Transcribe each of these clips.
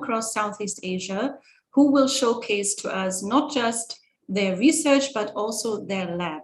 across Southeast Asia who will showcase to us not just their research, but also their lab.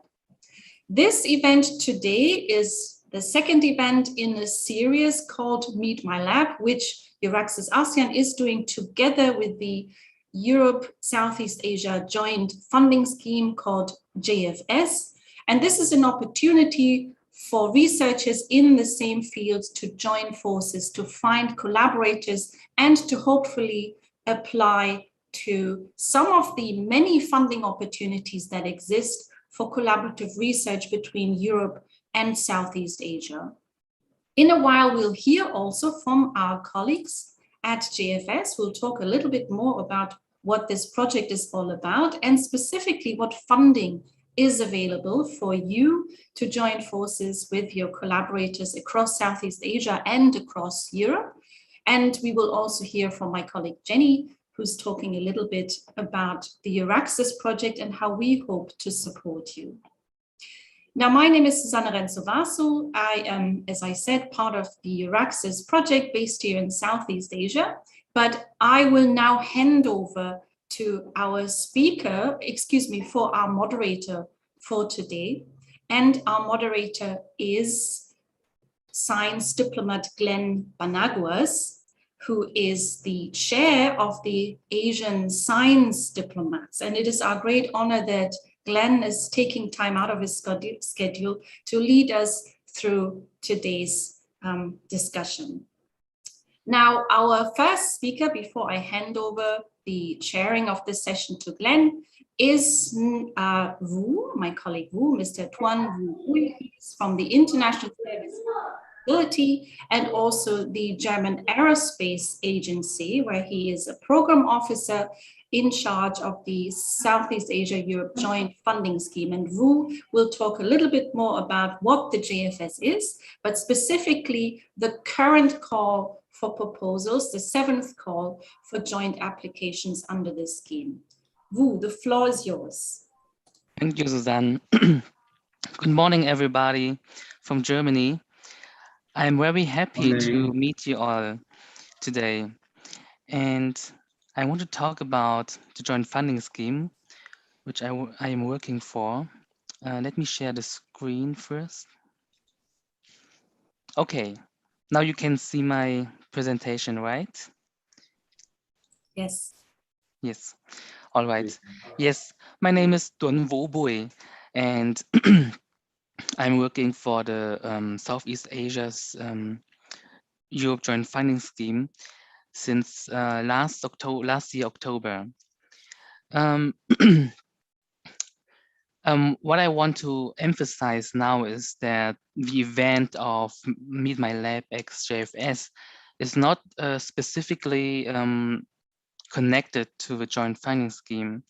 This event today is the second event in a series called Meet My Lab, which Euraxis ASEAN is doing together with the Europe Southeast Asia Joint Funding Scheme called JFS. And this is an opportunity for researchers in the same fields to join forces, to find collaborators, and to hopefully apply to some of the many funding opportunities that exist for collaborative research between Europe and Southeast Asia. In a while, we'll hear also from our colleagues at JFS. We'll talk a little bit more about what this project is all about and specifically what funding is available for you to join forces with your collaborators across Southeast Asia and across Europe. And we will also hear from my colleague Jenny, who's talking a little bit about the Euraxis project and how we hope to support you. Now, my name is Susanna Renzo-Vasu. I am, as I said, part of the Euraxis project based here in Southeast Asia, but I will now hand over to our speaker, for our moderator for today. And our moderator is science diplomat Glen Banaguas, who is the chair of the Asian Science Diplomats. And it is our great honor that Glen is taking time out of his schedule to lead us through today's discussion. Now, our first speaker, before I hand over the chairing of this session to Glen, is Wu, my colleague Wu, Mr. Tuan Wu. He's from the International Service Facility and also the German Aerospace Agency, where he is a program officer in charge of the Southeast Asia-Europe Joint Funding Scheme. And Wu will talk a little bit more about what the JFS is, but specifically the current call for proposals, the 7th call for joint applications under this scheme. Wu, the floor is yours. Thank you, Susanne. Good morning, everybody from Germany. I'm very happy to meet you all today. And I want to talk about the joint funding scheme, which I am working for. Let me share the screen first. Okay, now you can see my presentation, right? Yes. Yes. All right. Yes, my name is Tuan Wu Bui, and I'm working for the Southeast Asia's Europe Joint Funding Scheme since last year, October. What I want to emphasize now is that the event of Meet My Lab X JFS is not specifically connected to the joint funding scheme.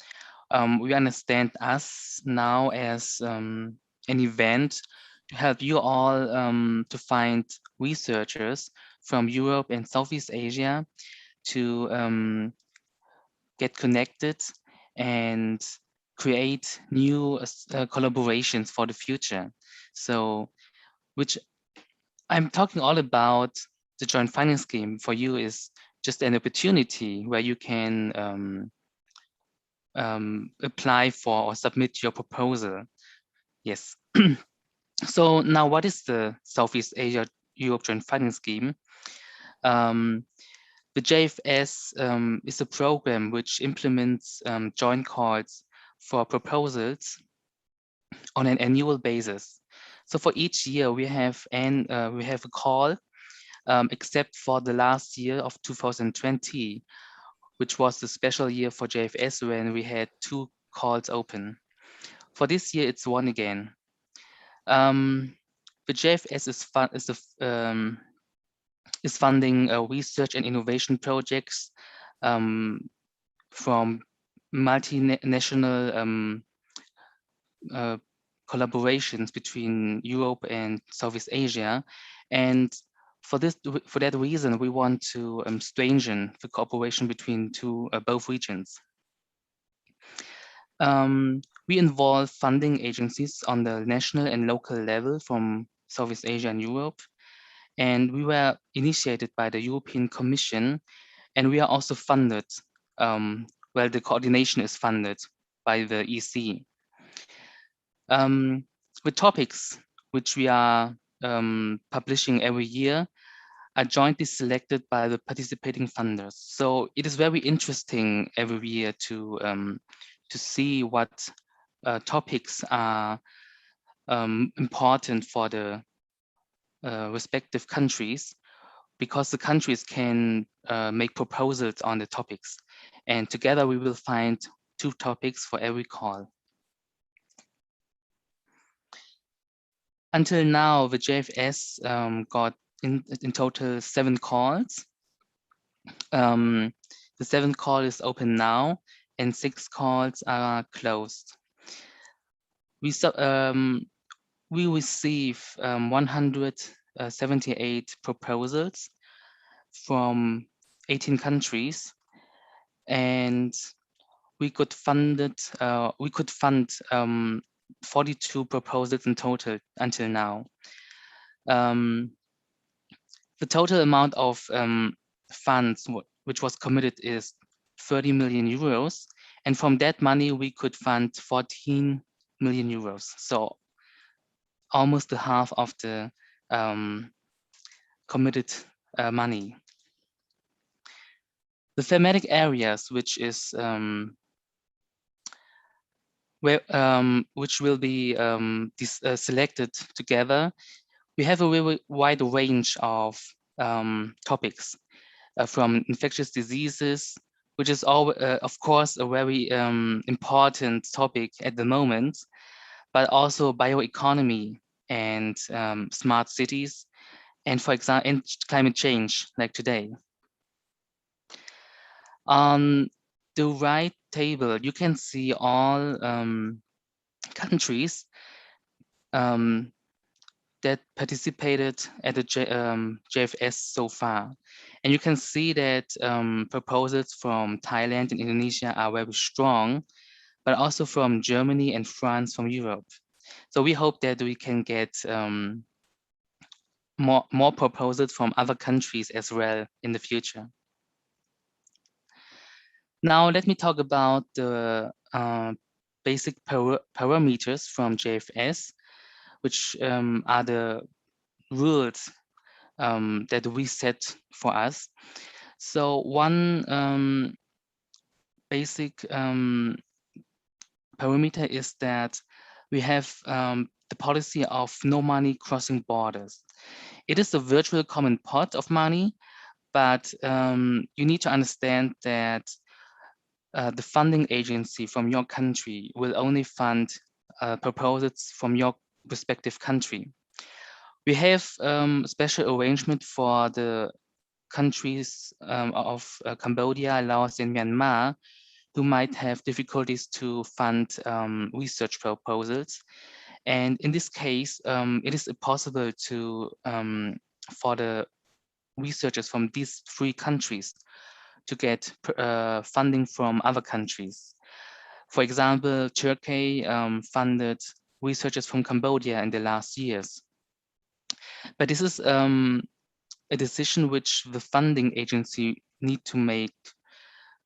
We understand us now as an event to help you all to find researchers from Europe and Southeast Asia to get connected and create new collaborations for the future. So, which I'm talking all about the joint funding scheme for you is just an opportunity where you can apply for or submit your proposal. Yes. So now what is the Southeast Asia Europe Joint Funding Scheme? The JFS is a program which implements joint calls for proposals on an annual basis. So for each year we have a call, except for the last year of 2020, which was the special year for JFS when we had 2 calls open. For this year, it's 1 again. The JFS is funding research and innovation projects from multinational collaborations between Europe and Southeast Asia. And for that reason, we want to strengthen the cooperation between both regions. We involve funding agencies on the national and local level from Southeast Asia and Europe. And we were initiated by the European Commission And we are also funded, well, the coordination is funded by the EC. The topics which we are publishing every year are jointly selected by the participating funders. So it is very interesting every year to see what topics are important for the respective countries, because the countries can make proposals on the topics, and together we will find 2 topics for every call. Until now, the JFS got in total 7 calls. The 7th call is open now, and 6 calls are closed. We receive 178 proposals from 18 countries, and we could fund 42 proposals in total until now. The total amount of funds which was committed is 30 million euros, and from that money we could fund 14 million euros. So almost the half of the committed money. The thematic areas, which is which will be selected together, we have a very wide range of topics, from infectious diseases, which is all, of course, a very important topic at the moment, but also bioeconomy and smart cities, and for example, and climate change, like today. On the right table, you can see all countries that participated at the JFS so far. And you can see that proposals from Thailand and Indonesia are very strong, but also from Germany and France from Europe. So we hope that we can get more proposals from other countries as well in the future. Now let me talk about the basic parameters from JFS, which are the rules that we set for us. So one basic parameter is that we have the policy of no money crossing borders. It is a virtual common pot of money, but you need to understand that the funding agency from your country will only fund proposals from your respective country. We have special arrangement for the countries of Cambodia, Laos, and Myanmar, who might have difficulties to fund research proposals. And in this case, it is possible to for the researchers from these 3 countries to get funding from other countries. For example, Turkey funded researchers from Cambodia in the last years. But this is a decision which the funding agency need to make.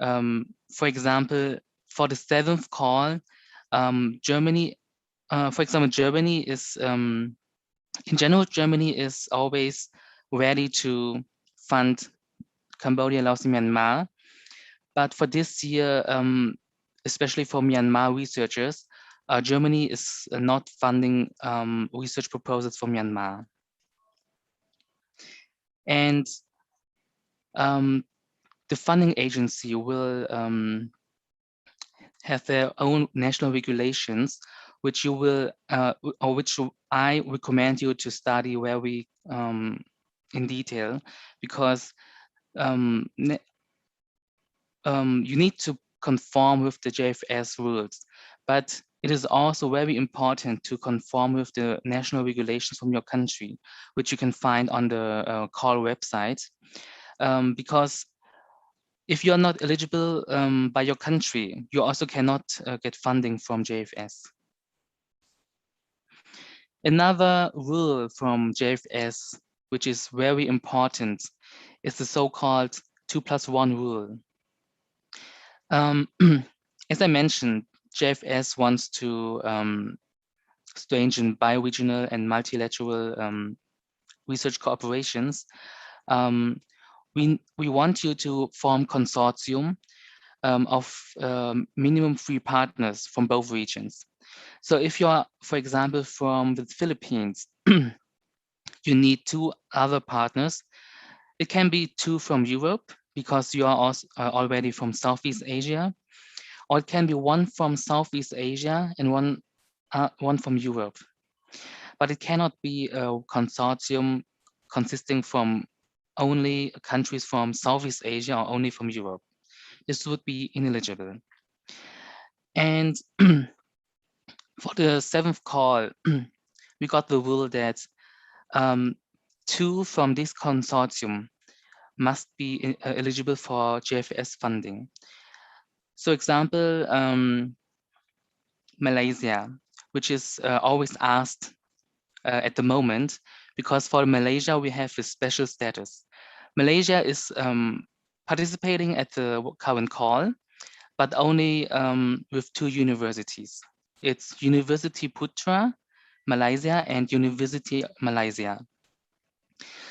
For example, for the 7th call, Germany, for example, Germany is, in general, Germany is always ready to fund Cambodia, Laos, and Myanmar. But for this year, especially for Myanmar researchers, Germany is not funding research proposals for Myanmar. And the funding agency will have their own national regulations, which you will, or which I recommend you to study very in detail, because you need to conform with the JFS rules, but it is also very important to conform with the national regulations from your country, which you can find on the call website, because if you are not eligible by your country, you also cannot get funding from JFS. Another rule from JFS, which is very important, is the so-called 2+1 rule. As I mentioned, JFS wants to strengthen bioregional and multilateral research cooperations. We want you to form consortium of minimum 3 partners from both regions. So if you are, for example, from the Philippines, you need 2 other partners. It can be 2 from Europe because you are also already from Southeast Asia, or it can be 1 from Southeast Asia and 1 from Europe. But it cannot be a consortium consisting from only countries from Southeast Asia or only from Europe. This would be ineligible. And for the 7th call, we got the rule that 2 from this consortium must be eligible for JFS funding. So example, Malaysia, which is always asked at the moment, because for Malaysia, we have a special status. Malaysia is participating at the current call, but only with 2 universities. It's University Putra, Malaysia, and University Malaysia.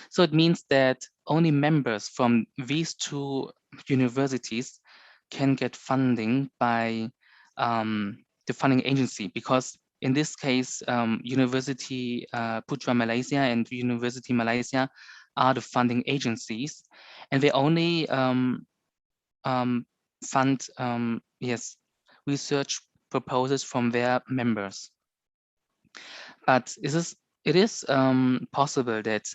So it means that only members from these 2 universities can get funding by the funding agency, because in this case, University Putra Malaysia and University Malaysia are the funding agencies, and they only fund research proposals from their members. But it is possible that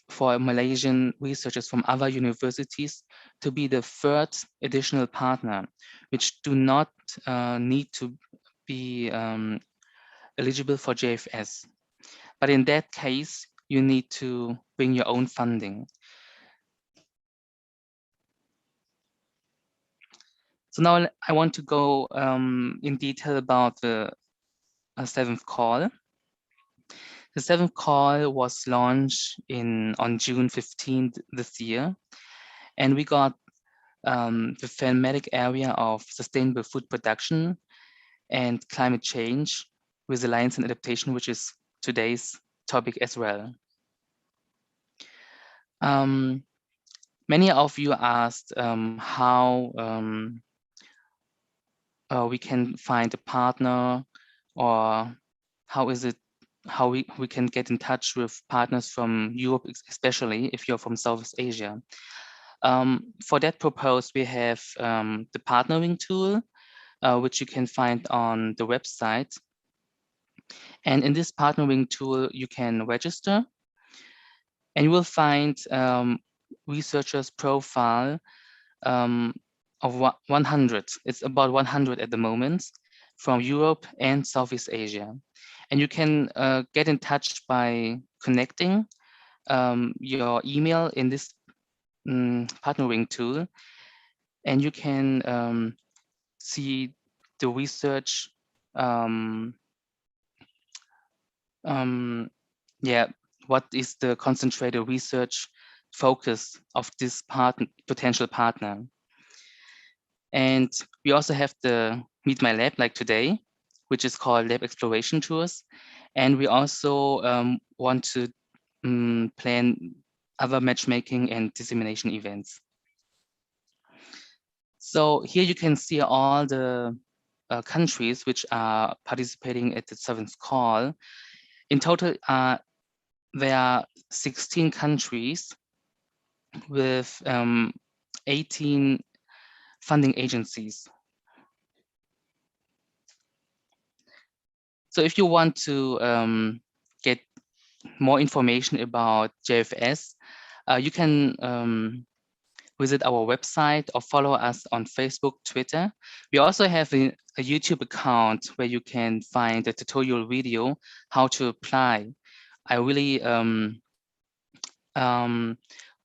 for Malaysian researchers from other universities to be the 3rd additional partner, which do not need to be eligible for JFS. But in that case, you need to bring your own funding. So now I want to go in detail about the 7th call. The 7th call was launched on June 15th this year, and we got the thematic area of sustainable food production and climate change, resilience and adaptation, which is today's topic as well. Many of you asked how we can find a partner, or how we can get in touch with partners from Europe, especially if you're from Southeast Asia. For that purpose, we have the partnering tool, which you can find on the website. And in this partnering tool, you can register, and you will find researchers' profile of 100. It's about 100 at the moment from Europe and Southeast Asia. And you can get in touch by connecting your email in this partnering tool, and you can see the research, what is the concentrated research focus of this potential partner. And we also have the Meet My Lab, like today, which is called Lab Exploration Tours. And we also want to plan other matchmaking and dissemination events. So here you can see all the countries which are participating at the 7th call. In total, there are 16 countries with 18 funding agencies. So if you want to get more information about JFS, you can visit our website or follow us on Facebook, Twitter. We also have a YouTube account where you can find a tutorial video how to apply. I really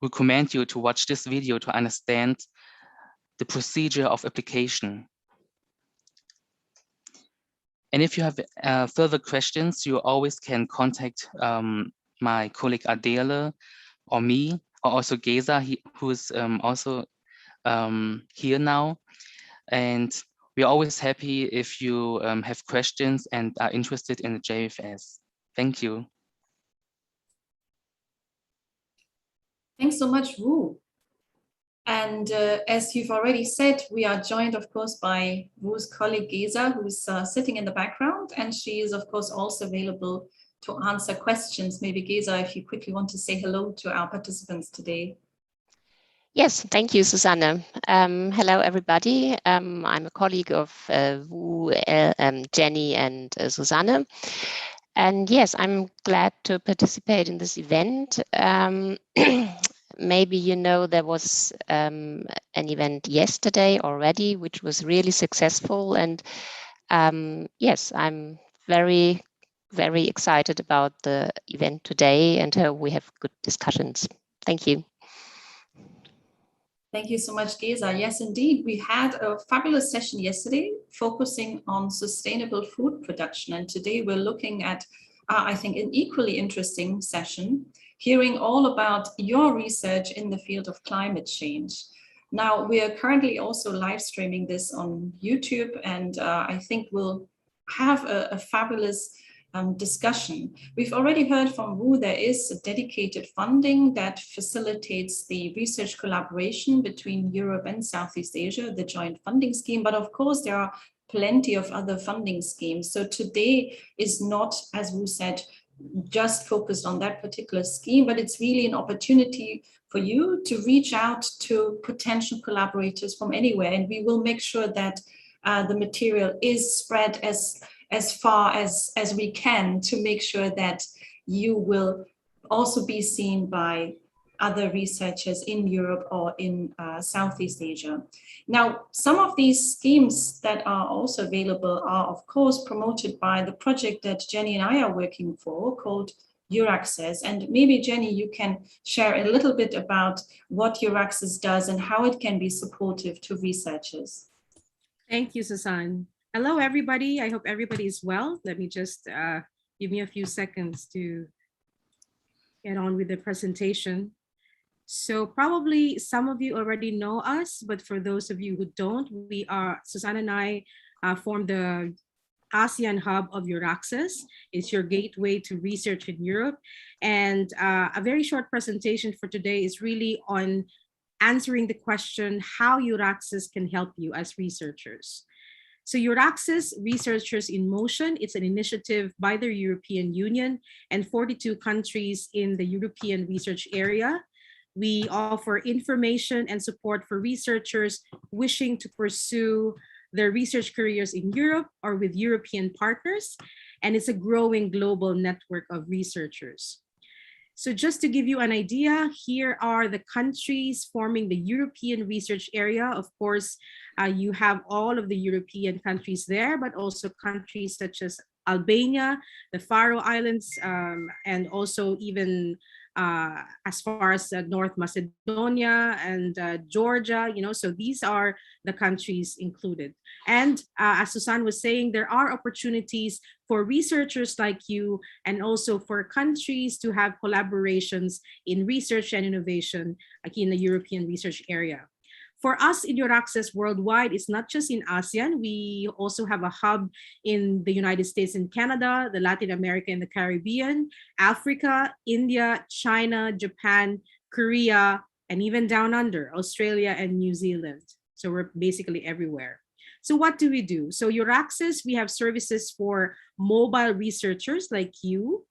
recommend you to watch this video to understand the procedure of application. And if you have further questions, you always can contact my colleague Adele or me or also Geza, who's also here now. And we're always happy if you have questions and are interested in the JFS. Thank you. Thanks so much, Wu. And as you've already said, we are joined, of course, by Wu's colleague Geza, who's sitting in the background, and she is, of course, also available to answer questions. Maybe Geza, if you quickly want to say hello to our participants today. Yes, thank you, Susanna. Hello, everybody. I'm a colleague of Wu, Jenny, and Susanna. And yes, I'm glad to participate in this event. Maybe you know there was an event yesterday already, which was really successful. And yes, I'm very, very excited about the event today and hope we have good discussions. Thank you. Thank you so much, Geza. Yes, indeed. We had a fabulous session yesterday focusing on sustainable food production. And today we're looking at, I think, an equally interesting session, hearing all about your research in the field of climate change. Now, we are currently also live streaming this on YouTube, and I think we'll have a fabulous discussion. We've already heard from Wu, there is a dedicated funding that facilitates the research collaboration between Europe and Southeast Asia, the joint funding scheme. But of course, there are plenty of other funding schemes. So today is not, as Wu said, just focused on that particular scheme, but it's really an opportunity for you to reach out to potential collaborators from anywhere. And we will make sure that the material is spread as far as we can to make sure that you will also be seen by other researchers in Europe or in Southeast Asia. Now, some of these schemes that are also available are, of course, promoted by the project that Jenny and I are working for called EURAXES. And maybe, Jenny, you can share a little bit about what EURAXES does and how it can be supportive to researchers. Thank you, Susanna. Hello, everybody. I hope everybody is well. Let me just give me a few seconds to get on with the presentation. So probably some of you already know us, but for those of you who don't, Susanna and I formed the ASEAN hub of EURAXES. It's your gateway to research in Europe. And a very short presentation for today is really on answering the question how EURAXES can help you as researchers. So EURAXES Researchers in Motion, it's an initiative by the European Union and 42 countries in the European research area. We offer information and support for researchers wishing to pursue their research careers in Europe or with European partners, and it's a growing global network of researchers. So just to give you an idea, here are the countries forming the European research area. Of course, you have all of the European countries there, but also countries such as Albania, the Faroe Islands, and also even as far as North Macedonia and Georgia, so these are the countries included. And as Susanna was saying, there are opportunities for researchers like you and also for countries to have collaborations in research and innovation in the European research area. For us in EURAXES worldwide, it's not just in ASEAN. We also have a hub in the United States and Canada, the Latin America and the Caribbean, Africa, India, China, Japan, Korea, and even down under, Australia and New Zealand. So we're basically everywhere. So what do we do? So EURAXES, we have services for mobile researchers like you.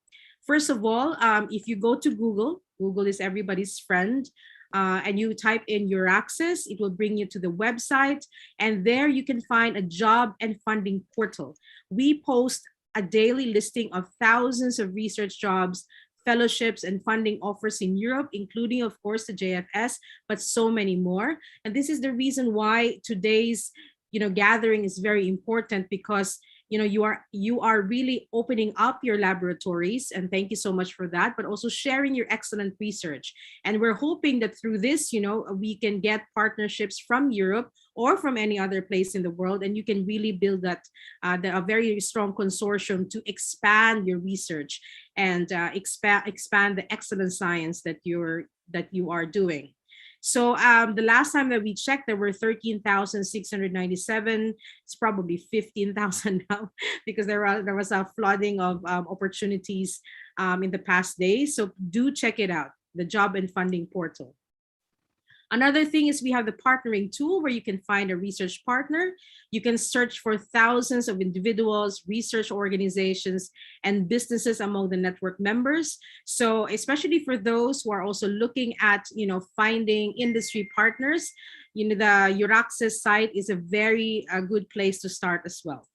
First of all, if you go to Google, Google is everybody's friend, and you type in EURAXES, it will bring you to the website, and there you can find a job and funding portal. We post a daily listing of thousands of research jobs, fellowships, and funding offers in Europe, including, of course, the JFS, but so many more. And this is the reason why today's gathering is very important, because you are really opening up your laboratories, and thank you so much for that, but also sharing your excellent research. And we're hoping that through this, we can get partnerships from Europe or from any other place in the world, and you can really build that a very strong consortium to expand your research and expand the excellent science that you're that you are doing. So the last time that we checked, there were 13,697. It's probably 15,000 now because there was a flooding of opportunities in the past days. So do check it out, the job and funding portal. Another thing is we have the partnering tool where you can find a research partner. You can search for thousands of individuals, research organizations, and businesses among the network members. So especially for those who are also looking at, finding industry partners, the Euraxis site is a very good place to start as well.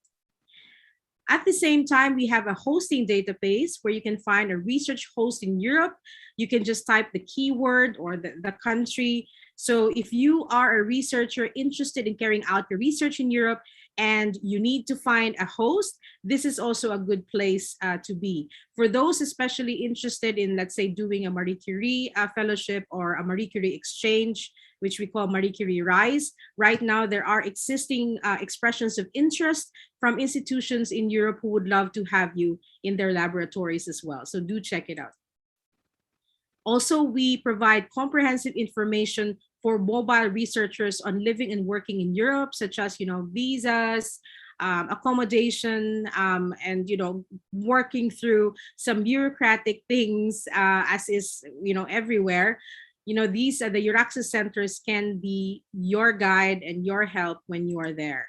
At the same time, we have a hosting database where you can find a research host in Europe. You can just type the keyword or the country. So if you are a researcher interested in carrying out your research in Europe and you need to find a host, this is also a good place to be. For those especially interested in, let's say, doing a Marie Curie fellowship or a Marie Curie exchange, which we call Marie Curie Rise. Right now, there are existing expressions of interest from institutions in Europe who would love to have you in their laboratories as well. So do check it out. Also, we provide comprehensive information for mobile researchers on living and working in Europe, such as, visas, accommodation, and, working through some bureaucratic things as is, everywhere. These are the Euraxis centers can be your guide and your help when you are there.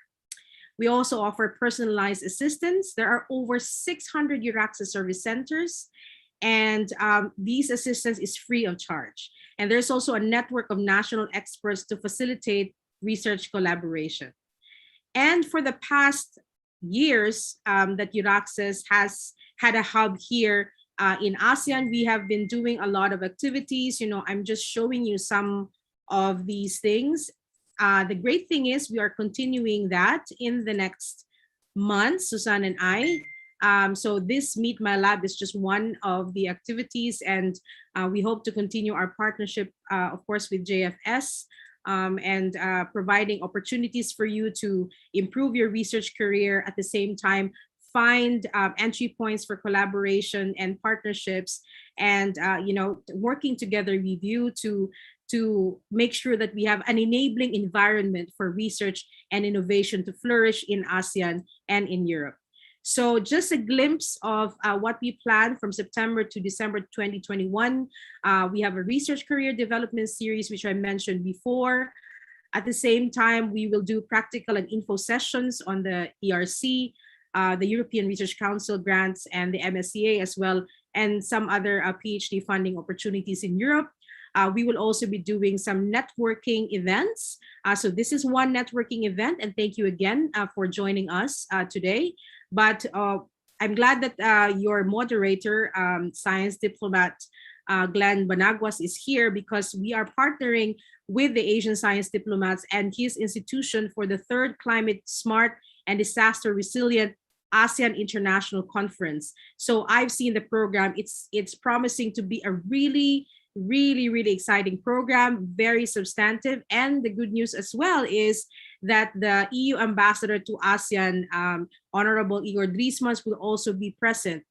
We also offer personalized assistance. There are over 600 Euraxis service centers, and these assistance is free of charge. And there's also a network of national experts to facilitate research collaboration. And for the past years that Euraxis has had a hub here in ASEAN, we have been doing a lot of activities. I'm just showing you some of these things. The great thing is we are continuing that in the next month, Susanna and I. So this Meet My Lab is just one of the activities, and we hope to continue our partnership, of course, with JFS and providing opportunities for you to improve your research career, at the same time find entry points for collaboration and partnerships, and working together with you to make sure that we have an enabling environment for research and innovation to flourish in ASEAN and in Europe. So just a glimpse of what we plan from September to December 2021. We have a research career development series, which I mentioned before. At the same time, we will do practical and info sessions on the ERC, the European Research Council grants, and the MSCA as well, and some other PhD funding opportunities in Europe. We will also be doing some networking events. So this is one networking event, and thank you again for joining us today. But I'm glad that your moderator, science diplomat Glen is here, because we are partnering with the Asian Science Diplomats and his institution for the 3rd Climate Smart and Disaster Resilient ASEAN International Conference. So I've seen the program. It's promising to be a really exciting program, very substantive. And the good news as well is that the EU ambassador to ASEAN, Honorable Igor Driesmans, will also be present,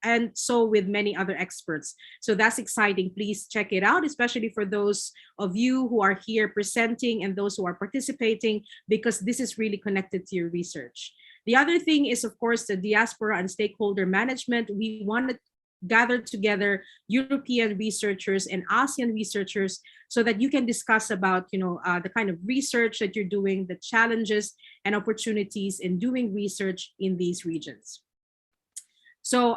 and so with many other experts. So that's exciting. Please check it out, especially for those of you who are here presenting and those who are participating, because this is really connected to your research. The other thing is, of course, the diaspora and stakeholder management. We want to gather together European researchers and ASEAN researchers so that you can discuss about, the kind of research that you're doing, the challenges and opportunities in doing research in these regions. So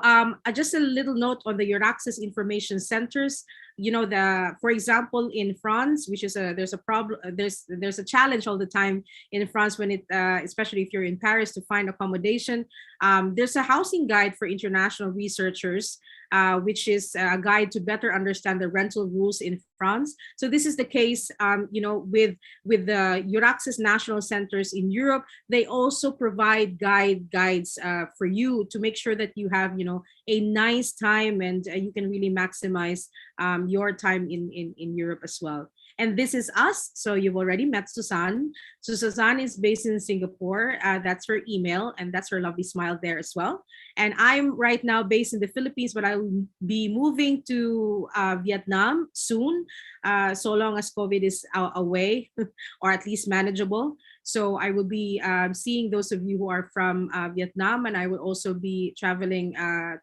just a little note on the Euraxis information centers. For example, in France, which is there's a problem, there's a challenge all the time in France when especially if you're in Paris, to find accommodation. There's a housing guide for international researchers, which is a guide to better understand the rental rules in France. So this is the case, with the Euraxis national centers in Europe. They also provide guides for you to make sure that you have, a nice time, and you can really maximize your time in Europe as well. And this is us. So you've already met Susanna. So Susanna is based in Singapore. That's her email, and that's her lovely smile there as well. And I'm right now based in the Philippines, but I'll be moving to Vietnam soon, so long as COVID is away or at least manageable. So I will be seeing those of you who are from Vietnam, and I will also be traveling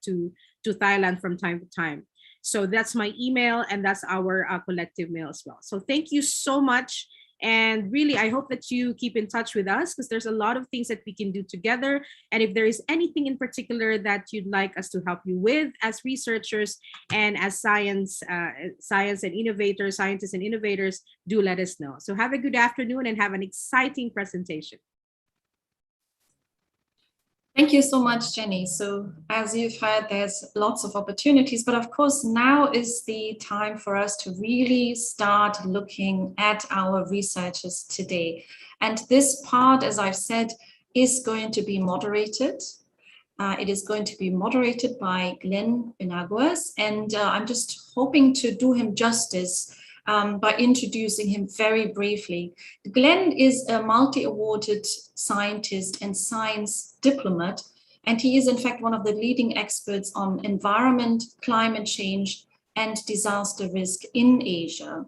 to Thailand from time to time. So that's my email, and that's our collective mail as well. So thank you so much. And really, I hope that you keep in touch with us, because there's a lot of things that we can do together. And if there is anything in particular that you'd like us to help you with as researchers and as scientists and innovators, do let us know. So have a good afternoon and have an exciting presentation. Thank you so much, Jenny. So as you've heard, there's lots of opportunities, but of course now is the time for us to really start looking at our researchers today. And this part, as I've said, is going to be moderated. It is going to be moderated by Glen, and I'm just hoping to do him justice by introducing him very briefly. Glen is a multi-awarded scientist and science diplomat, and he is in fact one of the leading experts on environment, climate change, and disaster risk in Asia.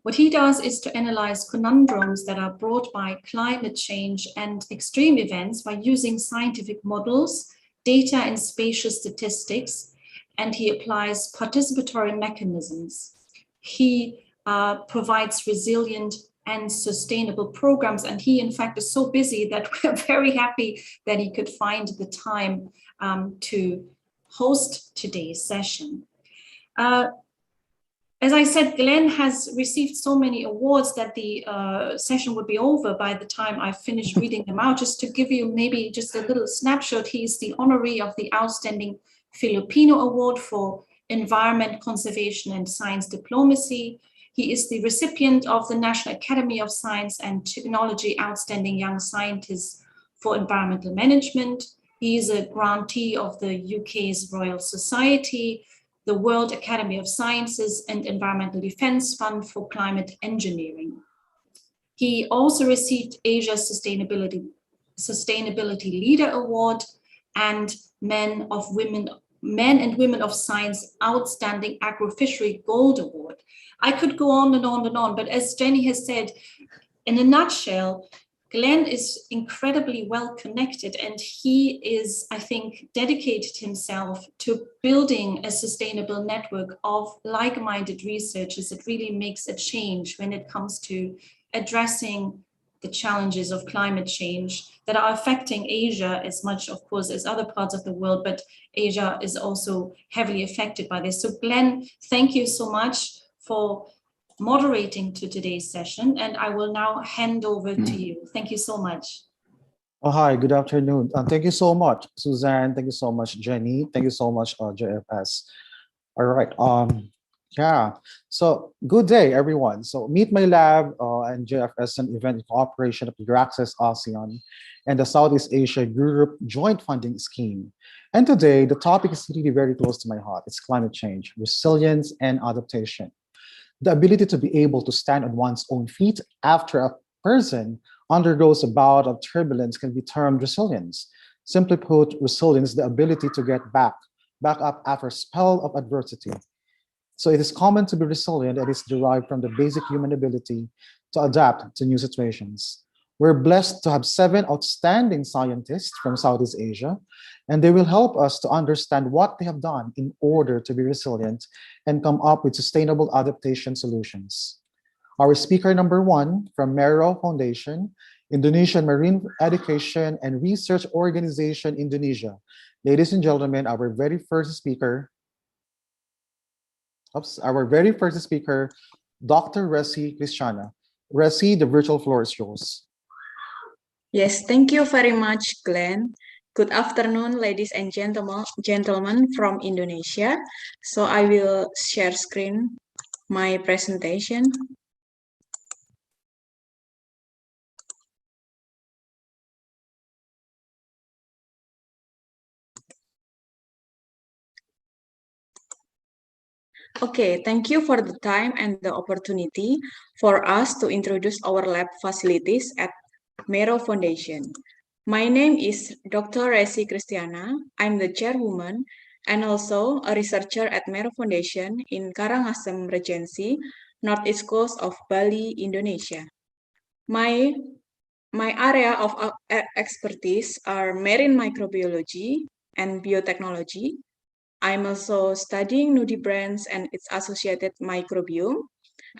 What he does is to analyze conundrums that are brought by climate change and extreme events by using scientific models, data and spatial statistics, and he applies participatory mechanisms. He provides resilient and sustainable programs, and he in fact is so busy that we're very happy that he could find the time to host today's session. As I said, Glen has received so many awards that the session would be over by the time I finish reading them out. Just to give you maybe just a little snapshot, he is the honoree of the Outstanding Filipino Award for Environment Conservation and Science Diplomacy. He is the recipient of the National Academy of Science and Technology Outstanding Young Scientist for Environmental Management. He is a grantee of the UK's Royal Society, the World Academy of Sciences and Environmental Defense Fund for Climate Engineering. He also received Asia's Sustainability Leader Award and Men and Women of Science Outstanding Agrofishery Gold Award. I could go on and on and on, but as Jenny has said, in a nutshell, Glen is incredibly well connected, and he is, I think, dedicated himself to building a sustainable network of like-minded researchers that really makes a change when it comes to addressing the challenges of climate change that are affecting Asia as much, of course, as other parts of the world, but Asia is also heavily affected by this. So Glen, thank you so much for moderating to today's session, and I will now hand over to you. Thank you so much. Oh, hi, good afternoon. Thank you so much, Suzanne. Thank you so much, Jenny. Thank you so much, JFS. All right. Yeah. So good day, everyone. So Meet My Lab and JFS, an event in cooperation of the Access ASEAN and the Southeast Asia Europe Joint Funding Scheme. And today, the topic is really very close to my heart. It's climate change, resilience, and adaptation. The ability to be able to stand on one's own feet after a person undergoes a bout of turbulence can be termed resilience. Simply put, resilience is the ability to get back up after a spell of adversity. So it is common to be resilient, and it's derived from the basic human ability to adapt to new situations. We're blessed to have 7 outstanding scientists from Southeast Asia, and they will help us to understand what they have done in order to be resilient and come up with sustainable adaptation solutions. Our speaker number 1 from Mero Foundation, Indonesian Marine Education and Research Organization, Indonesia. Ladies and gentlemen, our very first speaker, Dr. Resi Christiana. Resi, the virtual floor is yours. Yes, thank you very much, Glen. Good afternoon, ladies and gentlemen from Indonesia. So I will share screen my presentation. Okay, thank you for the time and the opportunity for us to introduce our lab facilities at Mero Foundation. My name is Dr. Resi Christiana. I'm the chairwoman and also a researcher at Mero Foundation in Karangasem Regency, northeast coast of Bali, Indonesia. My area of expertise are marine microbiology and biotechnology. I'm also studying nudibranchs and its associated microbiome,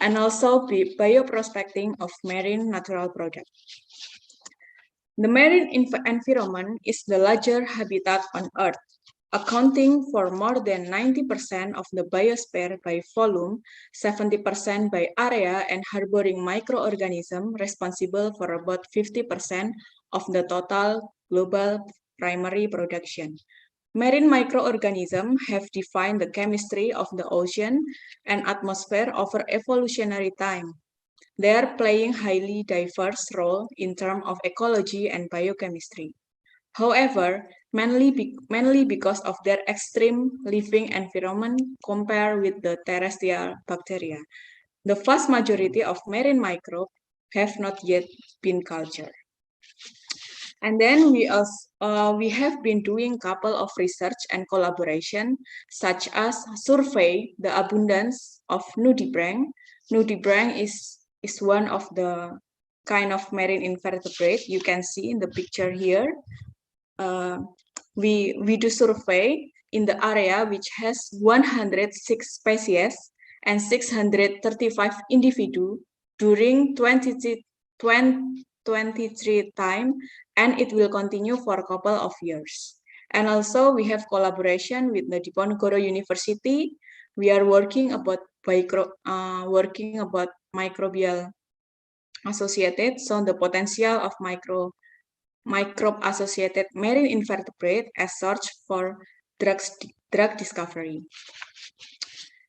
and also bioprospecting of marine natural products. The marine environment is the larger habitat on Earth, accounting for more than 90% of the biosphere by volume, 70% by area, and harboring microorganisms responsible for about 50% of the total global primary production. Marine microorganisms have defined the chemistry of the ocean and atmosphere over evolutionary time. They are playing highly diverse role in terms of ecology and biochemistry. However, mainly because of their extreme living environment compared with the terrestrial bacteria, the vast majority of marine microbes have not yet been cultured. And then we have been doing couple of research and collaboration, such as survey the abundance of nudibranch. Nudibranch is one of the kind of marine invertebrate you can see in the picture here. We do survey in the area which has 106 species and 635 individuals during 2023 time, and it will continue for a couple of years. And also we have collaboration with the Diponegoro University. We are working about microbial associated, so the potential of microbe-associated marine invertebrate as search for drug discovery.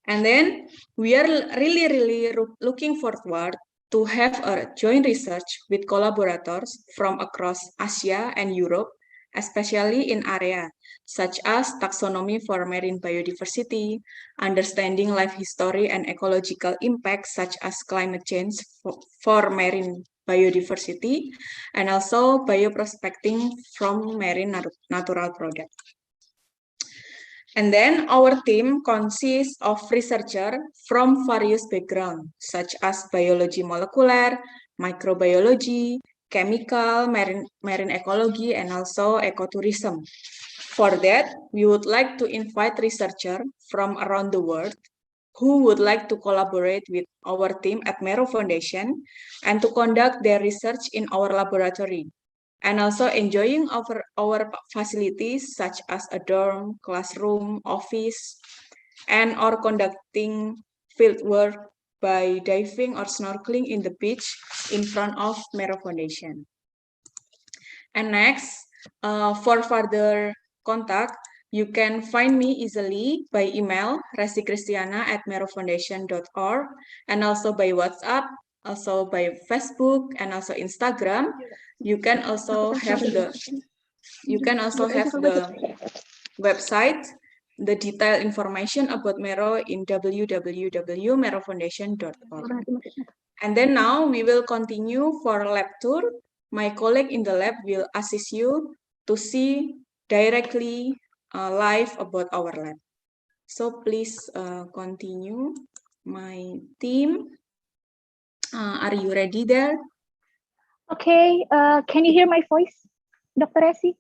And then we are really looking forward to have a joint research with collaborators from across Asia and Europe, especially in areas such as taxonomy for marine biodiversity, understanding life history and ecological impacts such as climate change for marine biodiversity, and also bioprospecting from marine natural products. And then our team consists of researchers from various backgrounds, such as biology molecular, microbiology, chemical, marine ecology, and also ecotourism. For that, we would like to invite researchers from around the world who would like to collaborate with our team at Mero Foundation and to conduct their research in our laboratory, and also enjoying our facilities such as a dorm, classroom, office, and or conducting field work by diving or snorkeling in the beach in front of Mero Foundation. And next, for further contact, you can find me easily by email resichristiana@merofoundation.org, and also by WhatsApp, also by Facebook, and also Instagram. You can also have the website, the detailed information about Mero in www.merofoundation.org. And then now we will continue for lab tour. My colleague in the lab will assist you to see directly live about our lab. So please continue. My team, are you ready there? Okay, can you hear my voice, Dr. Resi?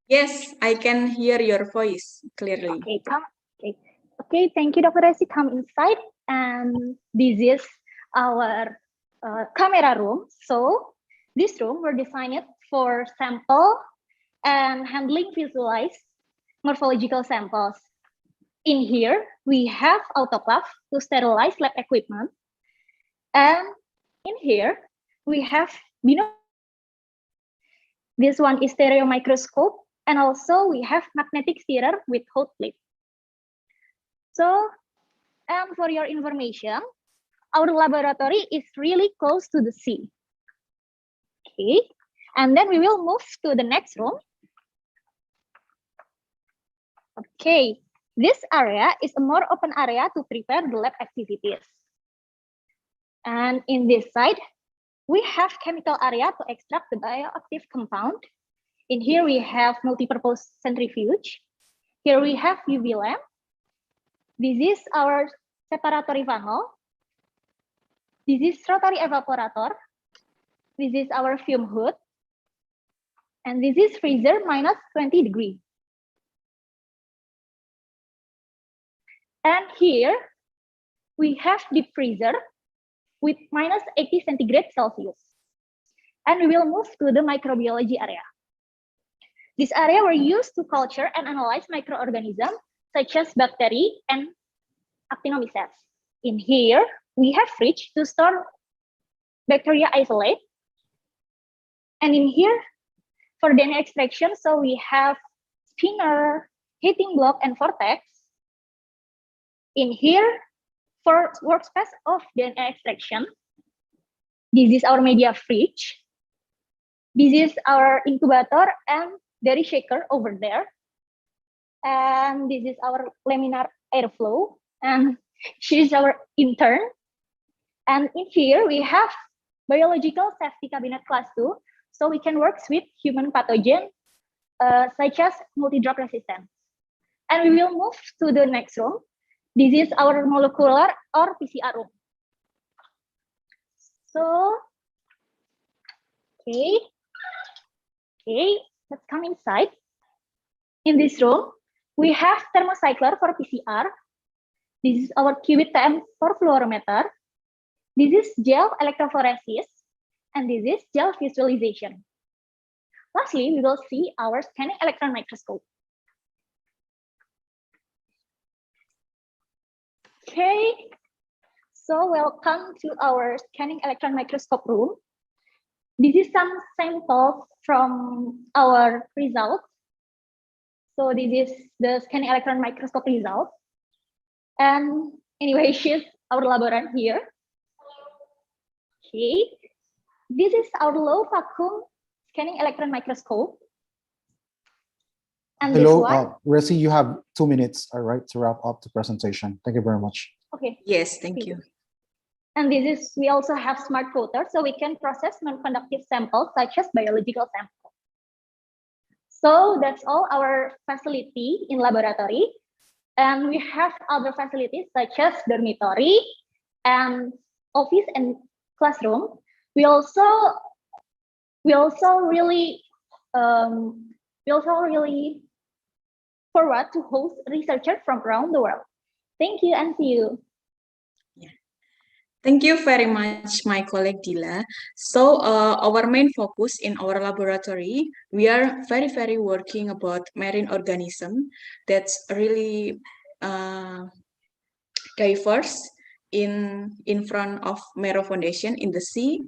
Yes, I can hear your voice clearly. Okay, okay, thank you, Dr. Resi. Come inside, and this is our camera room. So this room were designed for sample and handling visualized morphological samples. In here, we have autoclave to sterilize lab equipment. And in here, we have binocular. This one is stereo microscope, and also we have magnetic stirrer with hot plate. So, and for your information, our laboratory is really close to the sea. Okay, and then we will move to the next room. Okay, This area is a more open area to prepare the lab activities. And in this side, we have chemical area to extract the bioactive compound. In here, we have multipurpose centrifuge. Here we have UV lamp. This is our separatory funnel. This is rotary evaporator. This is our fume hood. And this is freezer minus 20 degrees. And here we have deep freezer with minus 80 centigrade Celsius. And we will move to the microbiology area. This area were used to culture and analyze microorganisms such as bacteria and actinomyces. In here, we have fridge to store bacteria isolate. And in here, for DNA extraction, so we have spinner, heating block, and vortex. In here, for workspace of DNA extraction, this is our media fridge. This is our incubator and dairy shaker over there. And this is our laminar airflow. And she's our intern. And in here, we have biological safety cabinet class 2. So we can work with human pathogen, such as multi-drug resistance. And we will move to the next room. This is our molecular or PCR room. So, okay, let's come inside. In this room, we have thermocycler for PCR. This is our qubit TM for fluorometer. This is gel electrophoresis, and this is gel visualization. Lastly, we will see our scanning electron microscope. Okay, so welcome to our scanning electron microscope room. This is some samples from our results. So this is the scanning electron microscope result. And anyway, she's our laborant here. Okay, this is our low vacuum scanning electron microscope. And Hello, this one, Resi, you have 2 minutes, all right, to wrap up the presentation. Thank you very much. okay. Yes, thank you. And this is, we also have smart coater, so we can process non-conductive samples such as biological samples. So that's all our facility in laboratory. And we have other facilities such as dormitory and office and classroom. We also really forward to host researchers from around the world. Thank you and see you. Thank you very much, my colleague Dila. So our main focus in our laboratory, we are very working about marine organism that's really diverse in front of Mero Foundation in the sea,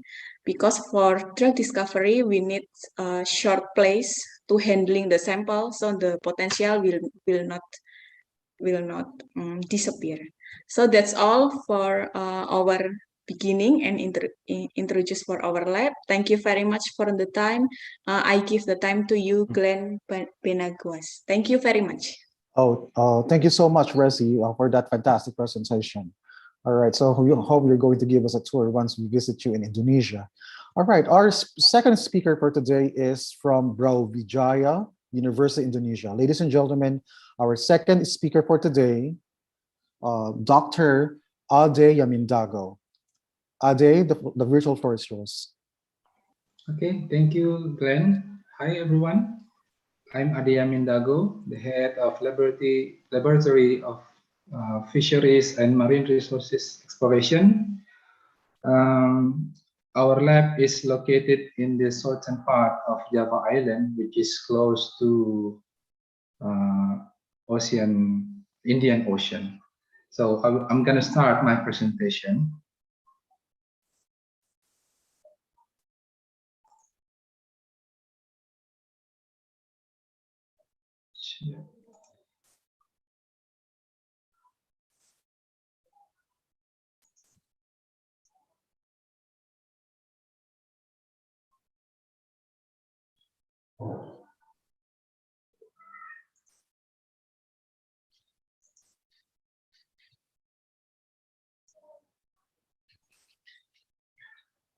because for drug discovery, we need a short place to handling the sample, so the potential will not disappear. So that's all for our beginning and introduce for our lab. Thank you very much for the time. I give the time to you, Glen Benaguas. Thank you very much. Thank you so much, Resi, for that fantastic presentation. All right, so we hope you're going to give us a tour once we visit you in Indonesia. All right, our second speaker for today is from Brawijaya University, Indonesia. Ladies and gentlemen, our second speaker for today, Dr. Ade Yamindago. Ade, the virtual floor is yours. Okay, thank you, Glenn. Hi, everyone. I'm Ade Yamindago, the head of Laboratory of Fisheries and Marine Resources Exploration. Our lab is located in the southern part of Java Island, which is close to Indian Ocean. So I'm going to start my presentation. Sure.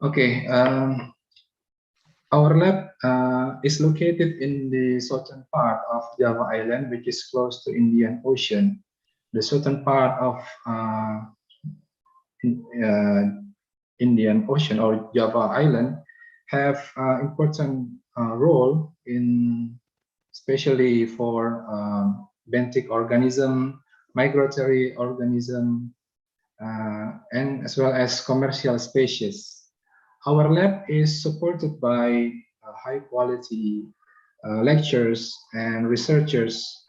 Okay, our lab is located in the southern part of Java Island, which is close to Indian Ocean. The southern part of Indian Ocean or Java Island have important role in, especially for benthic organism, migratory organism, and as well as commercial species. Our lab is supported by high quality lecturers and researchers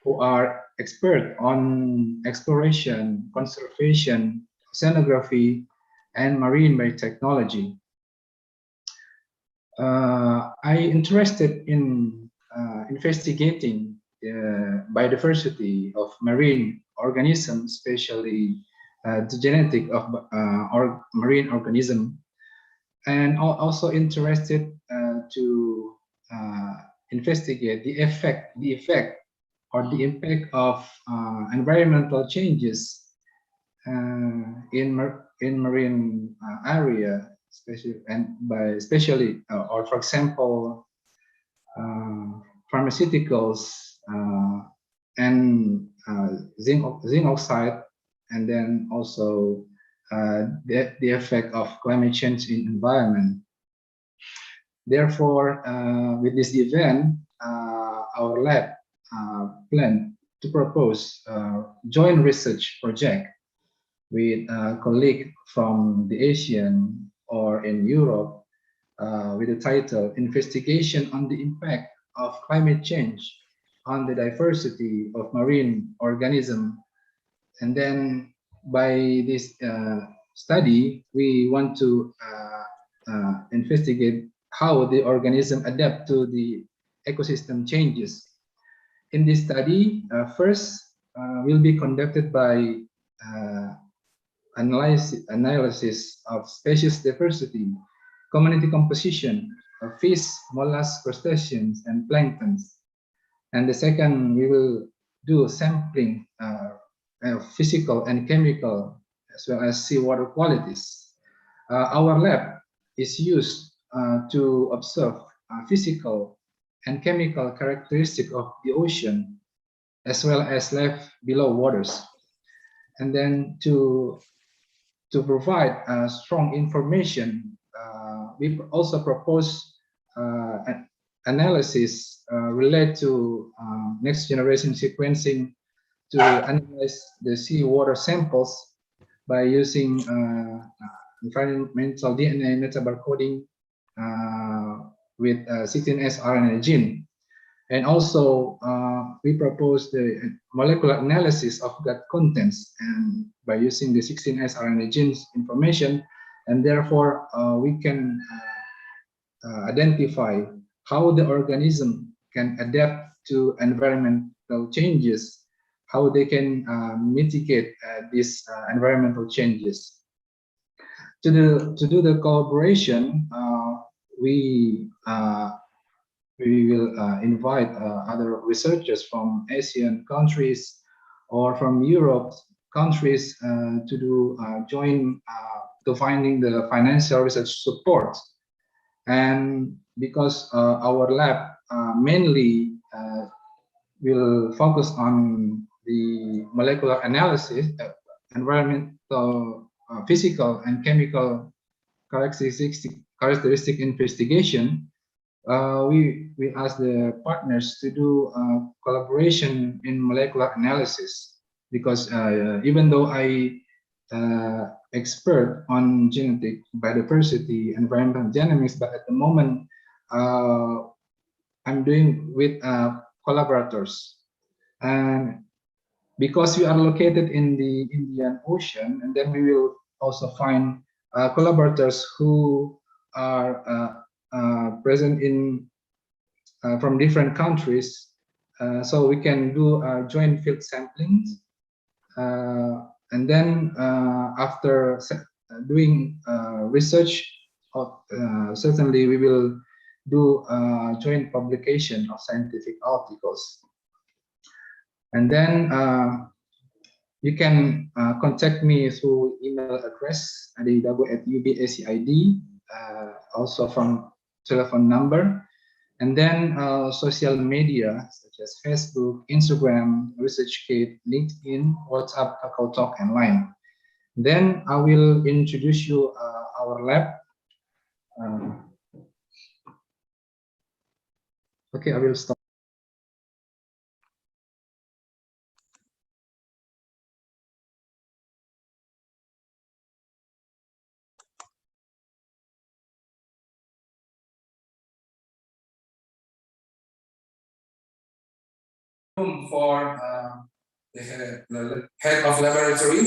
who are expert on exploration, conservation, oceanography, and marine biotechnology. I interested in investigating the biodiversity of marine organisms, especially the genetic of marine organism, and also interested to investigate the effect or the impact of environmental changes in marine area, especially or for example pharmaceuticals and zinc oxide, and then also the effect of climate change in environment. Therefore, with this event, our lab plan to propose a joint research project with a colleague from the Asian or in Europe with the title Investigation on the Impact of Climate Change on the Diversity of Marine Organism. And then by this study, we want to investigate how the organism adapt to the ecosystem changes. In this study, first will be conducted by analysis of species diversity, community composition of fish, mollusks, crustaceans, and planktons. And the second, we will do sampling physical and chemical, as well as seawater qualities. Our lab is used to observe physical and chemical characteristics of the ocean, as well as life below waters. And then to provide strong information, we also propose an analysis related to next generation sequencing to analyze the seawater samples by using environmental DNA metabarcoding with 16S RNA gene. And also, we propose the molecular analysis of gut contents and by using the 16S RNA genes information, and therefore we can identify how the organism can adapt to environmental changes, how they can mitigate these environmental changes. To do the collaboration, we will invite other researchers from Asian countries or from Europe countries to do join to finding the financial research support. And because our lab mainly will focus on the molecular analysis, environmental, physical, and chemical characteristic investigation, we ask the partners to do collaboration in molecular analysis, because even though I expert on genetic biodiversity, environmental dynamics, but at the moment I'm doing with collaborators, and because we are located in the Indian Ocean, and then we will also find collaborators who are present in from different countries, so we can do joint field sampling, and then after doing research, certainly we will do joint publication of scientific articles. And then You can contact me through email address adedago@ubacid, also from telephone number, and then social media such as Facebook, Instagram, ResearchGate, LinkedIn, WhatsApp, KakaoTalk, and Line. Then I will introduce you our lab. Okay, I will start. For the head of laboratory.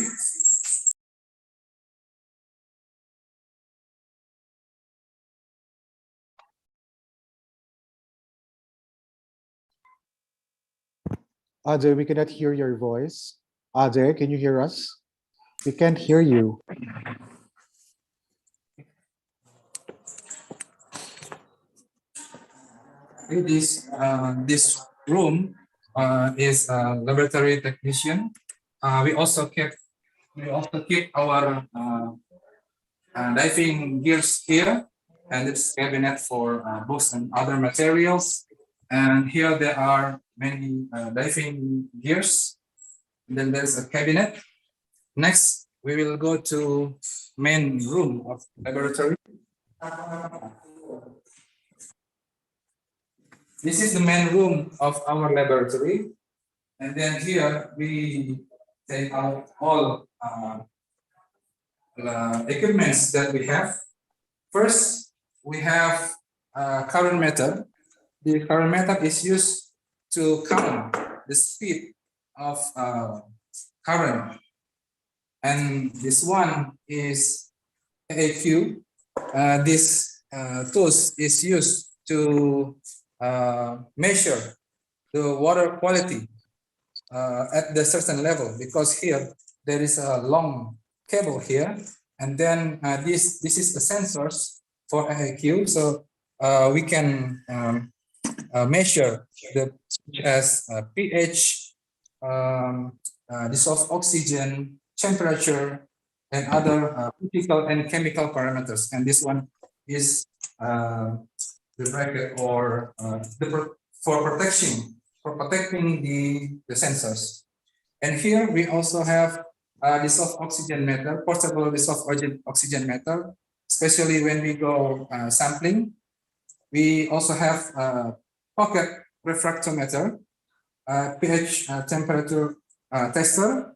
Ade, we cannot hear your voice. Ade, can you hear us? We can't hear you. In this room is a laboratory technician. We also keep our diving gears here, and this cabinet for books and other materials. And here there are many diving gears. And then there's a cabinet. Next, we will go to main room of laboratory. This is the main room of our laboratory. And then here we take out all equipments that we have. First, we have current method. The current method is used to count the speed of current. And this one is AQ. This tools is used to measure the water quality at the certain level, because here there is a long cable here, and then this is the sensors for AQ, so we can measure the as pH, dissolved oxygen, temperature, and other physical and chemical parameters. And this one is the bracket or for protecting the sensors. And here we also have dissolved oxygen meter, portable dissolved oxygen meter, especially when we go sampling. We also have pocket refractometer, pH temperature tester,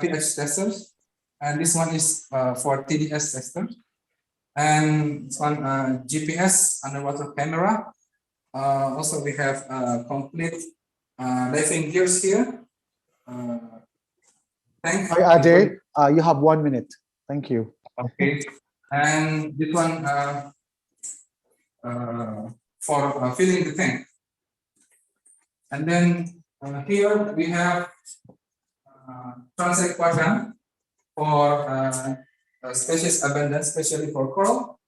pH testers, and this one is for TDS tester. And this one GPS underwater camera. Also, we have complete diving gears here. Hi, Ade. You have 1 minute. Thank you. Okay. And this one for filling the tank. And then here we have transit quadrant for species abundance, especially for coral.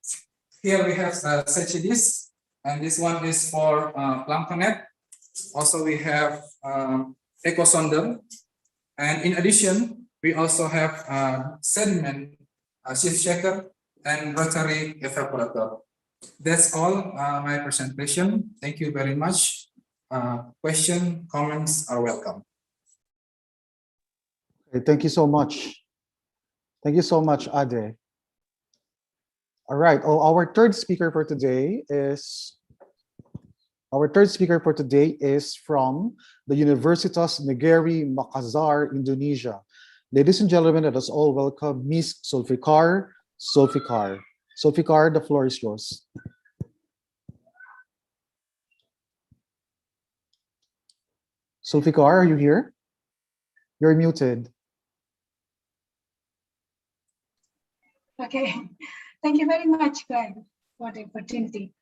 Here we have Sechidis, and this one is for planktonet. Also, we have ecosonder, and in addition, we also have sediment shift shaker and rotary evaporator. That's all my presentation. Thank you very much. Question, comments are welcome. Okay, thank you so much. Thank you so much, Ade. All right. Oh, our third speaker for today is from the Universitas Negeri Makassar, Indonesia. Ladies and gentlemen, let us all welcome Miss Zulfikar. Zulfikar, the floor is yours. Zulfikar, are you here? You're muted. Okay, thank you very much, Glen, for the opportunity.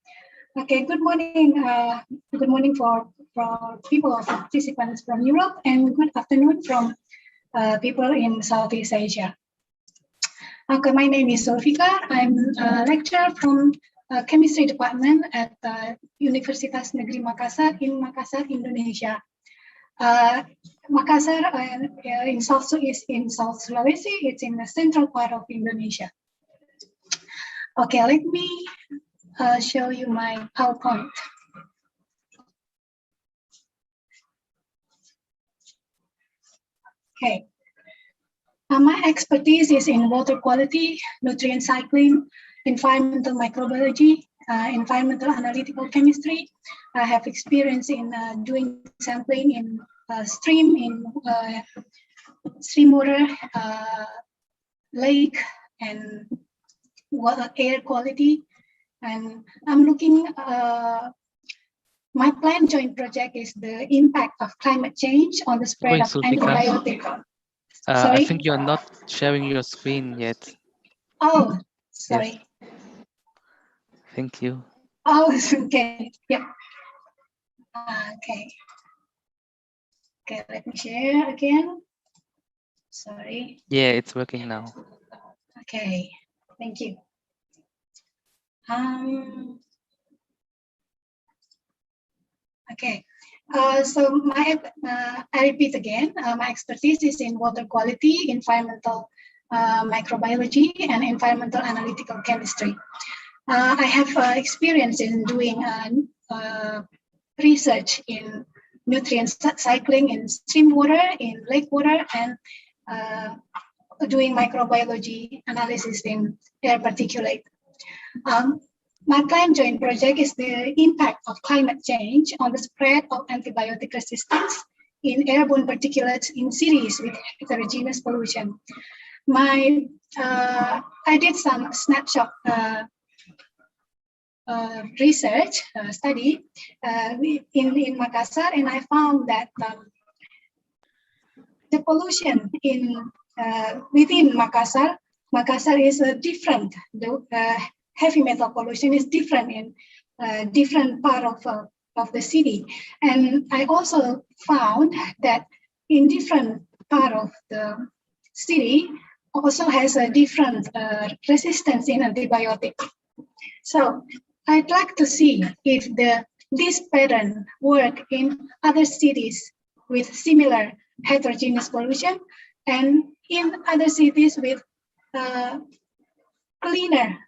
Okay, good morning. Good morning for people of participants from Europe, and good afternoon from people in Southeast Asia. Okay, my name is Zulfikar. I'm a lecturer from chemistry department at Universitas Negeri Makassar in Makassar, Indonesia. Makassar in South Sulawesi. It's in the central part of Indonesia. Okay, let me show you my PowerPoint. Okay. My expertise is in water quality, nutrient cycling, environmental microbiology, environmental analytical chemistry. I have experience in doing sampling in stream water, lake, and water, air quality. And I'm looking, my planned joint project is the impact of climate change on the spread of antibiotic. I think you're not sharing your screen yet. Oh, sorry. Yes. Thank you. Oh, okay. Yeah. Okay. Okay, let me share again. Sorry. Yeah, it's working now. Okay, thank you. Okay. So I repeat again, my expertise is in water quality, environmental microbiology, and environmental analytical chemistry. I have experience in doing research in nutrient cycling in stream water, in lake water, and doing microbiology analysis in air particulate. My planned joint project is the impact of climate change on the spread of antibiotic resistance in airborne particulates in cities with heterogeneous pollution. I did some snapshot research study in Makassar, and I found that the pollution in within Makassar is different. The heavy metal pollution is different in different part of the city, and I also found that in different part of the city also has a different resistance in antibiotic. So I'd like to see if this pattern work in other cities with similar heterogeneous pollution and in other cities with cleaner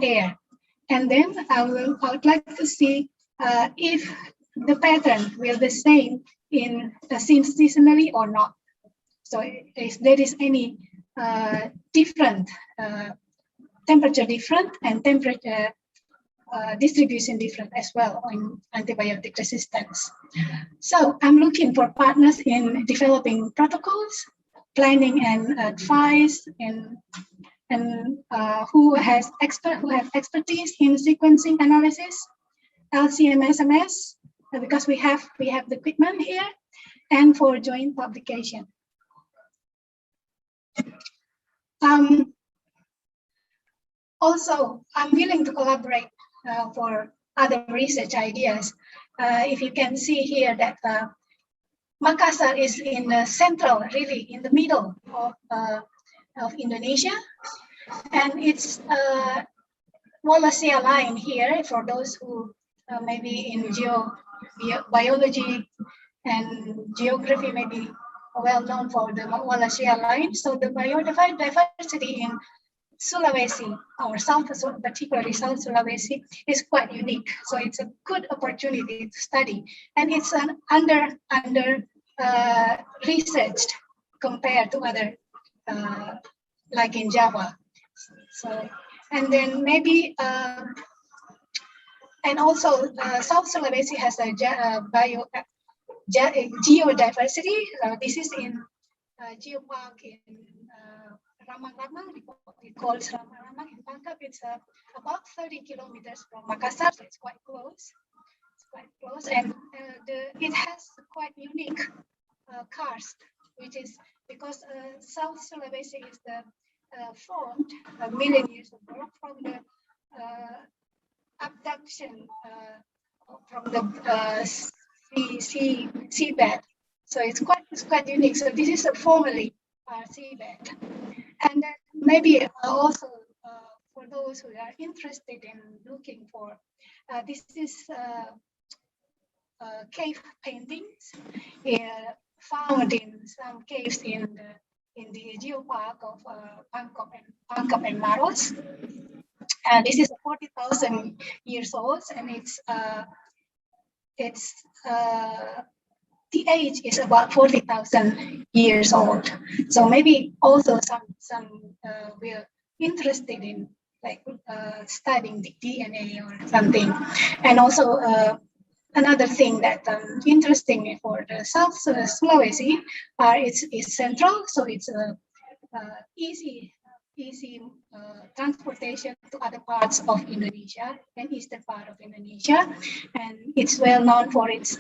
air. And then I would like to see if the pattern will be the same in seasonally or not. So if there is any different temperature different and temperature distribution different as well on antibiotic resistance. So I'm looking for partners in developing protocols, planning and advice, and who have expertise in sequencing analysis, LC-MS, because we have the equipment here, and for joint publication. Also, I'm willing to collaborate for other research ideas. If you can see here that Makassar is in the central, really in the middle of Indonesia, and it's Wallacea line here for those who maybe in biology and geography may be well known for the Wallacea line. So the biodiversity in Sulawesi, or particularly South Sulawesi, is quite unique. So it's a good opportunity to study, and it's an under researched compared to other like in Java. So, and then maybe and also South Sulawesi has a geodiversity. This is in geopark in Ramang-Ramang, we call it Ramang-Ramang in Pangkep. It's about 30 kilometers from Makassar, so it's quite close. It's quite close, and it has quite unique karst, which is because South Sulawesi is formed a million years ago from the abduction from the seabed. So it's quite unique. So this is a formerly seabed. And then maybe also for those who are interested in looking for, this is cave paintings found in some caves in the geopark of Bangkok and Maros. This is 40,000 years old, and the age is about 40,000 years old. So maybe also some we're interested in like studying the DNA or something. And also another thing that interesting for the South Sulawesi it's central, so it's easy transportation to other parts of Indonesia and eastern part of Indonesia, and it's well known for its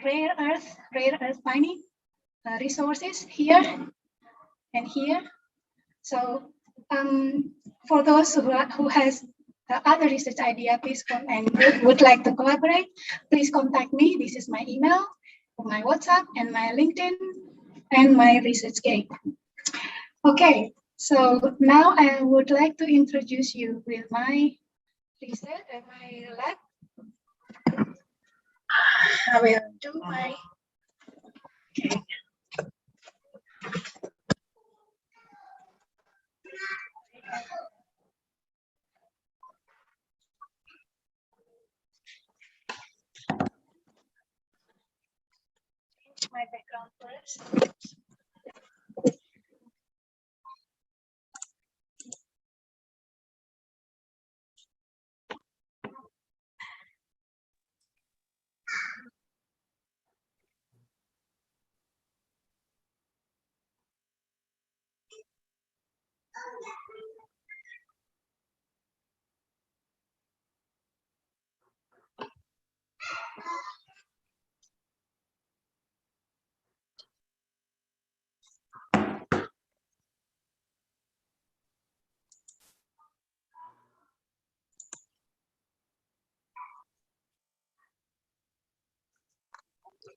rare earth mining resources here and here. So for those who has other research idea, please come and would like to collaborate, please contact me. This is my email, my WhatsApp, and my LinkedIn, and my research gate. Okay, so now I would like to introduce you with my research and my lab. I will do my, okay. Change my background first.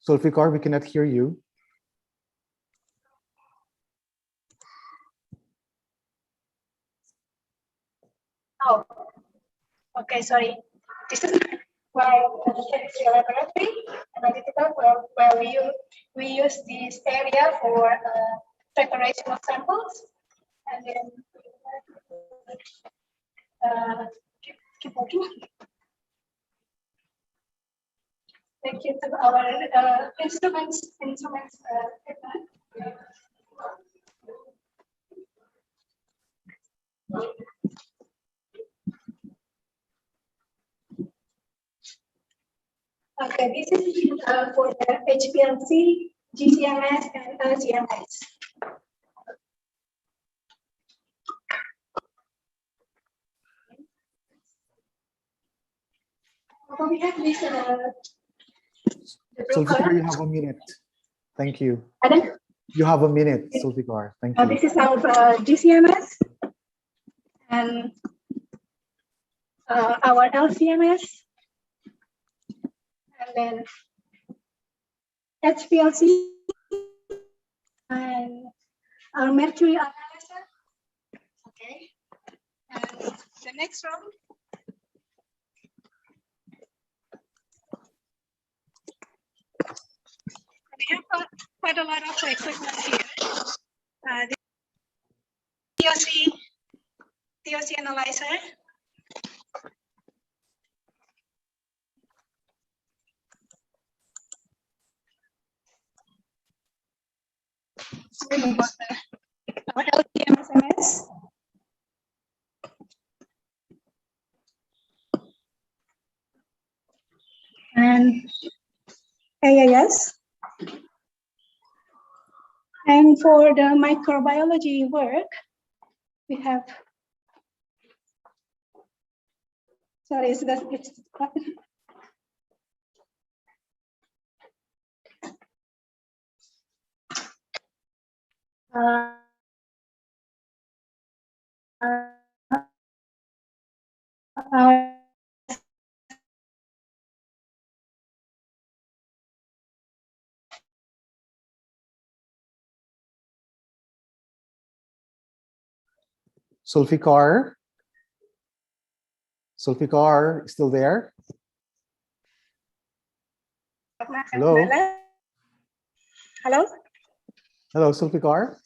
Zulfikar, we cannot hear you. Oh, okay, sorry. This is my chemistry laboratory, analytical, where we use this area for preparation of samples, and then keep working. Thank you to our instruments. Okay, this is for the HPLC, GCMS, and LCMS. So we have this. Zulfikar, you have a minute. Thank you. Pardon? You have a minute, Zulfikar. Thank you. This is our GCMS and our LCMS, and then HPLC and our mercury analyzer. Okay, and the next round. We have quite a lot of equipment here. The TOC analyzer. Our LTMSMS. And AIS. And for the microbiology work, we have, sorry, it's Zulfikar? Sulfikar, still there? Hello? Hello? Hello, Sulfikar?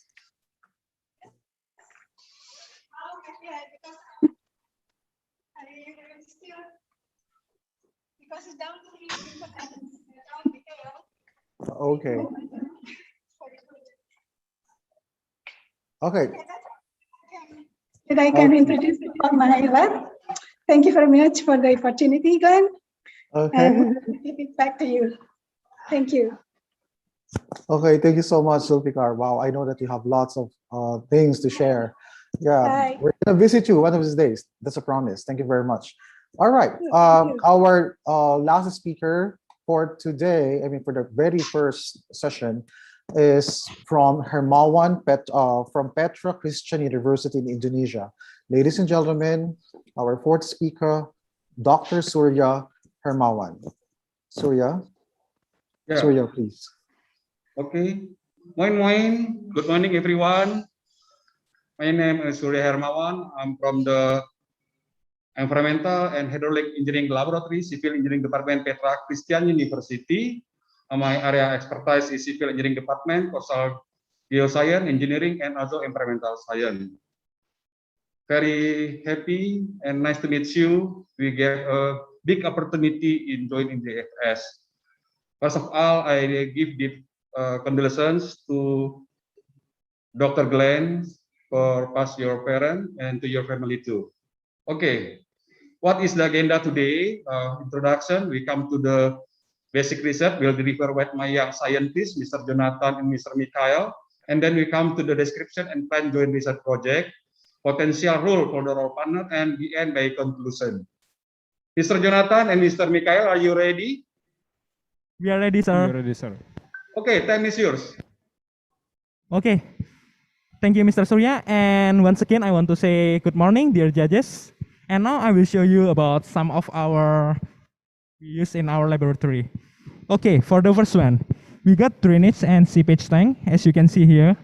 Okay. Okay. That I can introduce on my lab. Thank you very much for the opportunity, Glen. Okay. And give it back to you. Thank you. Okay, thank you so much, Sulfikar. Wow, I know that you have lots of things to share. Yeah, Bye. we're gonna visit you one of these days. That's a promise. Thank you very much. All right, Thank you. our last speaker for today, I mean for the very first session, is from Hermawan from Petra Christian University in Indonesia. Ladies and gentlemen, our fourth speaker, Dr. Surya Hermawan. Surya, Yeah. Surya, please. Okay. Moin. Good morning, everyone. My name is Surya Hermawan. I'm from the Environmental and Hydraulic Engineering Laboratory, Civil Engineering Department, Petra Christian University. My area expertise is Civil Engineering Department, Coastal Geoscience, Engineering, and also Environmental Science. Very happy and nice to meet you. We get a big opportunity in joining JFS. First of all, I give deep condolences to Dr. Glen for pass your parent and to your family too. Okay, what is the agenda today? Introduction, we come to the basic research, will deliver by my young scientists, Mr. Jonathan and Mr. Mikhail. And then we come to the description and plan joint research project, potential role for the role partner, and the end by conclusion. Mr. Jonathan and Mr. Mikhail, are you ready? We are ready, sir. We are ready, sir. Okay, time is yours. Okay. Thank you, Mr. Surya. And once again, I want to say good morning, dear judges. And now I will show you about some of our use in our laboratory. Okay, for the first one, we got drainage and seepage tank, as you can see here.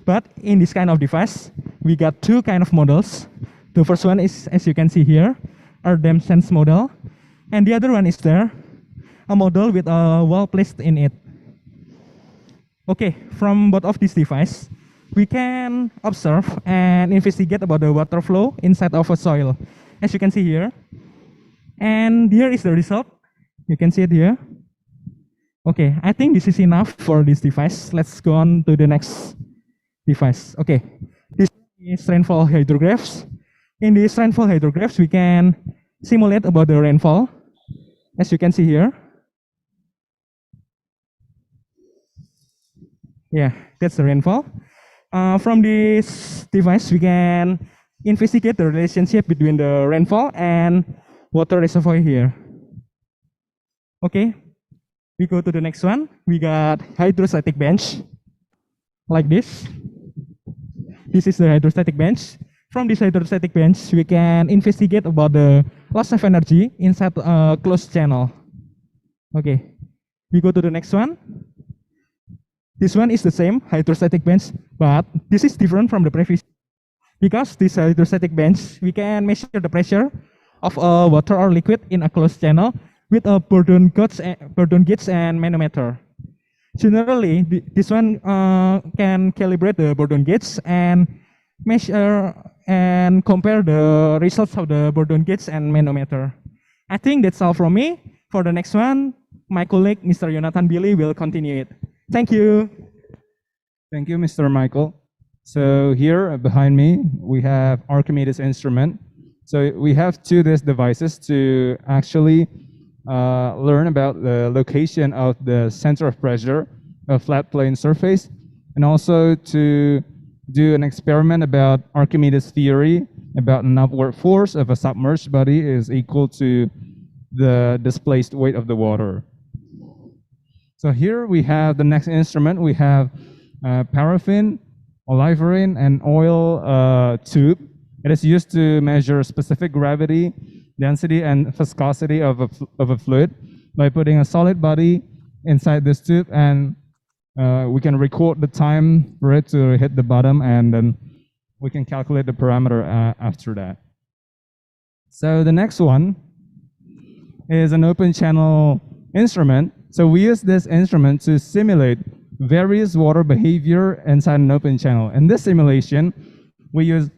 But in this kind of device, we got two kind of models. The first one is, as you can see here, our dam sense model. And the other one is there, a model with a well placed in it. Okay, from both of these devices, we can observe and investigate about the water flow inside of a soil, as you can see here. And here is the result. You can see it here. Okay, I think this is enough for this device. Let's go on to the next device. Okay, this is rainfall hydrographs. In these rainfall hydrographs, we can simulate about the rainfall, as you can see here. Yeah, that's the rainfall. From this device, we can investigate the relationship between the rainfall and water reservoir here. Okay, we go to the next one. We got hydrostatic bench, like this. This is the hydrostatic bench. From this hydrostatic bench, we can investigate about the loss of energy inside a closed channel. Okay, we go to the next one. This one is the same hydrostatic bench, but this is different from the previous. Because this hydrostatic bench, we can measure the pressure of water or liquid in a closed channel with a Bourdon gauge and manometer. Generally, this one can calibrate the Bourdon gauge and measure and compare the results of the Bourdon gauge and manometer. I think that's all from me. For the next one, my colleague, Mr. Jonathan Billy, will continue it. Thank you. Thank you, Mr. Michael. So here behind me, we have Archimedes instrument. So we have two these devices to actually learn about the location of the center of pressure of flat plane surface, and also to do an experiment about Archimedes theory about an upward force of a submerged body is equal to the displaced weight of the water. So here we have the next instrument. We have paraffin, olivine, and oil tube. It is used to measure specific gravity, density, and viscosity of a fluid by putting a solid body inside this tube, and we can record the time for it to hit the bottom, and then we can calculate the parameter after that. So the next one is an open channel instrument. So we use this instrument to simulate various water behavior inside an open channel. In this simulation, we use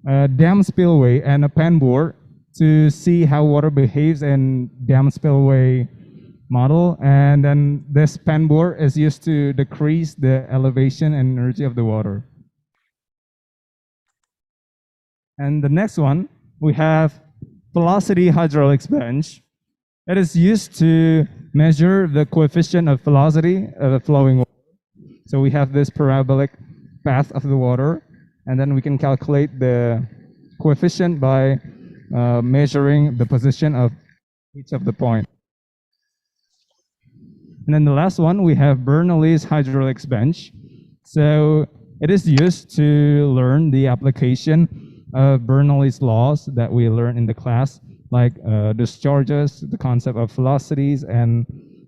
a dam spillway and a pan bore to see how water behaves in dam spillway model. And then this pan bore is used to decrease the elevation and energy of the water. And the next one, we have velocity hydraulics bench. It is used to measure the coefficient of velocity of a flowing water. So we have this parabolic path of the water, and then we can calculate the coefficient by measuring the position of each of the point. And then the last one, we have Bernoulli's hydraulics bench. So it is used to learn the application of Bernoulli's laws that we learned in the class, like discharges, the concept of velocities, and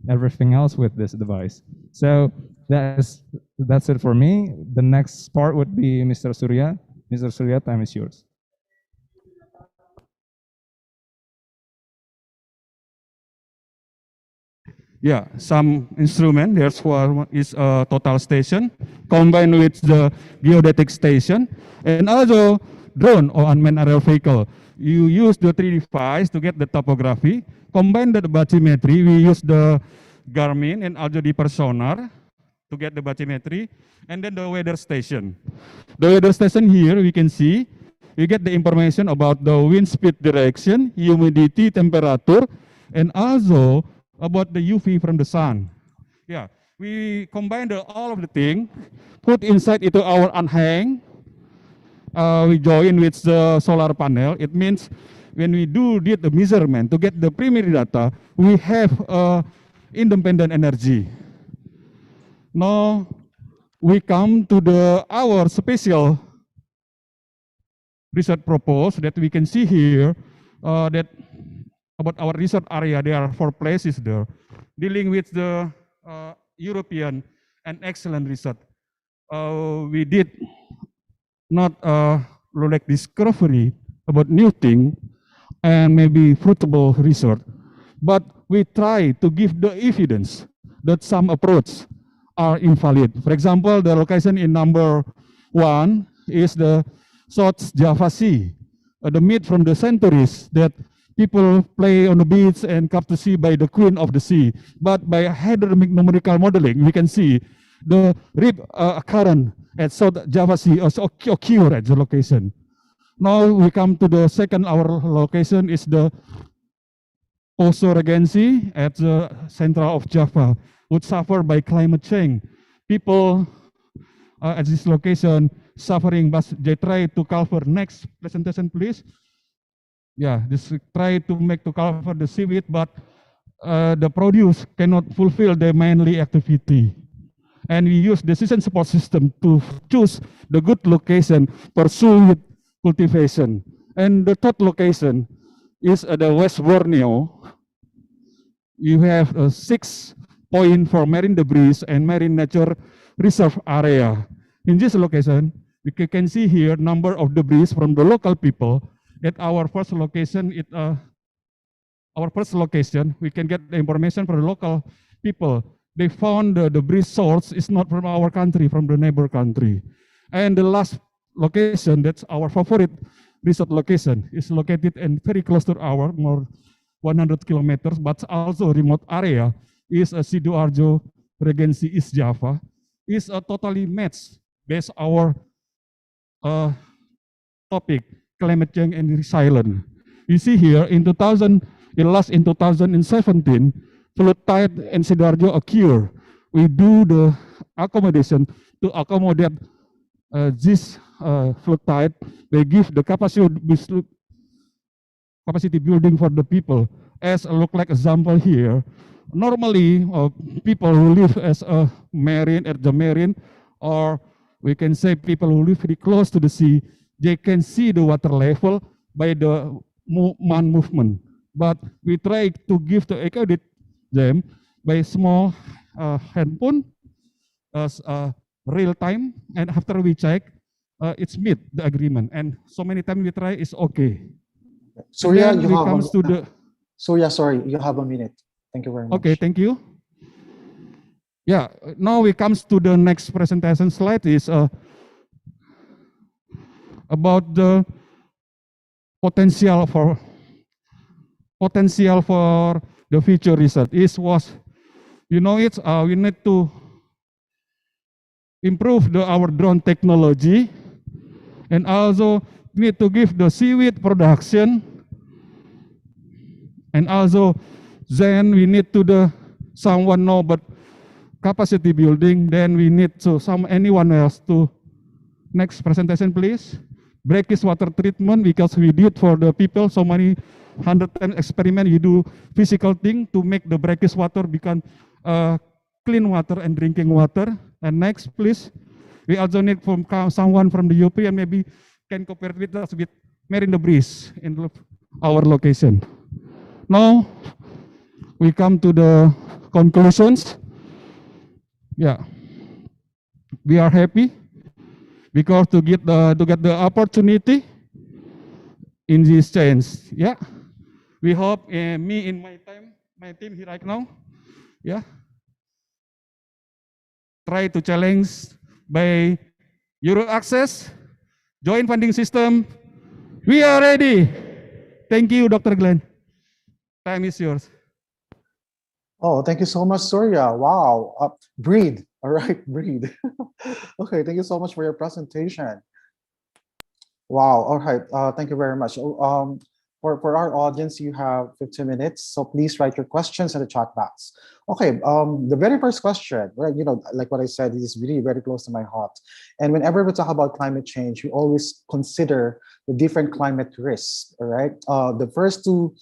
everything else with this device. So that's it for me. The next part would be Mr. Surya. Mr. Surya, time is yours. Yeah, some instrument. There's one is a total station combined with the geodetic station, and also drone or unmanned aerial vehicle. You use the 3 device to get the topography. Combine the bathymetry. We use the Garmin and also the sonar to get the bathymetry, and then the weather station. The weather station here we can see you get the information about the wind speed direction, humidity, temperature, and also about the UV from the sun. Yeah, we combine all of the thing, put inside into our unhang. We join with the solar panel. It means when we did the measurement to get the primary data, we have independent energy. Now we come to our special research proposal that we can see here that about our research area. There are 4 places there dealing with the European and excellent research. We did not like discovery about new thing and maybe fruitful research, but we try to give the evidence that some approach are invalid. For example, the location in number 1 is the South Java Sea, the myth from the centuries that people play on the beach and come to see by the queen of the sea. But by hydrodynamic numerical modeling, we can see the rip current at South Java Sea also occur at the location. Now we come to the second, our location is the Poso Regency at the center of Java, would suffer by climate change. People at this location suffering, but they try to cover. Next presentation, please. Yeah, this try to make to cover the seaweed, but the produce cannot fulfill their mainly activity. And we use decision support system to choose the good location, pursue with cultivation. And the third location is the West Borneo. You have 6 points for marine debris and marine nature reserve area. In this location, we can see here number of debris from the local people. At our first location, we can get the information from the local people. They found the debris source is not from our country, from the neighbor country. And the last location, that's our favorite resort location, is located and very close to our, more 100 kilometers, but also remote area, is a Sidoarjo Regency East Java, is a totally matched based our topic, climate change and resilience. You see here in 2017, flood tide in Sidoarjo occur. We do the accommodation to accommodate this flood tide. They give the capacity building for the people. As a look like example here, normally people who live as a marine at the marine, or we can say people who live very close to the sea, they can see the water level by the man movement. But we try to give the accommodate them by small handphone as real time, and after we check, it's meet the agreement. And so many times we try, it's okay. So And yeah, then you we have comes to the. So yeah, sorry, you have a minute. Thank you very much. Okay, thank you. Yeah, now we comes to the next presentation slide is about the potential for the future research. We need to improve our drone technology, and also need to give the seaweed production, and also then we need to someone know but capacity building. Then we need to anyone else to next presentation please. Brackish water treatment, because we did for the people so many 110 experiment. You do physical thing to make the brackish water become clean water and drinking water. And next please, we also need from someone from the UP and maybe can cooperate with us with marine debris in our location. Now we come to the conclusions. Yeah, we are happy because to get the opportunity in this change. Yeah, we hope me in my team here right now. Yeah, try to challenge by Euro access, joint funding system. We are ready. Thank you, Dr. Glen. Time is yours. Oh, thank you so much, Surya. Wow. Breathe. All right, breathe. Okay, thank you so much for your presentation. Wow. All right. Thank you very much. For our audience, you have 15 minutes, so please write your questions in the chat box. Okay. The very first question, right? Like what I said, is really very close to my heart. And whenever we talk about climate change, we always consider the different climate risks. All right. The first two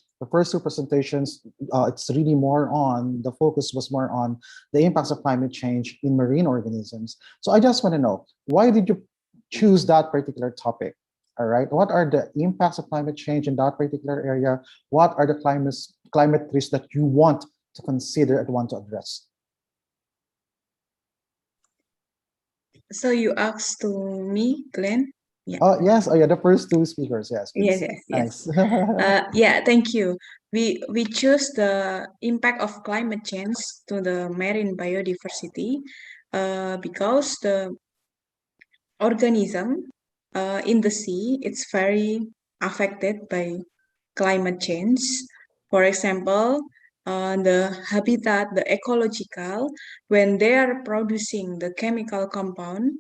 presentations, it's really the focus was more on the impacts of climate change in marine organisms. So I just want to know, why did you choose that particular topic? All right, what are the impacts of climate change in that particular area? What are the climate risks that you want to consider and want to address? So you asked to me, Glenn? Yeah. Yes. Oh, yeah. The first two speakers. Yes. Please. Yes. Thanks. Yeah. Thank you. We choose the impact of climate change to the marine biodiversity because the organism in the sea, it's very affected by climate change. For example, the habitat, the ecological, when they are producing the chemical compound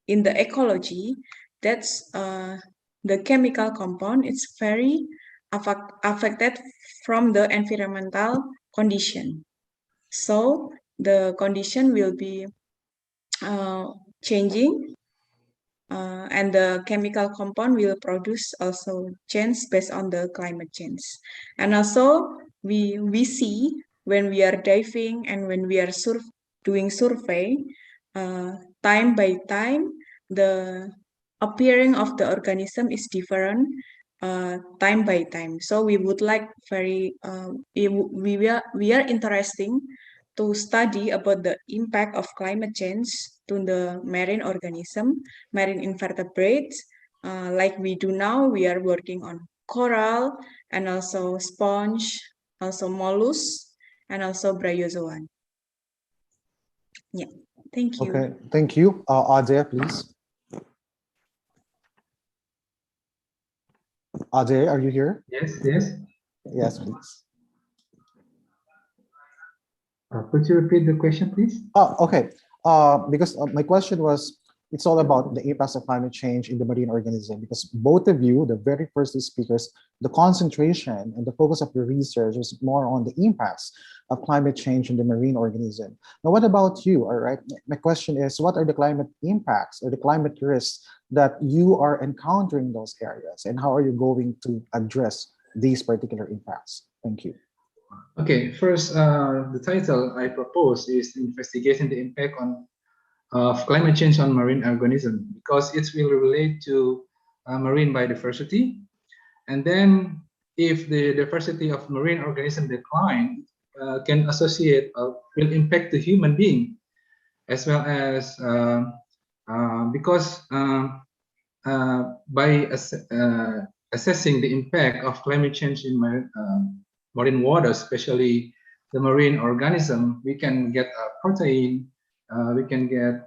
in the ecology, that's the chemical compound, it's very affected from the environmental condition. So the condition will be changing, and the chemical compound will produce also change based on the climate change. And also we see when we are diving and when we are doing survey, time by time the appearing of the organism is different time by time. So we would like we are interesting to study about the impact of climate change to the marine organism, marine invertebrates. Like we do now, we are working on coral and also sponge, also mollusks, and also bryozoan. Yeah, thank you. Okay, thank you. Ajay, please. Ajay, are you here? Yes. Yes, please. Could you repeat the question, please? Okay. Because my question was, it's all about the impacts of climate change in the marine organism, because both of you, the very first two speakers, the concentration and the focus of your research was more on the impacts of climate change in the marine organism. Now, what about you? All right. My question is, what are the climate impacts or the climate risks that you are encountering in those areas, and how are you going to address these particular impacts? Thank you. Okay, first, the title I propose is investigating the impact of climate change on marine organisms, because it will relate to marine biodiversity. And then if the diversity of marine organisms decline, can associate will impact the human being, as well as because by assessing the impact of climate change in marine water, especially the marine organism, we can get protein, we can get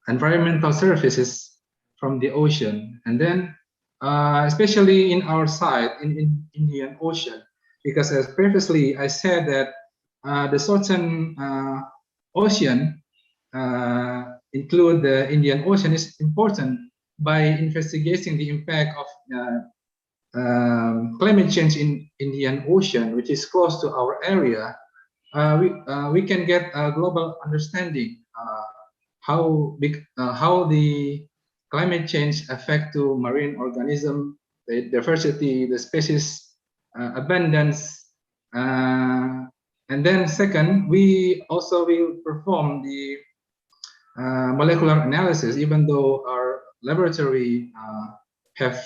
environmental services from the ocean. And then, especially in our side, in Indian Ocean, because as previously I said that the Southern Ocean include the Indian Ocean is important by investigating the impact of climate change in Indian Ocean, which is close to our area. We can get a global understanding how the climate change affect to marine organism, the diversity, the species abundance, and then second, we also will perform the molecular analysis, even though our laboratory have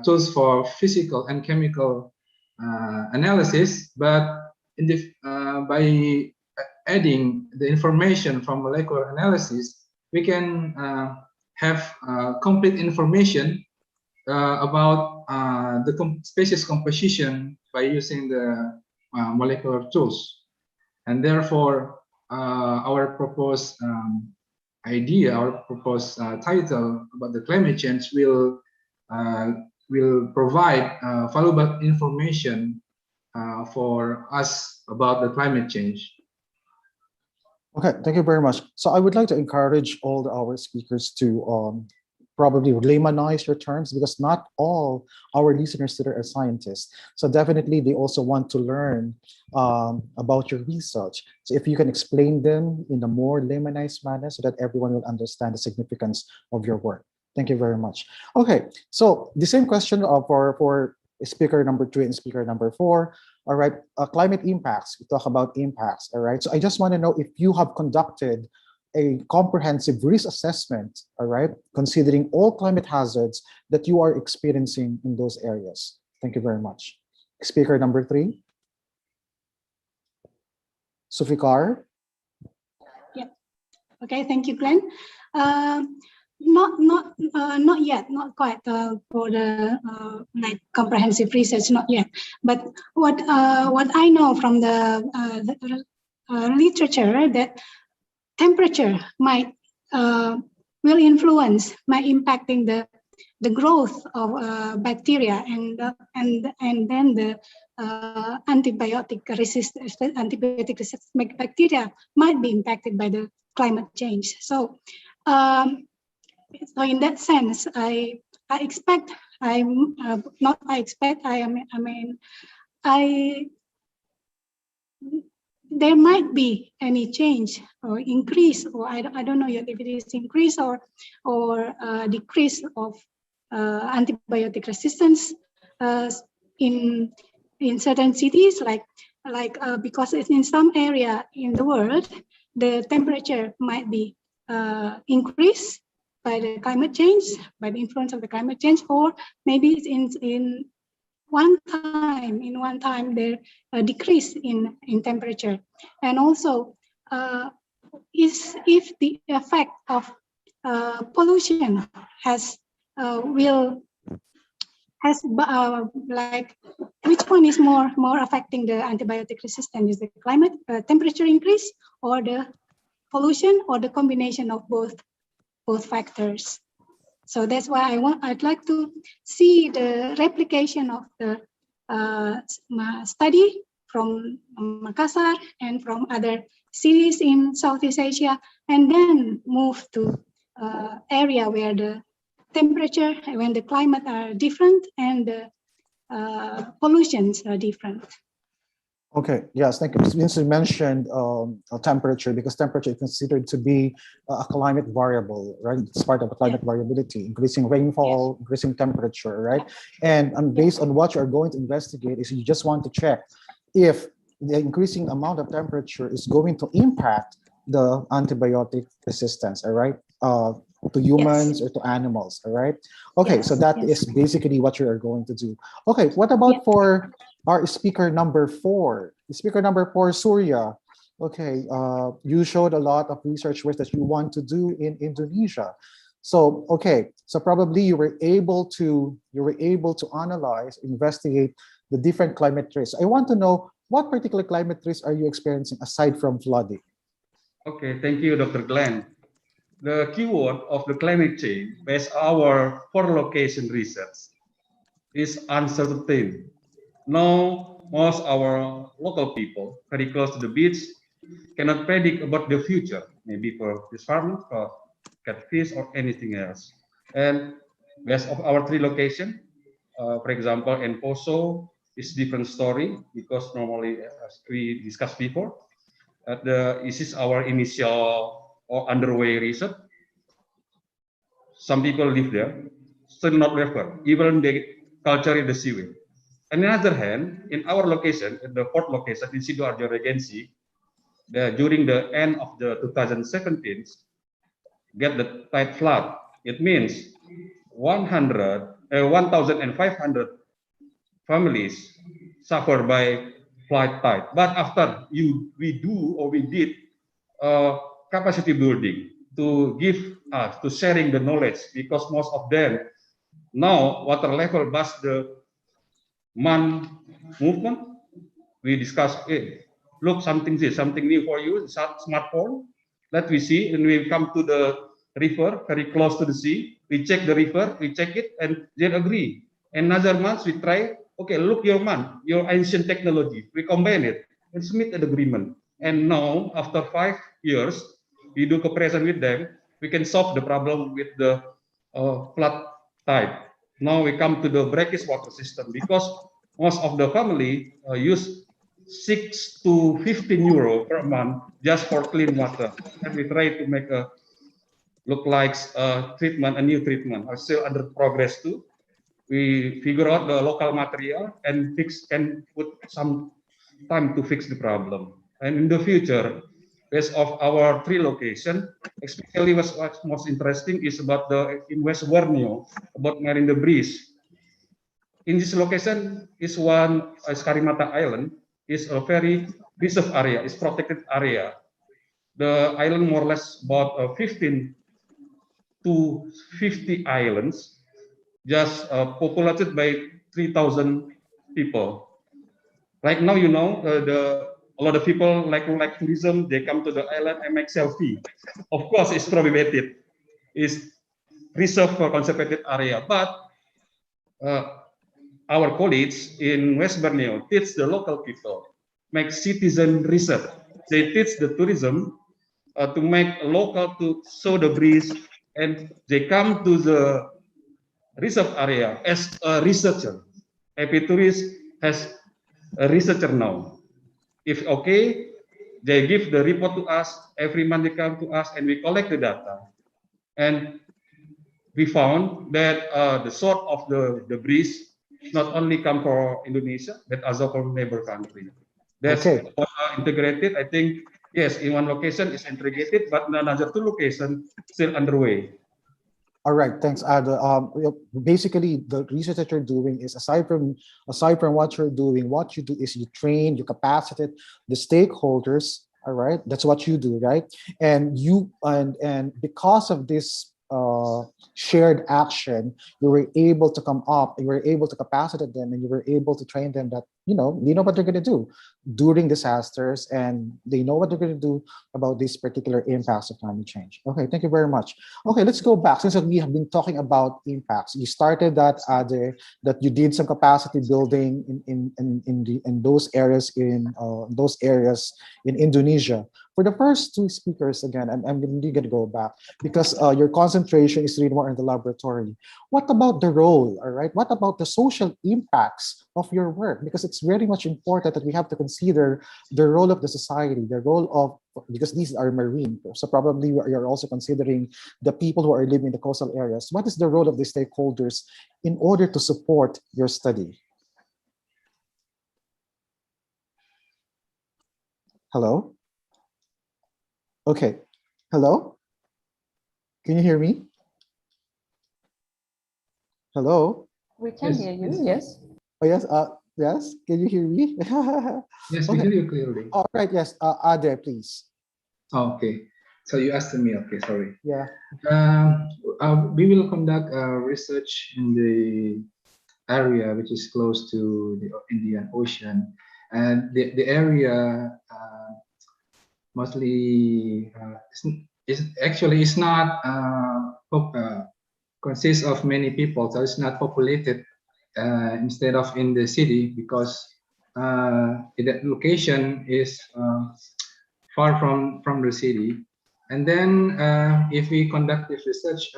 tools for physical and chemical analysis, but in the, by adding the information from molecular analysis, we can have complete information about the species composition by using the molecular tools. And therefore, our proposed idea, our proposed title about the climate change will provide valuable information for us about the climate change. Okay, thank you very much. So I would like to encourage all our speakers to probably laymanize your terms, because not all our listeners today are scientists. So definitely they also want to learn about your research. So if you can explain them in a more laymanized manner so that everyone will understand the significance of your work. Thank you very much. Okay, so the same question for speaker number 3 and speaker number 4. All right, climate impacts. We talk about impacts. All right, so I just want to know if you have conducted a comprehensive risk assessment, all right, considering all climate hazards that you are experiencing in those areas. Thank you very much. Speaker number 3. Sufikar. Yeah. Okay. Thank you, Glenn. Not yet, not quite for the like comprehensive research, not yet. But what I know from the literature, that temperature might will influence, might impacting the growth of bacteria, and then the antibiotic resistant bacteria might be impacted by the climate change. So so in that sense, I mean there might be any change or increase, or I don't know yet if it is increase or decrease of antibiotic resistance in certain cities, like because it's in some area in the world, the temperature might be increased by the climate change, by the influence of the climate change, or maybe it's in one time there a decrease in temperature. And also if the effect of pollution like which one is more affecting the antibiotic resistance? Is the climate temperature increase, or the pollution, or the combination of both factors? So that's why I'd like to see the replication of the study from Makassar and from other cities in Southeast Asia, and then move to area where the temperature, when the climate are different and the pollutions are different. Okay, yes, thank you. Since you mentioned temperature, because temperature is considered to be a climate variable, right? It's part of the climate variability, increasing rainfall, increasing temperature, right? And based on what you're going to investigate is you just want to check if the increasing amount of temperature is going to impact the antibiotic resistance, all right? To humans or to animals, all right? Okay, so that is basically what you are going to do. Okay, what about for our speaker number 4? Speaker number 4, Surya. Okay, you showed a lot of research work that you want to do in Indonesia. So, okay, so probably you were able to analyze, investigate the different climate risks. I want to know what particular climate risks are you experiencing aside from flooding? Okay, thank you, Dr. Glenn. The keyword of the climate change based our for-location research is uncertainty. Now, most our local people very close to the beach cannot predict about the future, maybe for fish farming, for catfish, or anything else. And based of our three location, for example, in Poso is different story because normally, as we discussed before, this is our initial or underway research. Some people live there, still not refer, even they culture the seaweed. On the other hand, in our location, in the fourth location in Sidoarjo Regency, during the end of the 2017, get the tide flood. It means 1,500 families suffer by flood tide. But after we did capacity building to give us to sharing the knowledge, because most of them now water level past the month movement. We discuss, hey, look, something new for you, smartphone. Let we see, and we come to the river, very close to the sea. We check the river, we check it, and they agree. Another month, we try, okay, look your man, your ancient technology. We combine it and submit an agreement. And now, after 5 years, we do cooperation with them. We can solve the problem with the flood tide. Now we come to the brackish water system because most of the family use 6 to 15 euro per month just for clean water, and we try to make a look like treatment, a new treatment. Are still under progress too. We figure out the local material and fix and put some time to fix the problem. And in the future, based of our three location, especially what's most interesting is about in West Borneo about marine debris. In this location is one Karimata Island, is a very reserve area, is protected area. The island more or less about 15 to 50 islands, just populated by 3,000 people. Right now, you know, a lot of people like tourism, they come to the island and make selfie. Of course, it's prohibited. It's reserved for conservated area, but our colleagues in West Borneo teach the local people, make citizen research. They teach the tourism to make local to show the breeze, and they come to the reserve area as a researcher. Every tourist has a researcher now. If okay, they give the report to us. Every month they come to us, and we collect the data. And we found that the source of the breeze not only come for Indonesia, but also for neighbor country. That's Okay. Integrated. I think, yes, in one location is integrated, but in another two locations still underway. All right, thanks, Ada. Basically, the research that you're doing is aside from what you're doing, what you do is you train, you capacitate the stakeholders. All right, that's what you do, right? And because of this shared action, you were able to come up, you were able to capacitate them, and you were able to train them that they know what they're going to do during disasters, and they know what they're going to do about these particular impacts of climate change. Okay, thank you very much. Okay, let's go back. Since we have been talking about impacts, you started that that you did some capacity building in those areas in Indonesia. For the first two speakers, again, I'm really going to go back because your concentration is really more in the laboratory. What about the role, all right? What about the social impacts of your work? Because it's very much important that we have to consider the role of the society, the role of, because these are marine, so probably you're also considering the people who are living in the coastal areas. What is the role of the stakeholders in order to support your study? Hello? Okay. Hello? Can you hear me? Hello? We can hear you, yes. Oh, yes. Yes. Can you hear me? Yes, we hear you clearly. All right. Yes. Ade, please. Oh, okay. So you asked me. Okay, sorry. Yeah. we will conduct research in the area which is close to the Indian Ocean, and the area mostly is actually is not consists of many people, so it's not populated instead of in the city, because that location is far from the city. And then if we conduct this research,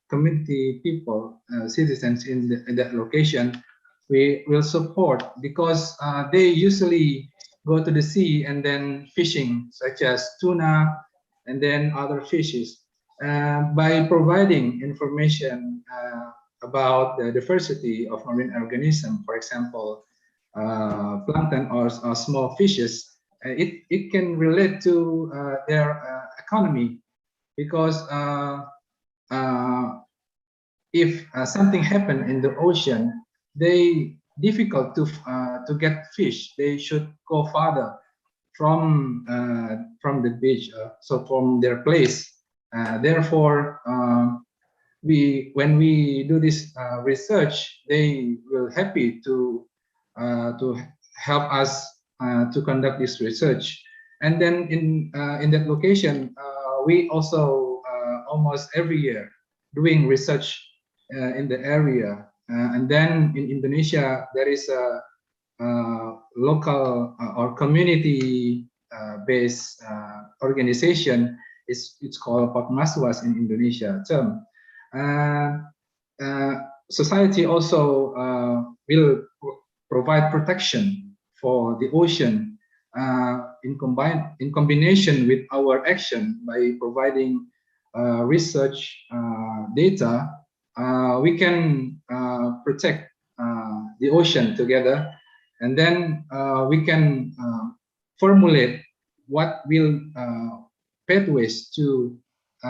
community people, citizens in that location, we will support, because they usually go to the sea and then fishing, such as tuna and then other fishes. By providing information about the diversity of marine organisms, for example, plankton or small fishes, it can relate to their economy, because if something happened in the ocean, they difficult to get fish. They should go farther from the beach, so from their place. Therefore, when we do this research, they will happy to help us to conduct this research. And then in that location, we also almost every year doing research in the area. And then in Indonesia, there is a local or community based organization. It's called Pakmaswas in Indonesia term. Society also will provide protection for the ocean in combination with our action by providing research data. We can protect the ocean together, and then we can formulate what will pathways to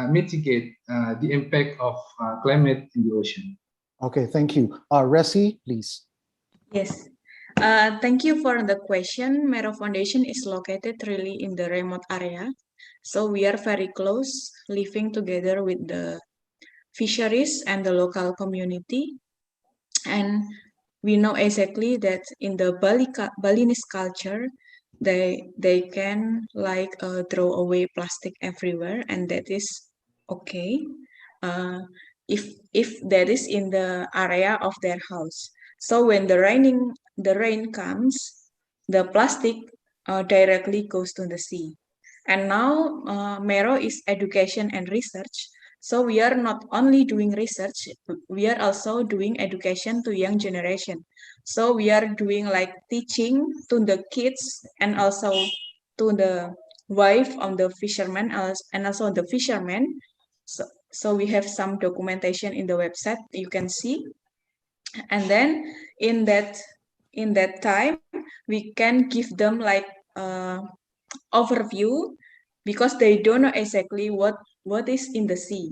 mitigate the impact of climate in the ocean. Okay, thank you. Resi, please. Yes. Thank you for the question. Mero Foundation is located really in the remote area. So we are very close, living together with the fisheries and the local community. And we know exactly that in the Balinese culture, they can like throw away plastic everywhere, and that is okay if that is in the area of their house. So when the rain comes, the plastic directly goes to the sea. And now Mero is education and research. So we are not only doing research, we are also doing education to young generation. So we are doing like teaching to the kids and also to the wife of the fisherman and also the fishermen. So we have some documentation in the website you can see. And then in that time, we can give them like overview, because they don't know exactly what is in the sea,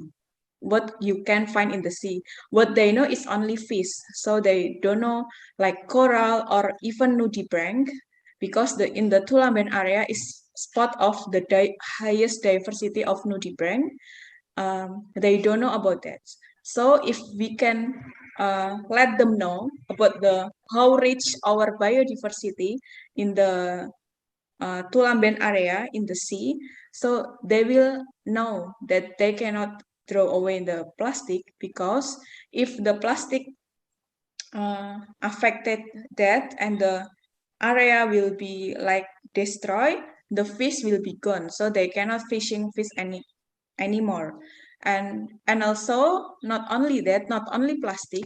what you can find in the sea. What they know is only fish, so they don't know like coral or even nudibranch, because in the Tulamben area is spot of the highest diversity of nudibranch. They don't know about that. So if we can let them know about how rich our biodiversity in the Tulamben area in the sea, so they will know that they cannot throw away the plastic, because if the plastic affected that and the area will be like destroyed, the fish will be gone, so they cannot fishing fish anymore. And also not only that, not only plastic,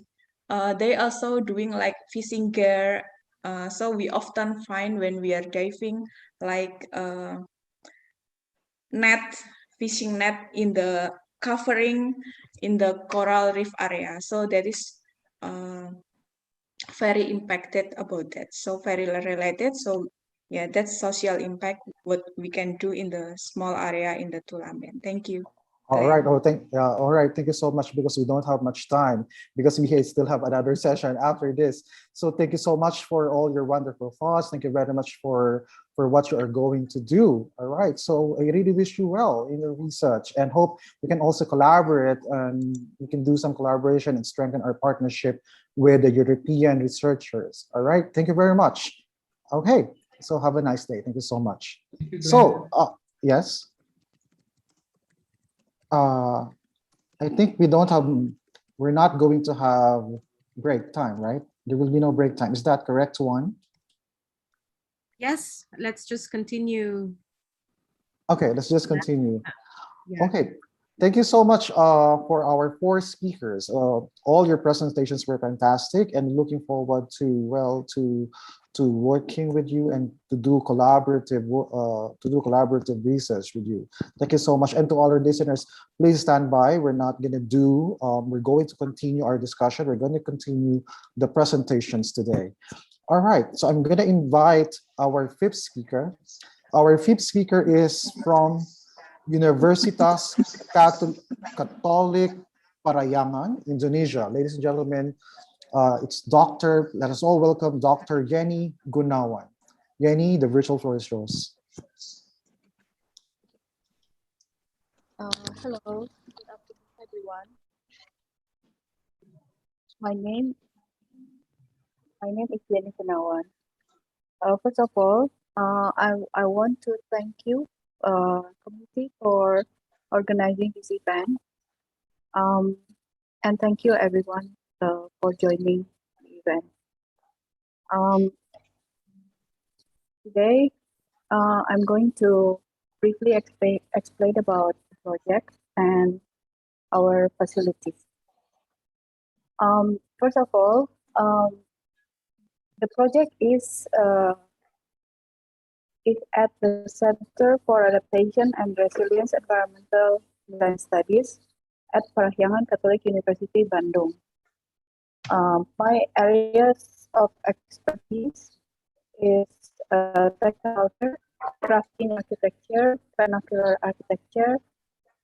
they also doing like fishing gear. So we often find when we are diving like fishing net in the covering in the coral reef area. So that is very impacted about that. So very related. So yeah, that's social impact, what we can do in the small area in the Tulamben. Thank you. All right. All right. Thank you so much, because we don't have much time, because we still have another session after this. So thank you so much for all your wonderful thoughts. Thank you very much for what you are going to do. All right. So I really wish you well in your research, and hope we can also collaborate, and we can do some collaboration and strengthen our partnership with the European researchers. All right. Thank you very much. Okay. So have a nice day. Thank you so much. So yes. I think we're not going to have break time, right? There will be no break time. Is that correct, Juan? Yes, let's just continue. Okay, let's just continue. Yeah. Okay, thank you so much for our 4 speakers. All your presentations were fantastic, and looking forward to working with you and to do collaborative research with you. Thank you so much. And to all our listeners, please stand by. We're going to continue our discussion. We're going to continue the presentations today. All right, so I'm going to invite our 5th speaker. Our 5th speaker is from Universitas Katolik Parayangan, Indonesia. Ladies and gentlemen, it's let us all welcome Dr. Yeni Gunawan. Yeni, the virtual floor is yours. Hello, good afternoon, everyone. My name is Yeni Gunawan. First of all, I want to thank you, committee, for organizing this event. And thank you, everyone, for joining the event. Today, I'm going to briefly explain about the project and our facilities. First of all, the project is at the Center for Adaptation and Resilience Environmental Land Studies at Parahyangan Catholic University, Bandung. My areas of expertise is technoculture, crafting architecture, vernacular architecture,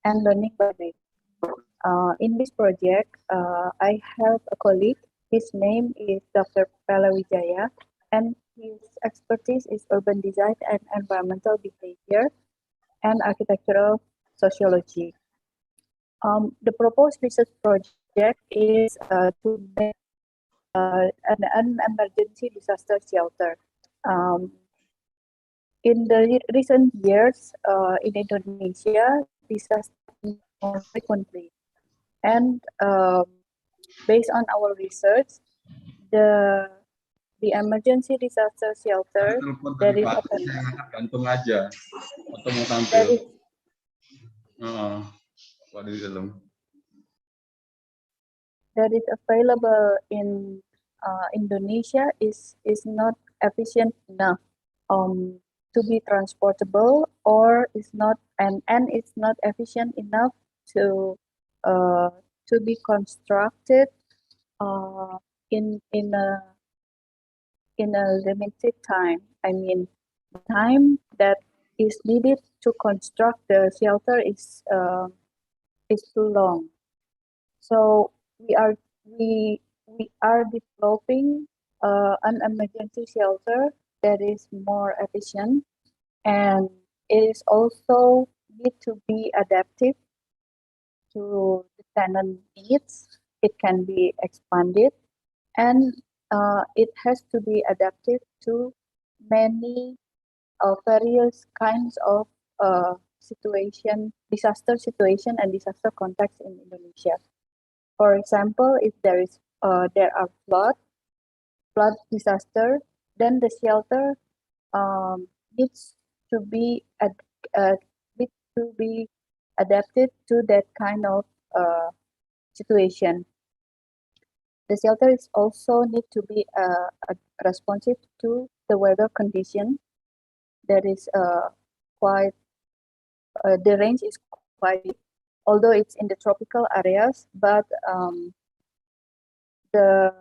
and learning by making. In this project, I have a colleague. His name is Dr. Palawijaya, and his expertise is urban design and environmental behavior and architectural sociology. The proposed research project is to make an emergency disaster shelter. In the recent years, in Indonesia, disasters more frequently, and based on our research, the emergency disaster shelter that is gantung aja atau mau tampil. That is available in Indonesia is not efficient enough to be transportable, or is not and it's not efficient enough to be constructed in a limited time. I mean, the time that is needed to construct the shelter is too long. So we are developing an emergency shelter that is more efficient, and it is also need to be adaptive to the tenant needs. It can be expanded, and it has to be adaptive to many various kinds of disaster situation and disaster context in Indonesia. For example, if there are flood disaster, then the shelter needs to be adapted to that kind of situation. The shelter is also need to be responsive to the weather condition. That is quite the range is quite big, although it's in the tropical areas, but the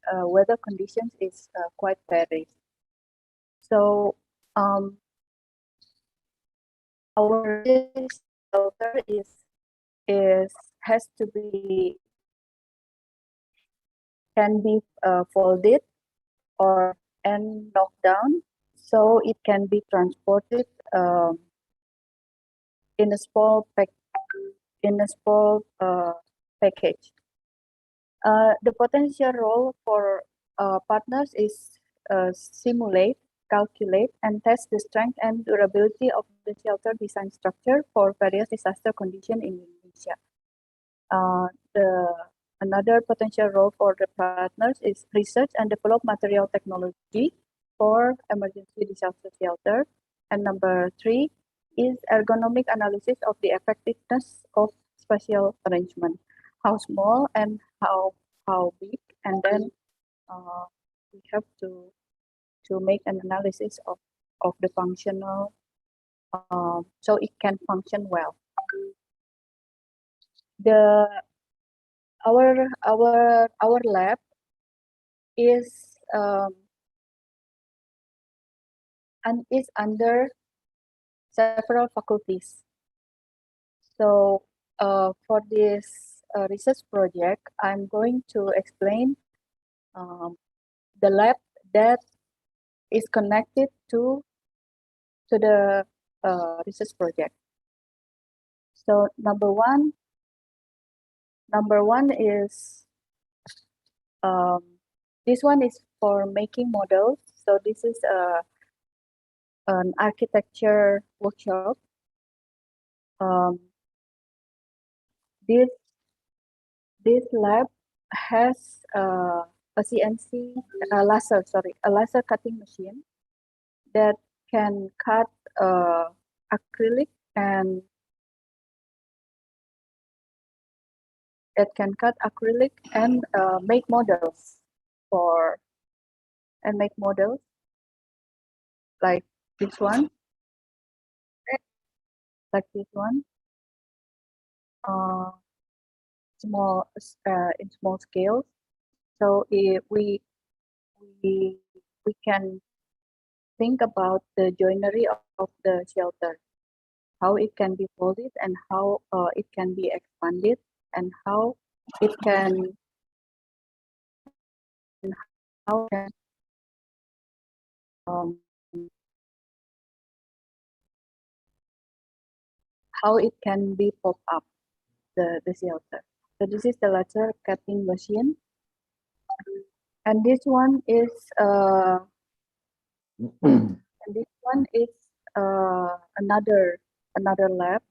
weather conditions is quite varied. So our shelter has to be can be folded or and knocked down, so it can be transported in a small package. The potential role for partners is simulate, calculate, and test the strength and durability of the shelter design structure for various disaster conditions in Indonesia. Another potential role for the partners is research and develop material technology for emergency disaster shelter. And number 3 is ergonomic analysis of the effectiveness of spatial arrangement, how small and how big, and then we have to make an analysis of the functional, so it can function well. Our lab is and is under several faculties. So for this research project, I'm going to explain the lab that is connected to the research project. So number one is this one is for making models. So this is an architecture workshop. This lab has a laser cutting machine that can cut acrylic and make models like this one, small in small scale. So we can think about the joinery of the shelter, how it can be folded and how it can be expanded, and how it can be pop up the shelter. So this is the laser cutting machine, and this one is another lab.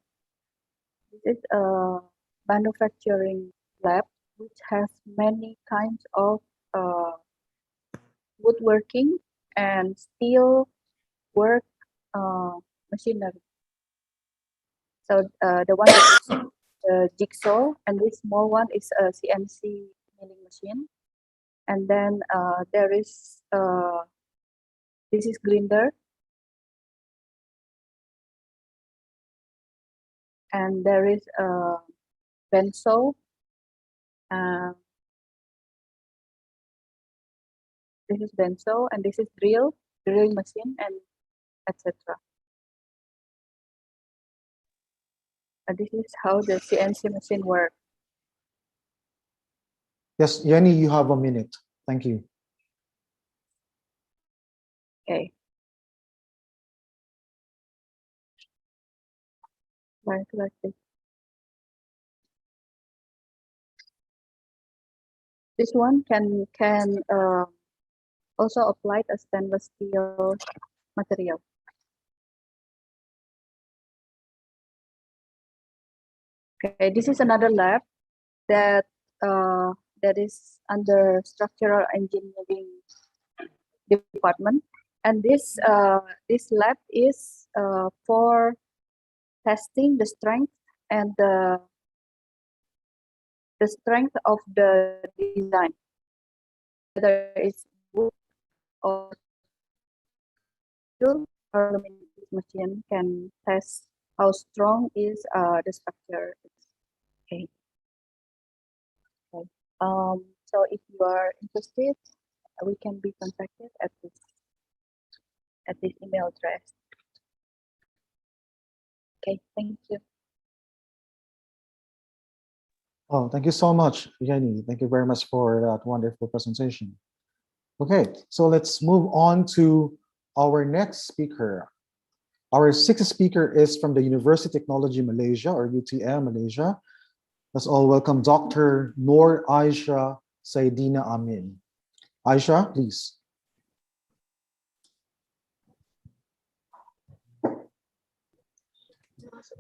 This is a manufacturing lab which has many kinds of woodworking and steel work machinery. So the one is the jigsaw, and this small one is a CNC milling machine. And then there is this is grinder, and there is a benzo. This is benzo, and this is drilling machine, and etc. And this is how the CNC machine works. Yes, Jenny, you have a minute. Thank you. Okay. Like this. This one can also apply a stainless steel material. Okay, this is another lab that is under structural engineering department, and this lab is for testing the strength and the strength of the design, whether it's wood or steel, or aluminum. This machine can test how strong is the structure. Okay. So if you are interested, we can be contacted at this email address. Okay, thank you. Oh, thank you so much, Jenny. Thank you very much for that wonderful presentation. Okay, so let's move on to our next speaker. Our sixth speaker is from the University of Technology Malaysia, or UTM Malaysia. Let's all welcome Dr. Noor Aisha Saidina Amin. Aisha, please.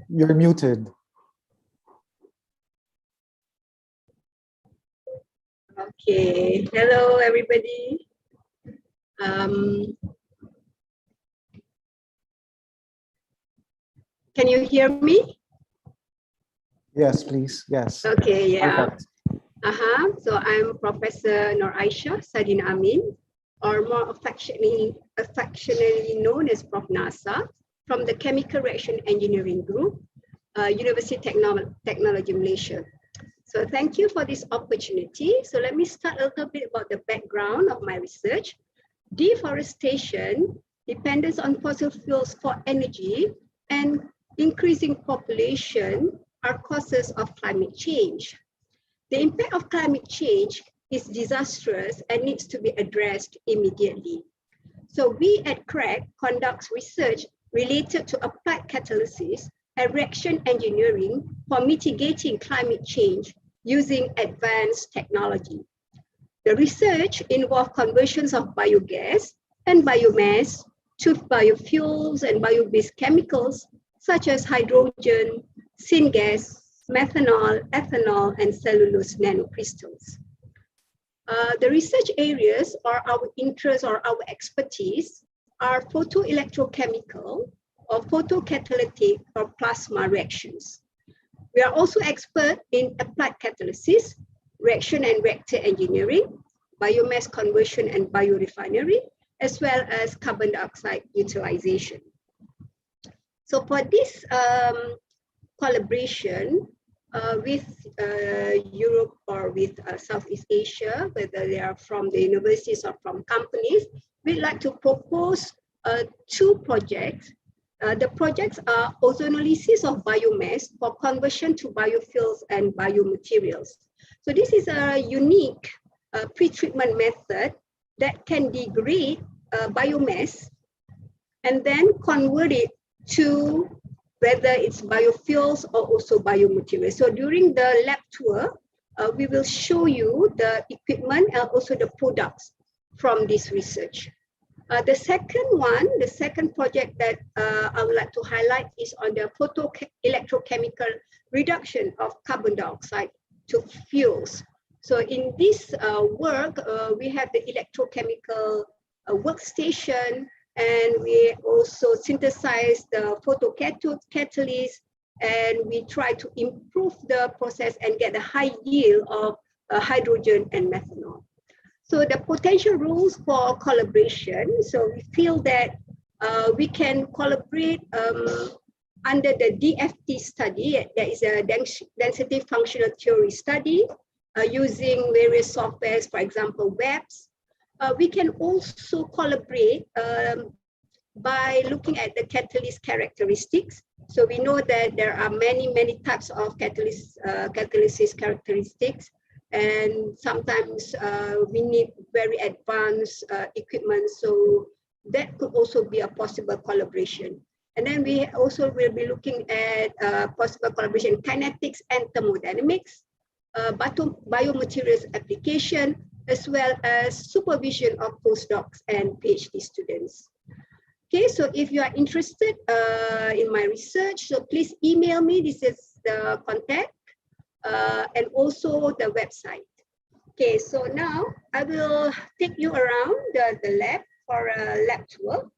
You're muted. Okay, hello everybody. Can you hear me? Yes, please. Yes. Okay, yeah. Perfect. So I'm Professor Noor Aisha Saidina Amin, or more affectionately known as Prof. NASA, from the Chemical Reaction Engineering Group, University Technology Malaysia. So thank you for this opportunity. So let me start a little bit about the background of my research. Deforestation, dependence on fossil fuels for energy, and increasing population are causes of climate change. The impact of climate change is disastrous and needs to be addressed immediately. So we at CREC conduct research related to applied catalysis and reaction engineering for mitigating climate change using advanced technology. The research involves conversions of biogas and biomass to biofuels and bio-based chemicals such as hydrogen, syngas, methanol, ethanol, and cellulose nanocrystals. The research areas or our interest or our expertise are photoelectrochemical or photocatalytic or plasma reactions. We are also expert in applied catalysis, reaction and reactor engineering, biomass conversion and biorefinery, as well as carbon dioxide utilization. So for this collaboration with Europe or with Southeast Asia, whether they are from the universities or from companies, we'd like to propose 2 projects. The projects are ozonolysis of biomass for conversion to biofuels and biomaterials. So this is a unique pre-treatment method that can degrade biomass and then convert it to whether it's biofuels or also biomaterials. So during the lab tour, we will show you the equipment and also the products from this research. The second project that I would like to highlight is on the photoelectrochemical reduction of carbon dioxide to fuels. So in this work, we have the electrochemical workstation, and we also synthesize the photocatalyst, and we try to improve the process and get a high yield of hydrogen and methanol. So the potential rules for collaboration, so we feel that we can collaborate under the DFT study, that is a density functional theory study, using various softwares, for example, webs. We can also collaborate by looking at the catalyst characteristics. So we know that there are many types of catalysis characteristics, and sometimes we need very advanced equipment. So that could also be a possible collaboration. And then we also will be looking at possible collaboration, kinetics and thermodynamics, biomaterials application, as well as supervision of postdocs and PhD students. Okay, so if you are interested in my research, so please email me. This is the contact and also the website. Okay, so now I will take you around the lab for a lab tour.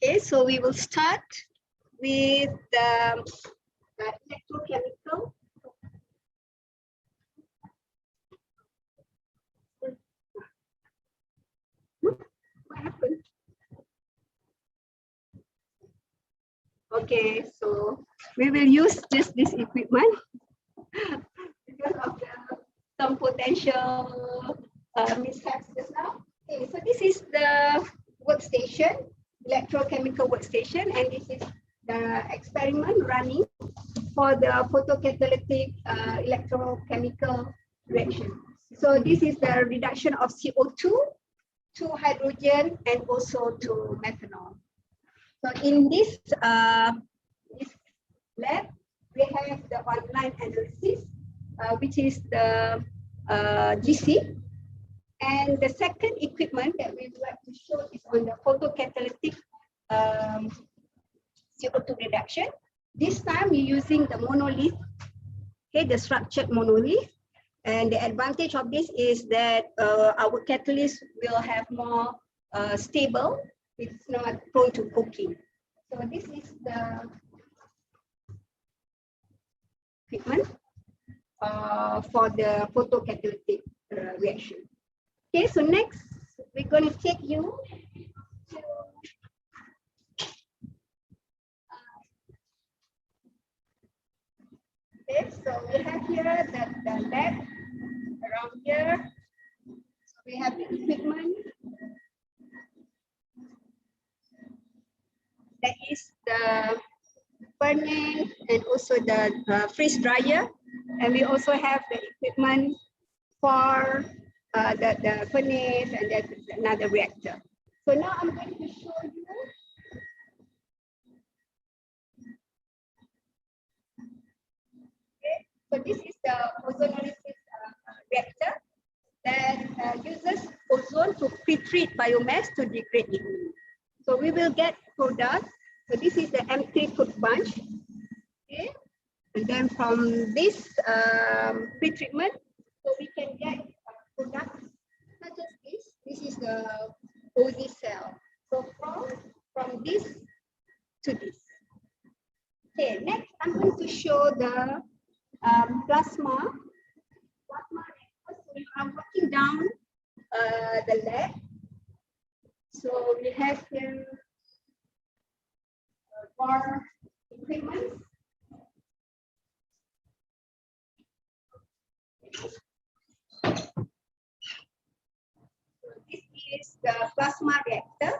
Okay, so we will start with the electrochemical. What happened? Okay, so we will use this equipment because of some potential mishaps just now. Okay, so this is the workstation. electrochemical workstation, and this is the experiment running for the photocatalytic electrochemical reaction. So this is the reduction of CO2 to hydrogen and also to methanol. So in this lab, we have the online analysis, which is the GC. And the second equipment that we would like to show is on the photocatalytic CO2 reduction. This time we're using the monolith, okay, the structured monolith. And the advantage of this is that our catalyst will have more stable. It's not prone to cooking. So this is the equipment for the photocatalytic reaction. Okay, so next we're going to take you to okay, so we have here the lab around here. So we have the equipment. That is the furnace and also the freeze dryer. And we also have the equipment for the furnace, and there's another reactor. So now I'm going to show you okay, so this is the ozonolysis reactor that uses ozone to pre-treat biomass to degrade it. So we will get products. So this is the empty fruit bunch. Okay. And then from this pre-treatment, so we can get products such as this. This is the OZ cell. So from this to this. Okay, next I'm going to show the plasma. So I'm working down the lab. So we have here more equipment. So this is the plasma reactor,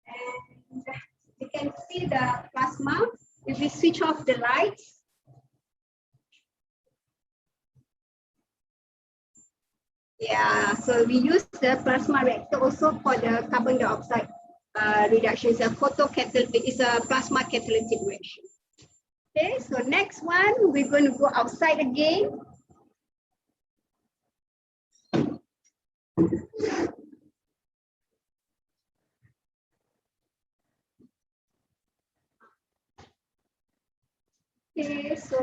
and you can see the plasma. If we switch off the lights, yeah, so we use the plasma reactor also for the carbon dioxide reduction. It's a photocatalytic, it's a plasma catalytic reaction. Okay, so next one, we're going to go outside again. Okay, so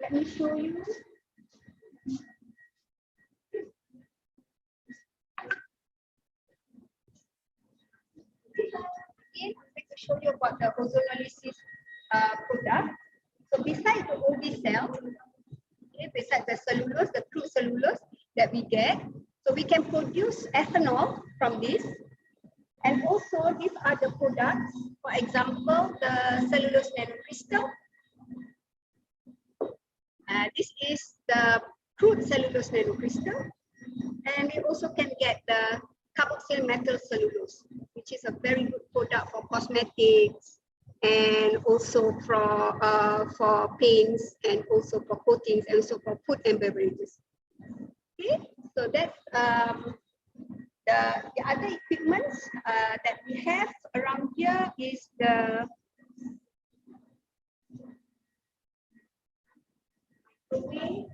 let me show you. Again, I'm going to show you about the ozonolysis product. So besides the OD cell, okay, besides the cellulose, the crude cellulose that we get, so we can produce ethanol from this. And also these are the products, for example, the cellulose nanocrystal. This is the crude cellulose nanocrystal. And we also can get the carboxyl metal cellulose, which is a very good product for cosmetics and also for paints and also for coatings and also for food and beverages. Okay, so that's the other equipment that we have around here is the microwave.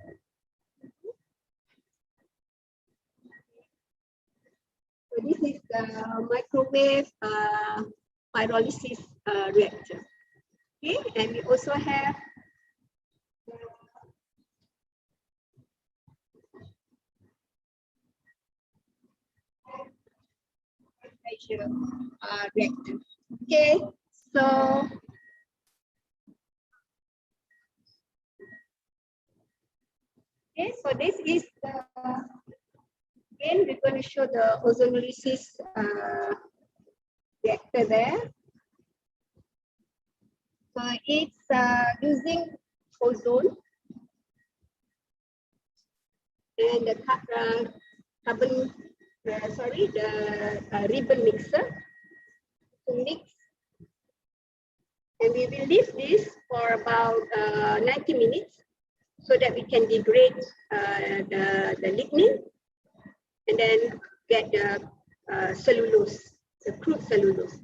So this is the microwave pyrolysis reactor. Okay, and we also have pressure reactor. Okay, so okay, so this is the again we're going to show the ozonolysis reactor there. So it's using ozone and the carbon, the ribbon mixer. to mix. And we will leave this for about 90 minutes so that we can degrade the lignin and then get the cellulose, the crude cellulose.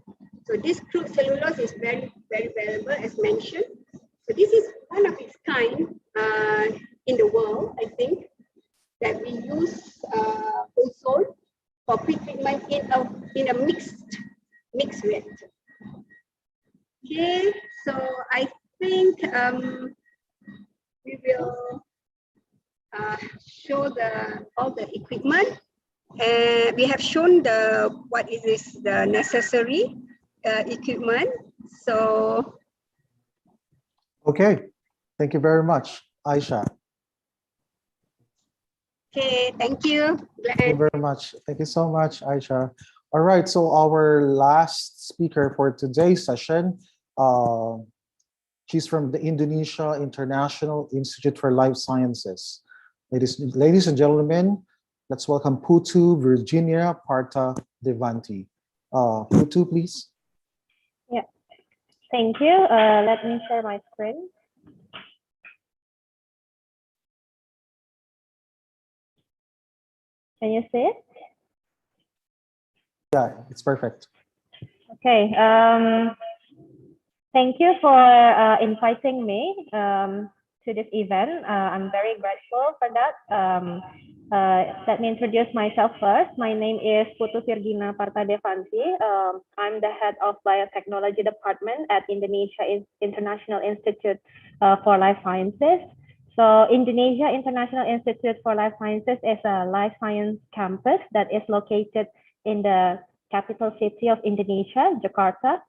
So this crude cellulose is very, very valuable as mentioned. So this is one of its kind in the world, I think, that we use ozone for pre-treatment in a mixed reactor. Okay, so I think we will show all the equipment. We have shown what is the necessary equipment. So Okay, thank you very much, Aisha. okay, thank you, Glenn. Thank you very much. Thank you so much, Aisha. All right, so our last speaker for today's session, she's from the Indonesia International Institute for Life Sciences. Ladies and gentlemen, let's welcome Putu Virginia Parta Devanti. Putu, please. Yeah, thank you. Let me share my screen. Can you see it? Yeah, it's perfect. Okay. Thank you for inviting me to this event. I'm very grateful for that. Let me introduce myself first. My name is Putu Virginia Parta Devanti. I'm the head of Biotechnology Department at Indonesia International Institute for Life Sciences. So Indonesia International Institute for Life Sciences is a life science campus that is located in the capital city of Indonesia, Jakarta.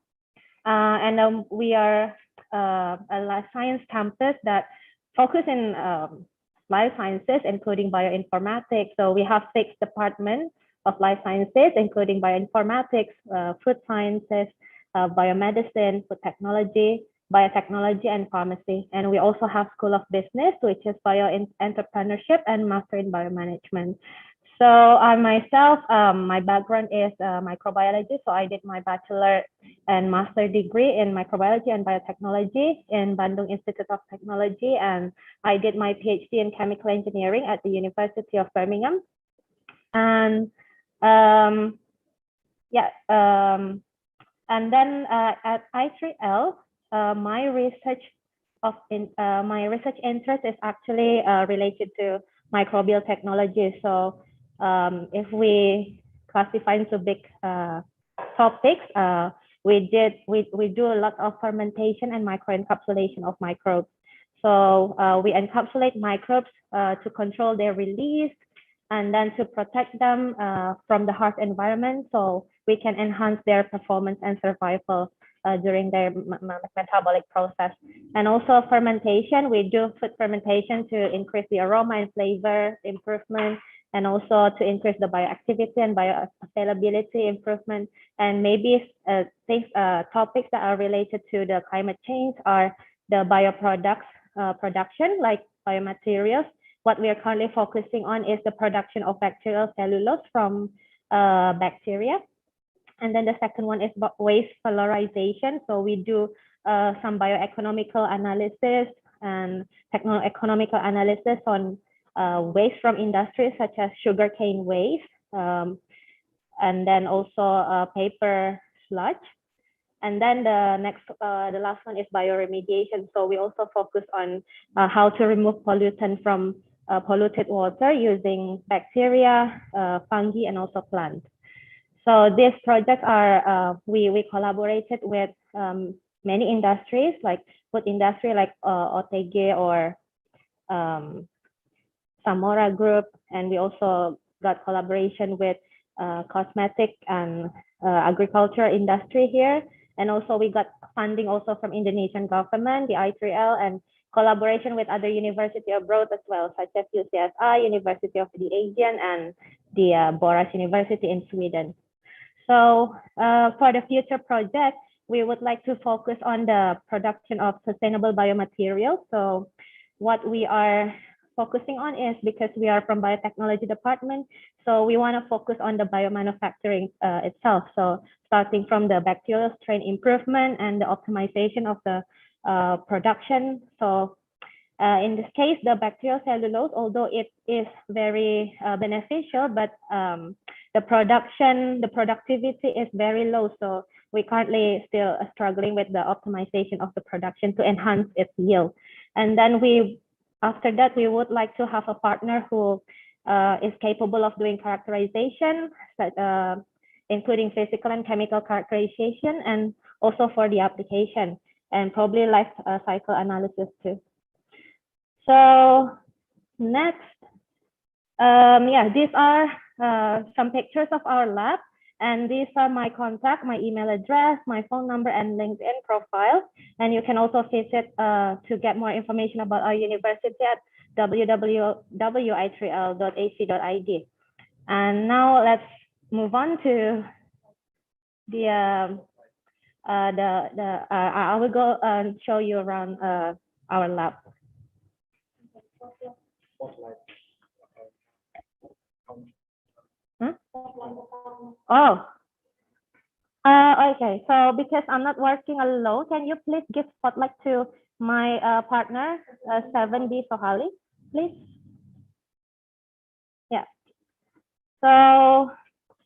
And we are a life science campus that focuses in life sciences, including bioinformatics. So we have 6 departments of life sciences, including bioinformatics, food sciences, biomedicine, food technology, biotechnology, and pharmacy. And we also have School of Business, which is bio-entrepreneurship and Master in Biomanagement. So I myself, my background is microbiology. So I did my bachelor and master degree in microbiology and biotechnology in Bandung Institute of Technology. And I did my PhD in chemical engineering at the University of Birmingham. And and then at I3L, my research interest is actually related to microbial technology. So if we classify into big topics, we do a lot of fermentation and microencapsulation of microbes. So we encapsulate microbes to control their release and then to protect them from the harsh environment, so we can enhance their performance and survival during their metabolic process. And also fermentation, we do food fermentation to increase the aroma and flavor improvement, and also to increase the bioactivity and bioavailability improvement. And maybe topics that are related to the climate change are the bioproducts production, like biomaterials. What we are currently focusing on is the production of bacterial cellulose from bacteria. And then the second one is waste valorization. So we do some bioeconomical analysis and techno-economical analysis on waste from industries such as sugarcane waste, and then also paper sludge. And then the last one is bioremediation. So we also focus on how to remove pollutant from polluted water using bacteria, fungi, and also plants. So these projects are, we collaborated with many industries, like food industry, like OTG or Samora Group. And we also got collaboration with cosmetic and agriculture industry here. And also we got funding also from Indonesian government, the I3L, and collaboration with other universities abroad as well, such as UCSI, University of the Asian, and the Borås University in Sweden. So for the future project, we would like to focus on the production of sustainable biomaterials. So what we are focusing on is because we are from biotechnology department, so we want to focus on the biomanufacturing itself. So starting from the bacterial strain improvement and the optimization of the production. So in this case, the bacterial cellulose, although it is very beneficial, but the productivity is very low. So we currently still struggling with the optimization of the production to enhance its yield. And then after that, we would like to have a partner who is capable of doing characterization, including physical and chemical characterization, and also for the application, and probably life cycle analysis too. So next, yeah, these are some pictures of our lab, and these are my contact, my email address, my phone number, and LinkedIn profile. And you can also visit to get more information about our university at www.i3l.ac.id. And now let's move on to I will go and show you around our lab. Huh? Oh, okay. So because I'm not working alone, can you please give spotlight to my partner, 7B Sohali, please? Yeah. So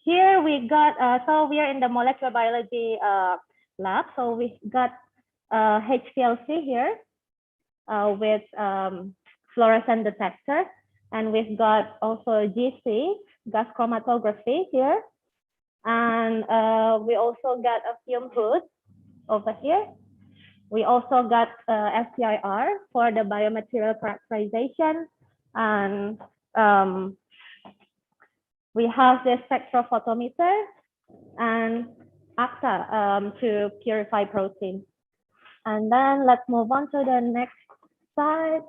here we got, so we are in the molecular biology lab. So we got HPLC here with fluorescent detector. And we've got also GC, gas chromatography here. And we also got a fume hood over here. We also got SCIR for the biomaterial characterization. And we have the spectrophotometer and ACTA to purify protein. And then let's move on to the next slide.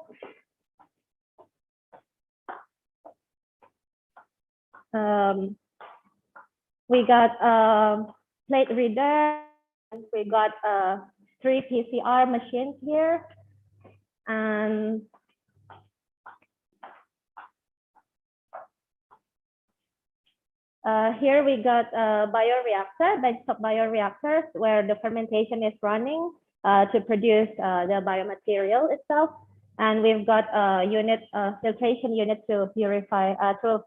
We got plate reader. We got 3 PCR machines here. And here we got a bioreactor, benchtop bioreactors, where the fermentation is running to produce the biomaterial itself. And we've got a unit, filtration unit to purify, to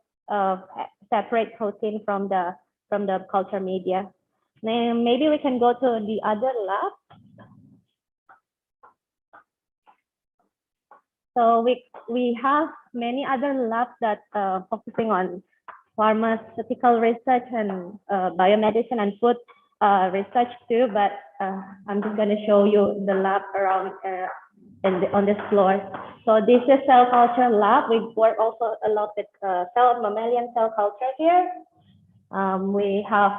separate protein from the culture media. Now, maybe we can go to the other lab. So we have many other labs that focusing on pharmaceutical research and biomedicine and food research too. But I'm just going to show you the lab around on this floor. So this is cell culture lab. We work also a lot with mammalian cell culture here. We have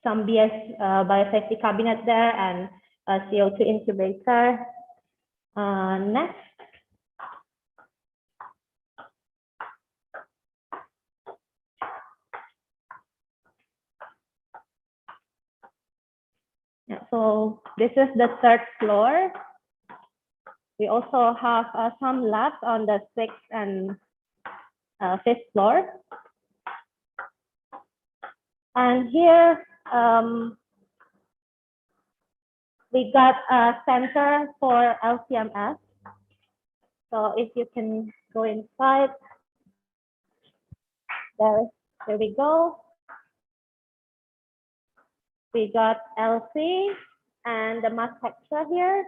some BS biosafety cabinet there and a CO2 incubator. Next. Yeah, so this is the 3rd floor. We also have some labs on the 6th and 5th floor. And here we got a center for LCMS. So if you can go inside, there we go. We got LC and the mass spectra here,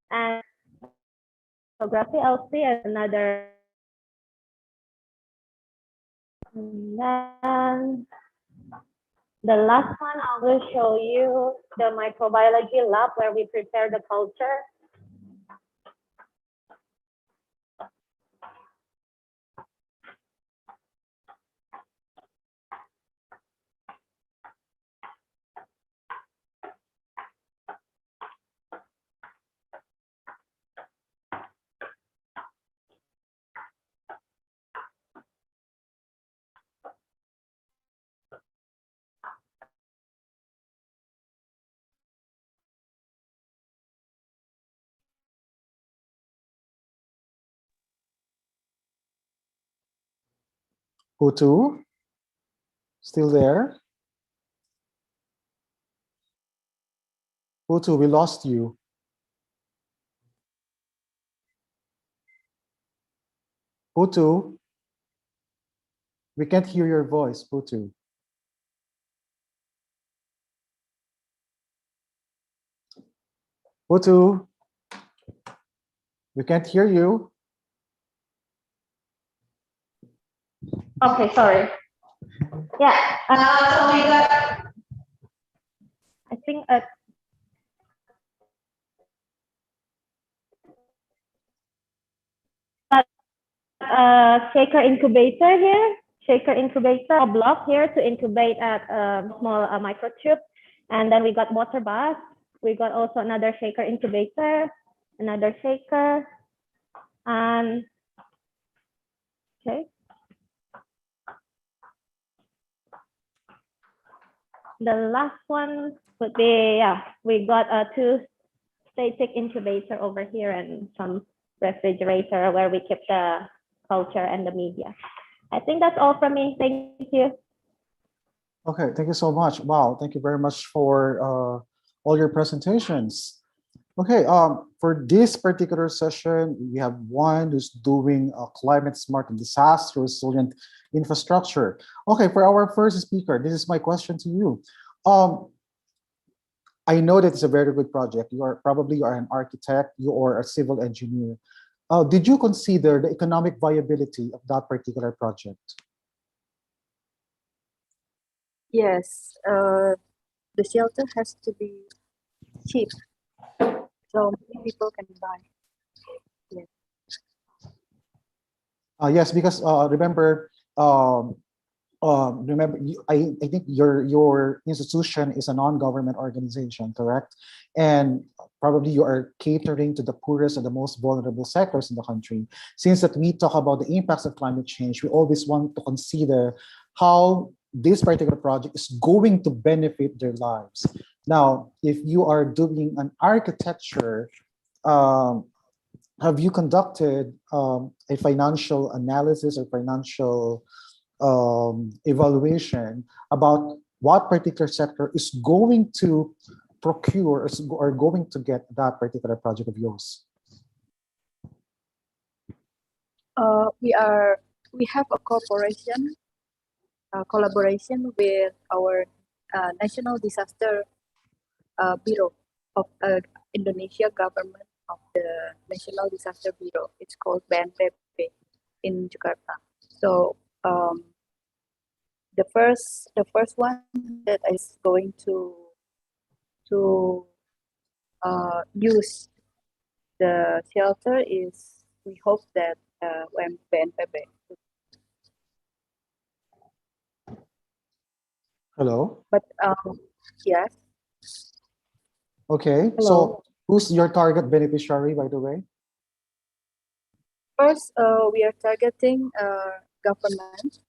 and photography LC and another. And then the last one, I will show you the microbiology lab where we prepare the culture. Putu, still there? Putu, we lost you. Putu, we can't hear your voice, Putu. Putu, we can't hear you. Okay, sorry. Yeah. So we got, I think, shaker incubator here, shaker incubator, a block here to incubate at a small microtube. And then we got water bath. We got also another shaker incubator, another shaker. And okay. The last one would be, yeah, we got a 2-static incubator over here and some refrigerator where we keep the culture and the media. I think that's all from me. Thank you. Okay, thank you so much. Wow, thank you very much for all your presentations. Okay, for this particular session, we have one who's doing climate smart and disaster resilient infrastructure. Okay, for our first speaker, this is my question to you. I know that it's a very good project. You are an architect, you are a civil engineer. Did you consider the economic viability of that particular project? Yes, the shelter has to be cheap, so many people can buy. Yes. Yes, because remember, I think your institution is a non-government organization, correct? And probably you are catering to the poorest and the most vulnerable sectors in the country. Since that we talk about the impacts of climate change, we always want to consider how this particular project is going to benefit their lives. Now, if you are doing an architecture, have you conducted a financial analysis or financial evaluation about what particular sector is going to procure or going to get that particular project of yours? We have a collaboration with our National Disaster Bureau of Indonesia government of the National Disaster Bureau. It's called BNPB in Jakarta. So the first one that is going to use the shelter is, we hope that when BNPB. Hello. But yes. Okay. Hello. So who's your target beneficiary, by the way? First, we are targeting government,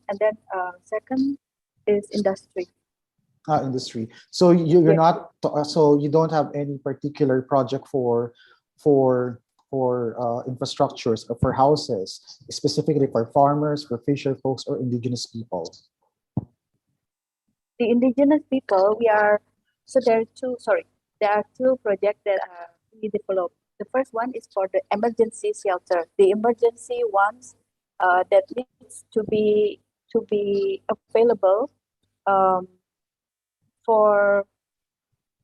and then second is industry. Industry. So you're Yes. not. So you don't have any particular project for infrastructures or for houses, specifically for farmers, for fisher folks, or indigenous people. The indigenous people, there are two projects that we developed. The first one is for the emergency shelter. The emergency ones that needs to be available for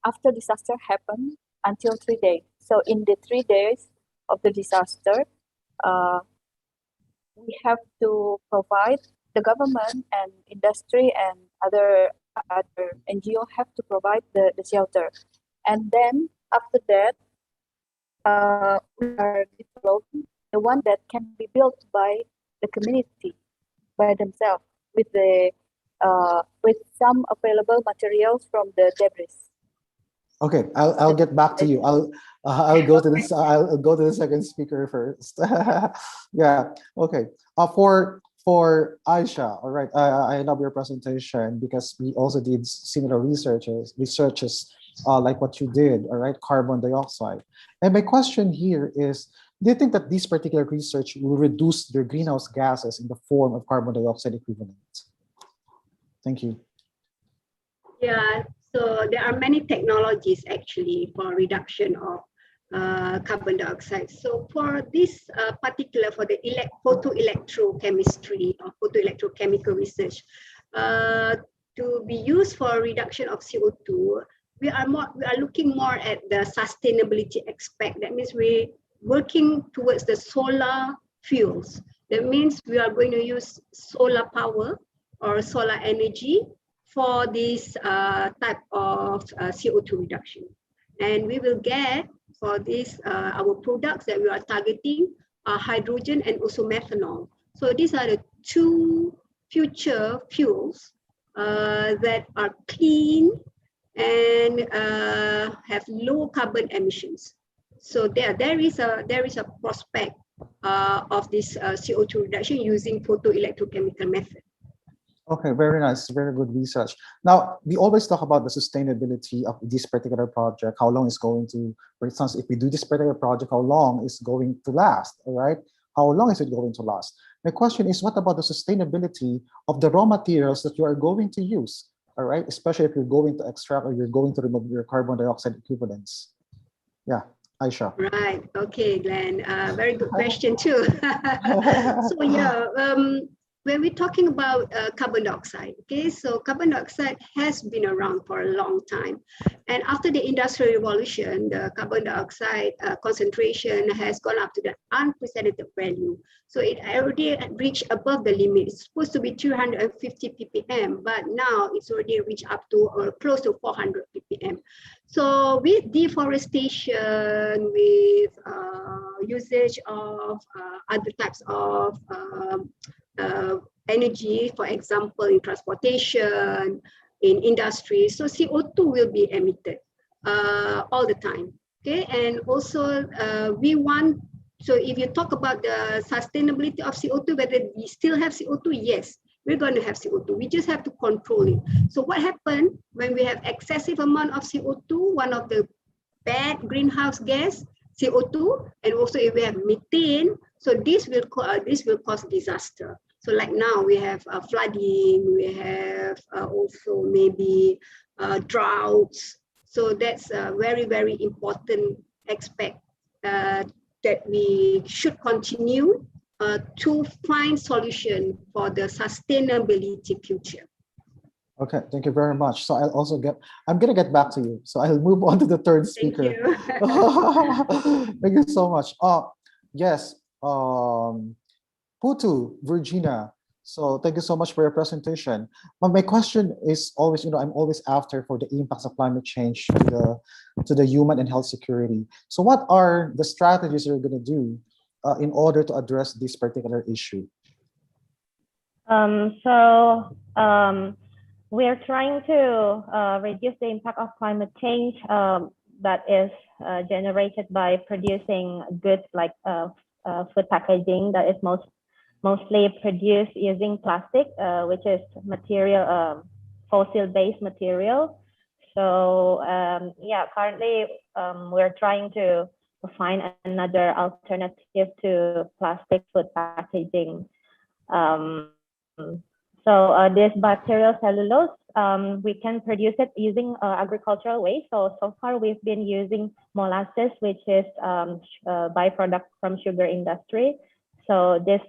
after disaster happen until 3 days. So in the 3 days of the disaster, we have to provide, the government and industry and other NGO have to provide the shelter. And then after that, we are developing the one that can be built by the community by themselves with some available materials from the debris. Okay, I'll get back to you. I'll go to this. I'll go to the second speaker first. Yeah. Okay. For Aisha. All right. I love your presentation because we also did similar researches like what you did, all right, carbon dioxide. And my question here is, do you think that this particular research will reduce their greenhouse gases in the form of carbon dioxide equivalent? Thank you. Yeah, so there are many technologies actually for reduction of carbon dioxide. So for this particular, for the photoelectrochemistry or photoelectrochemical research, to be used for reduction of CO2, we are looking more at the sustainability aspect. That means we're working towards the solar fuels. That means we are going to use solar power or solar energy for this type of CO2 reduction. And we will get for this, our products that we are targeting are hydrogen and also methanol. So these are the two future fuels that are clean and have low carbon emissions. So there is a prospect of this CO2 reduction using photoelectrochemical method. Okay, very nice, very good research. Now, we always talk about the sustainability of this particular project, how long it's going to, for instance, if we do this particular project, how long is going to last, all right? How long is it going to last? My question is, what about the sustainability of the raw materials that you are going to use, all right? Especially if you're going to extract or you're going to remove your carbon dioxide equivalents. Yeah, Aisha. Right, okay, Glenn, very good question too. So yeah, when we're talking about carbon dioxide, okay, so carbon dioxide has been around for a long time. And after the Industrial Revolution, the carbon dioxide concentration has gone up to the unprecedented value. So it already reached above the limit. It's supposed to be 250 ppm, but now it's already reached up to or close to 400 ppm. So with deforestation, with usage of other types of energy, for example, in transportation, in industry, so CO2 will be emitted all the time. Okay, and also we want, so if you talk about the sustainability of CO2, whether we still have CO2, yes, we're going to have CO2. We just have to control it. So what happens when we have excessive amount of CO2, one of the bad greenhouse gas, CO2, and also if we have methane, so this will cause disaster. So like now we have flooding, we have also maybe droughts. So that's a very, very important aspect that we should continue to find solution for the sustainability future. Okay, thank you very much. So I'm gonna get back to you. So I'll move on to the third speaker. Thank you. Thank you so much. Yes, Putu, Virginia. So thank you so much for your presentation. But my question is always, I'm always after for the impacts of climate change to the human and health security. So what are the strategies you're gonna do in order to address this particular issue? We're trying to reduce the impact of climate change that is generated by producing goods like food packaging that is mostly produced using plastic, which is material, fossil-based material. So yeah, currently we're trying to find another alternative to plastic food packaging. This bacterial cellulose, we can produce it using agricultural waste. So far we've been using molasses, which is byproduct from sugar industry. So this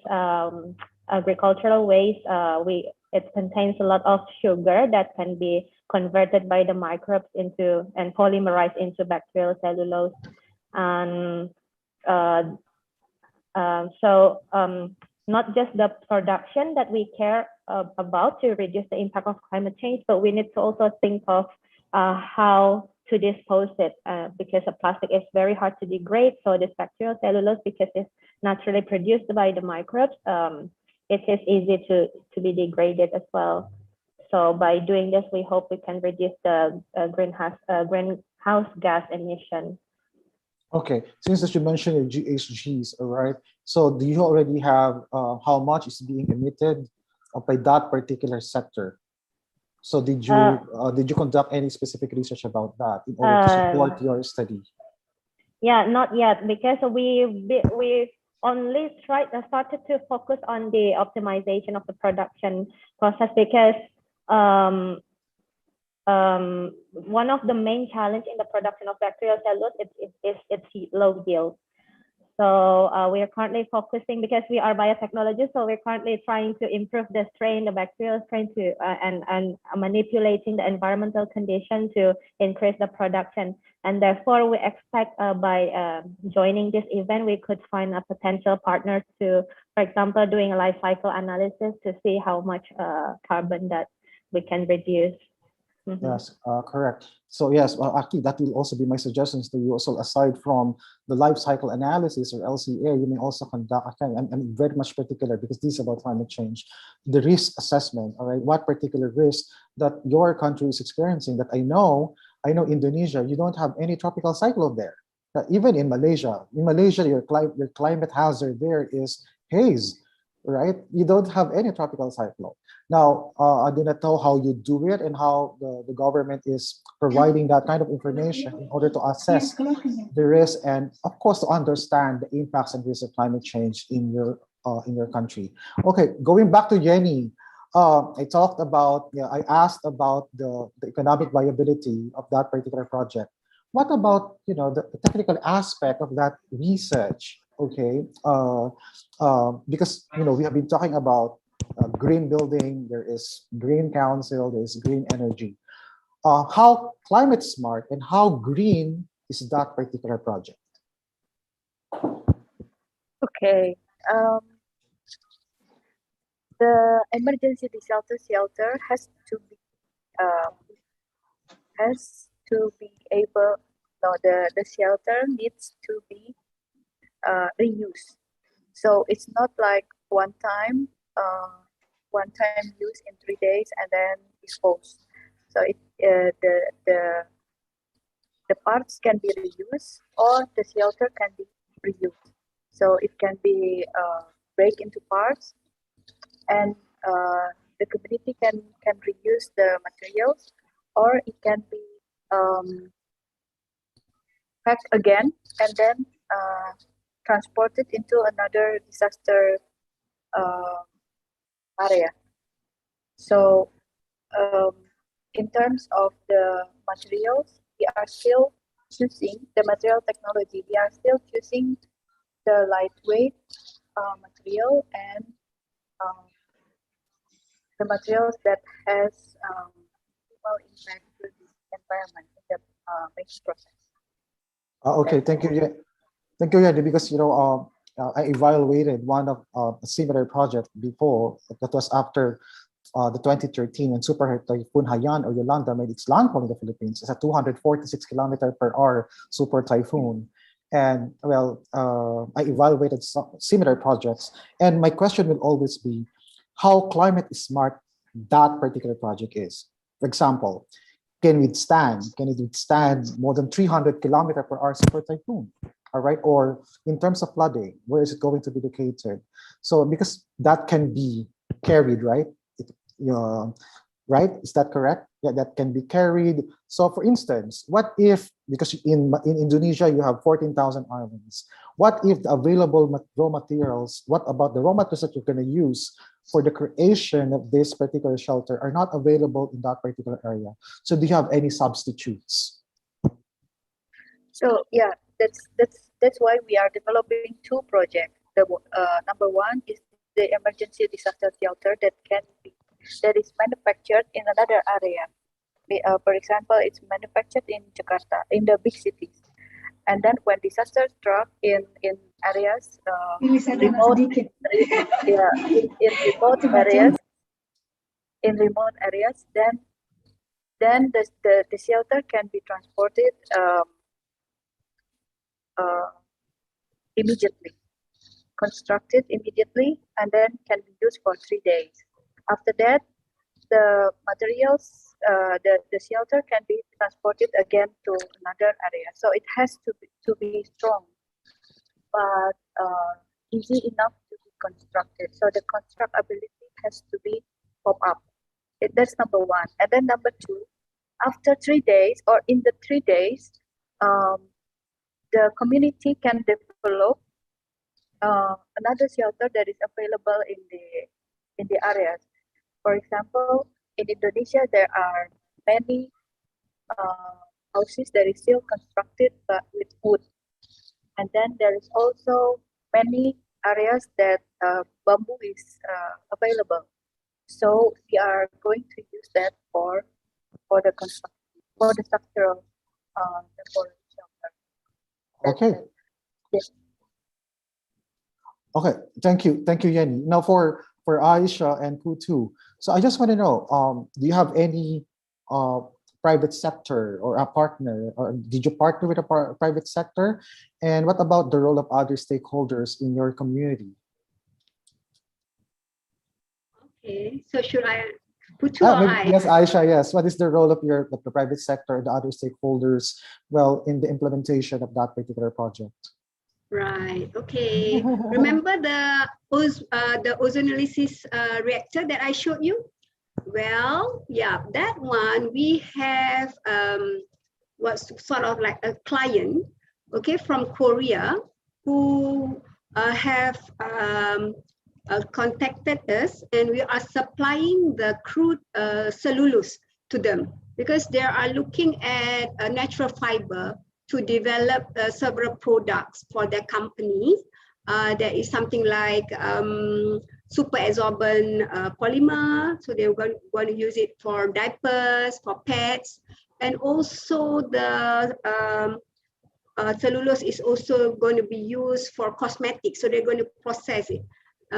agricultural waste, it contains a lot of sugar that can be converted by the microbes into and polymerized into bacterial cellulose. And not just the production that we care about to reduce the impact of climate change, but we need to also think of how to dispose it because the plastic is very hard to degrade. So this bacterial cellulose, because it's naturally produced by the microbes, it is easy to be degraded as well. So by doing this, we hope we can reduce the greenhouse gas emission. Okay, since as you mentioned the GHGs, all right. So do you already have how much is being emitted by that particular sector? So did you conduct any specific research about that in order to support your study? Yeah, not yet, because we only started to focus on the optimization of the production process, because one of the main challenge in the production of bacterial cellulose is its low yield. So we are currently focusing, because we are biotechnologists, so we're currently trying to improve the strain, the bacterial strain, to and manipulating the environmental condition to increase the production. And therefore, we expect by joining this event, we could find a potential partner to, for example, doing a life cycle analysis to see how much carbon that we can reduce. Yes, correct. So yes, actually, that will also be my suggestions to you. So aside from the life cycle analysis or LCA, you may also conduct, I'm very much particular because this is about climate change, the risk assessment, all right? What particular risk that your country is experiencing that I know Indonesia, you don't have any tropical cyclone there. Even in Malaysia, your climate hazard there is haze, right? You don't have any tropical cyclone. Now, I do not know how you do it and how the government is providing that kind of information in order to assess the risk and, of course, to understand the impacts and risks of climate change in your country. Okay, going back to Jenny, I asked about the economic viability of that particular project. What about the technical aspect of that research? Okay, because we have been talking about green building, there is green council, there is green energy. How climate smart and how green is that particular project? Okay. The emergency disaster shelter has to be able. No, the shelter needs to be reused. So it's not like one time use in 3 days and then dispose. So the parts can be reused or the shelter can be reused. So it can be break into parts, and the community can reuse the materials, or it can be packed again and then transported into another disaster area. So in terms of the materials, we are still choosing the material technology. We are still choosing the lightweight material and the materials that has minimal impact to the environment in the making process. Okay, thank you. Thank you, Yadi, because I evaluated one of a similar project before. That was after the 2013 when Super Typhoon Haiyan or Yolanda made its landfall in the Philippines. It's a 246 km/h super typhoon. And well, I evaluated some similar projects. And my question will always be how climate smart that particular project is. For example, can it withstand more than 300 km/h super typhoon? All right, or in terms of flooding, where is it going to be located? So because that can be carried, right? Right? Is that correct? Yeah, that can be carried. So for instance, what if, because in Indonesia, you have 14,000 islands. What if the available raw materials, what about the raw materials that you're going to use for the creation of this particular shelter are not available in that particular area? So do you have any substitutes? So yeah, that's why we are developing two projects. The number one is the emergency disaster shelter that is manufactured in another area. For example, it's manufactured in Jakarta, in the big cities. And then when disaster struck in areas, in remote areas, then the shelter can be transported immediately, constructed immediately, and then can be used for 3 days. After that, the materials, the shelter can be transported again to another area. So it has to be strong, but easy enough to be constructed. So the constructability has to be pop up. That's number one. And then number two, after 3 days or in the 3 days, the community can develop another shelter that is available in the areas. For example, in Indonesia, there are many houses that is still constructed but with wood. And then there is also many areas that bamboo is available. So we are going to use that for the construction, for the structural temporary shelter. Okay. Yes. Okay. Thank you, Yenny. Now for Aisha and Putu. So I just want to know, do you have any private sector or a partner, or did you partner with a private sector? And what about the role of other stakeholders in your community? Okay, so should I put two or I? Yes, Aisha, yes. What is the role of the private sector and the other stakeholders, well, in the implementation of that particular project? Right, okay. Remember the ozonolysis reactor that I showed you? Well, yeah, that one we have what's sort of like a client, okay, from Korea who have contacted us, and we are supplying the crude cellulose to them because they are looking at a natural fiber to develop several products for their company. There is something like super absorbent polymer, so they're going to use it for diapers, for pets, and also the cellulose is also going to be used for cosmetics, so they're going to process it.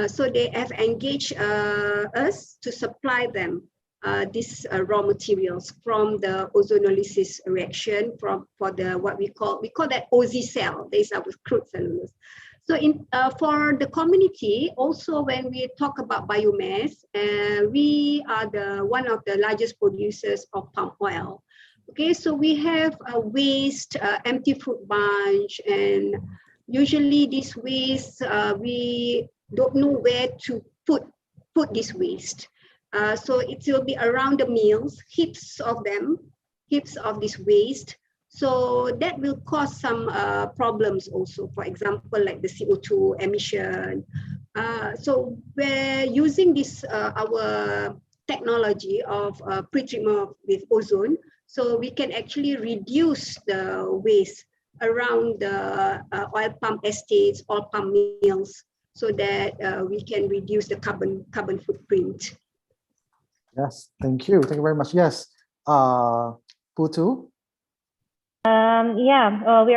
So they have engaged us to supply them these raw materials from the ozonolysis reaction for the what we call that OZ cell. These are with crude cellulose. So for the community, also when we talk about biomass, we are one of the largest producers of palm oil. Okay, so we have a waste, empty fruit bunch, and usually this waste we don't know where to put this waste. So it will be around the mills, heaps of this waste. So that will cause some problems also, for example, like the CO2 emission. So we're using this, our technology of pre-treatment with ozone, so we can actually reduce the waste around the oil palm estates, oil palm mills, so that we can reduce the carbon footprint. Yes, thank you. Thank you very much. Yes, Putu? We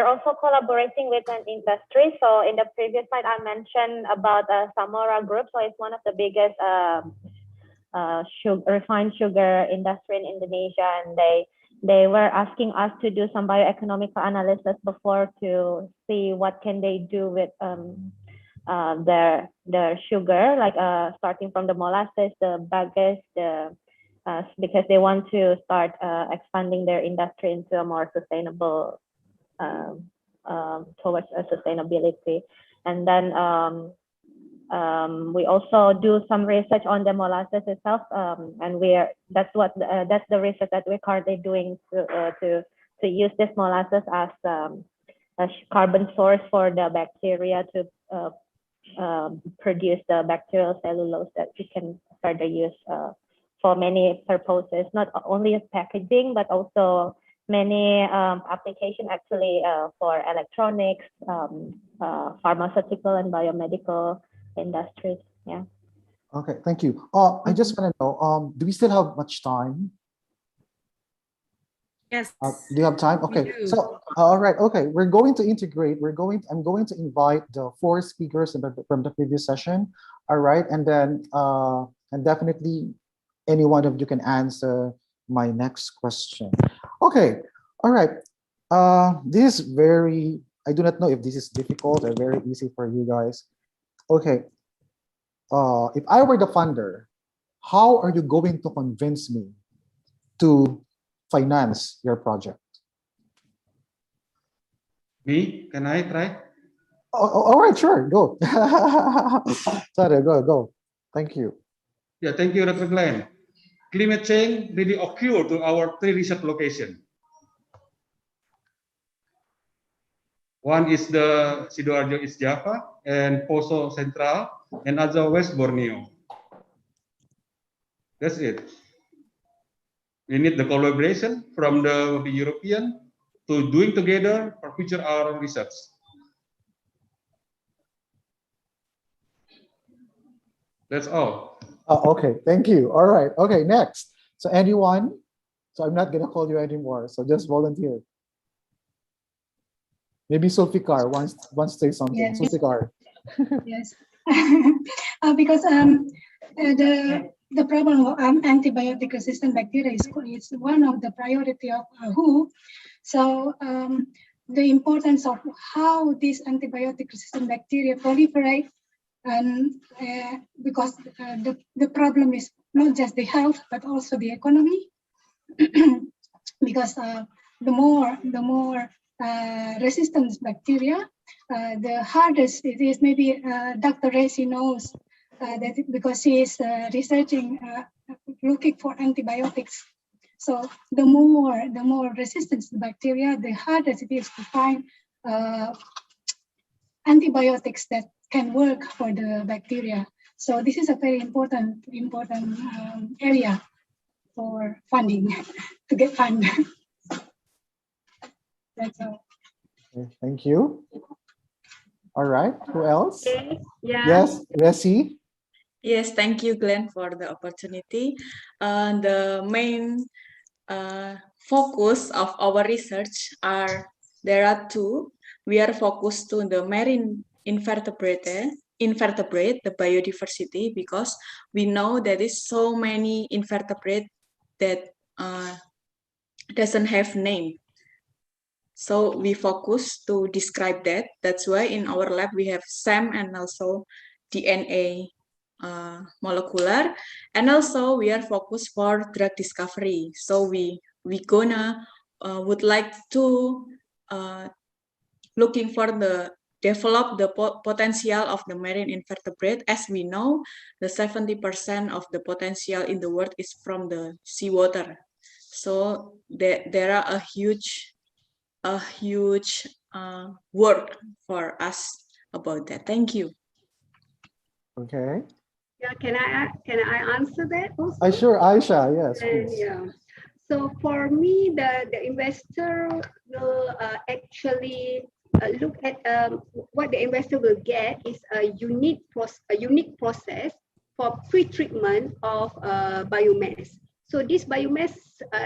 are also collaborating with an industry. So in the previous slide, I mentioned about Samora Group. So it's one of the biggest refined sugar industry in Indonesia, and they were asking us to do some bioeconomical analysis before to see what can they do with their sugar, like starting from the molasses, the bagasse, because they want to start expanding their industry into a more sustainable, towards sustainability. And then we also do some research on the molasses itself, and that's the research that we're currently doing to use this molasses as a carbon source for the bacteria to produce the bacterial cellulose that we can further use for many purposes, not only as packaging, but also many application actually for electronics, pharmaceutical and biomedical industries. Yeah. Okay, thank you. I just want to know, do we still have much time? Yes. Do you have time? Okay. So, all right. Okay. We're going to integrate. I'm going to invite the 4 speakers from the previous session. All right. And then, and definitely any one of you can answer my next question. Okay. All right. This is I do not know if this is difficult or very easy for you guys. Okay. If I were the funder, how are you going to convince me to finance your project? Me? Can I try? All right, sure, go. Sorry, go. Thank you. Yeah, thank you, Dr. Glen. climate change really occur to our three research locations. One is the Sidoarjo East Java and Poso Central and other West Borneo. That's it. We need the collaboration from the European to doing together for future our research. That's all. Oh, okay, thank you. All right, okay, next. So anyone? So I'm not gonna call you anymore, so just volunteer. Maybe Sulfikar wants to say something. Yeah. Sulfikar. Yes, because the problem of antibiotic resistant bacteria is one of the priority of WHO. So the importance of how these antibiotic resistant bacteria proliferate, and because the problem is not just the health but also the economy, because the more resistant bacteria, the hardest it is. Maybe Dr. Resi knows that because she is researching, looking for antibiotics. So the more resistant the bacteria, the harder it is to find antibiotics that can work for the bacteria. So this is a very important area for funding to get funded. That's all. Okay, thank you. All right, who else? Okay, yeah. Yes, Resi. Yes, thank you, Glenn, for the opportunity. The main focus of our research there are two. We are focused to the marine invertebrate, the biodiversity, because we know there is so many invertebrate that doesn't have name. So we focus to describe that. That's why in our lab we have SAM and also DNA molecular, and also we are focused for drug discovery. So we gonna would like to looking for the develop the potential of the marine invertebrate. As we know, the 70% of the potential in the world is from the seawater. So there are a huge work for us about that. Thank you. Okay. Yeah, can I answer that also? Sure, Aisha, yes, And, please. yeah. So for me, the investor will actually look at what the investor will get is a unique process for pre-treatment of biomass. So this biomass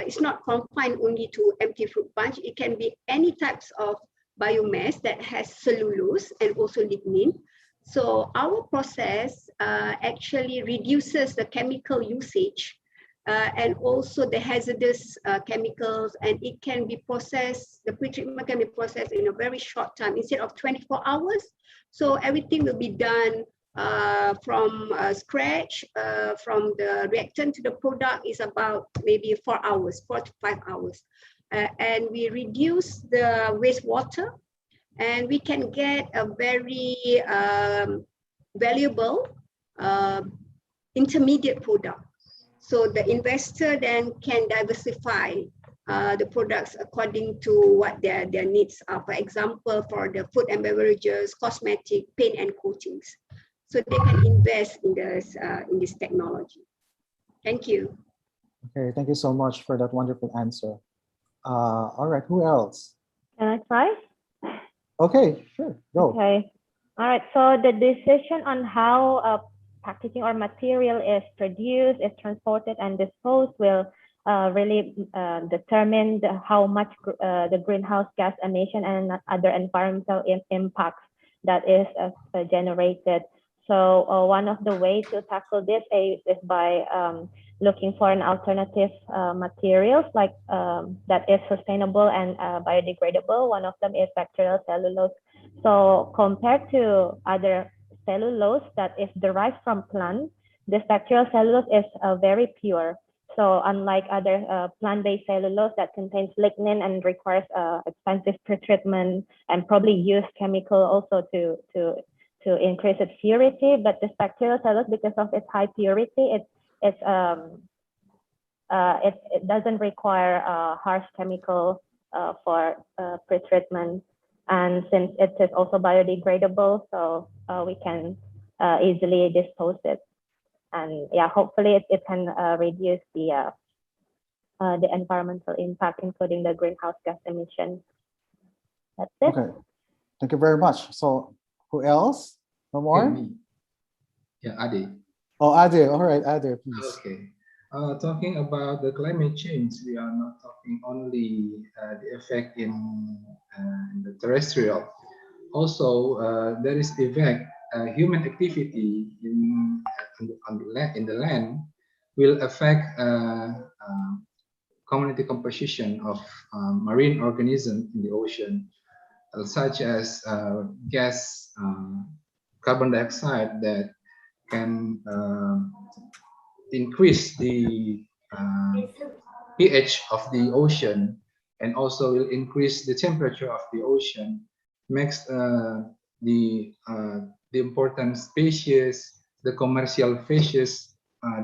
is not confined only to empty fruit punch. It can be any types of biomass that has cellulose and also lignin. So our process actually reduces the chemical usage and also the hazardous chemicals, and it can be processed, the pre-treatment can be processed in a very short time instead of 24 hours. So everything will be done from scratch, from the reactant to the product is about maybe 4 hours, 4 to 5 hours. And we reduce the wastewater, and we can get a very valuable intermediate product. So the investor then can diversify the products according to what their needs are. For example, for the food and beverages, cosmetic, paint and coatings. So they can invest in this technology. Thank you. Okay, thank you so much for that wonderful answer. All right, who else? Can I try? Okay, sure, go. Okay. All right. So the decision on how packaging or material is produced, is transported, and disposed will really determine how much the greenhouse gas emission and other environmental impacts that is generated. So one of the ways to tackle this is by looking for an alternative materials like that is sustainable and biodegradable. One of them is bacterial cellulose. So compared to other cellulose that is derived from plants, this bacterial cellulose is very pure. So unlike other plant-based cellulose that contains lignin and requires expensive pretreatment and probably use chemical also to increase its purity, but this bacterial cellulose, because of its high purity, it doesn't require harsh chemical for pre-treatment. And since it is also biodegradable, so we can easily dispose it. And yeah, hopefully it can reduce the environmental impact, including the greenhouse gas emission. That's it. Okay, thank you very much. So who else? No more? me. Yeah, Ade. Oh, Ade. All right, Ade, please. Okay. Talking about the climate change, we are not talking only the effect in the terrestrial. Also, there is effect human activity in the land will affect community composition of marine organisms in the ocean, such as gas, carbon dioxide that can increase the pH of the ocean, and also will increase the temperature of the ocean, makes the important species, the commercial fishes,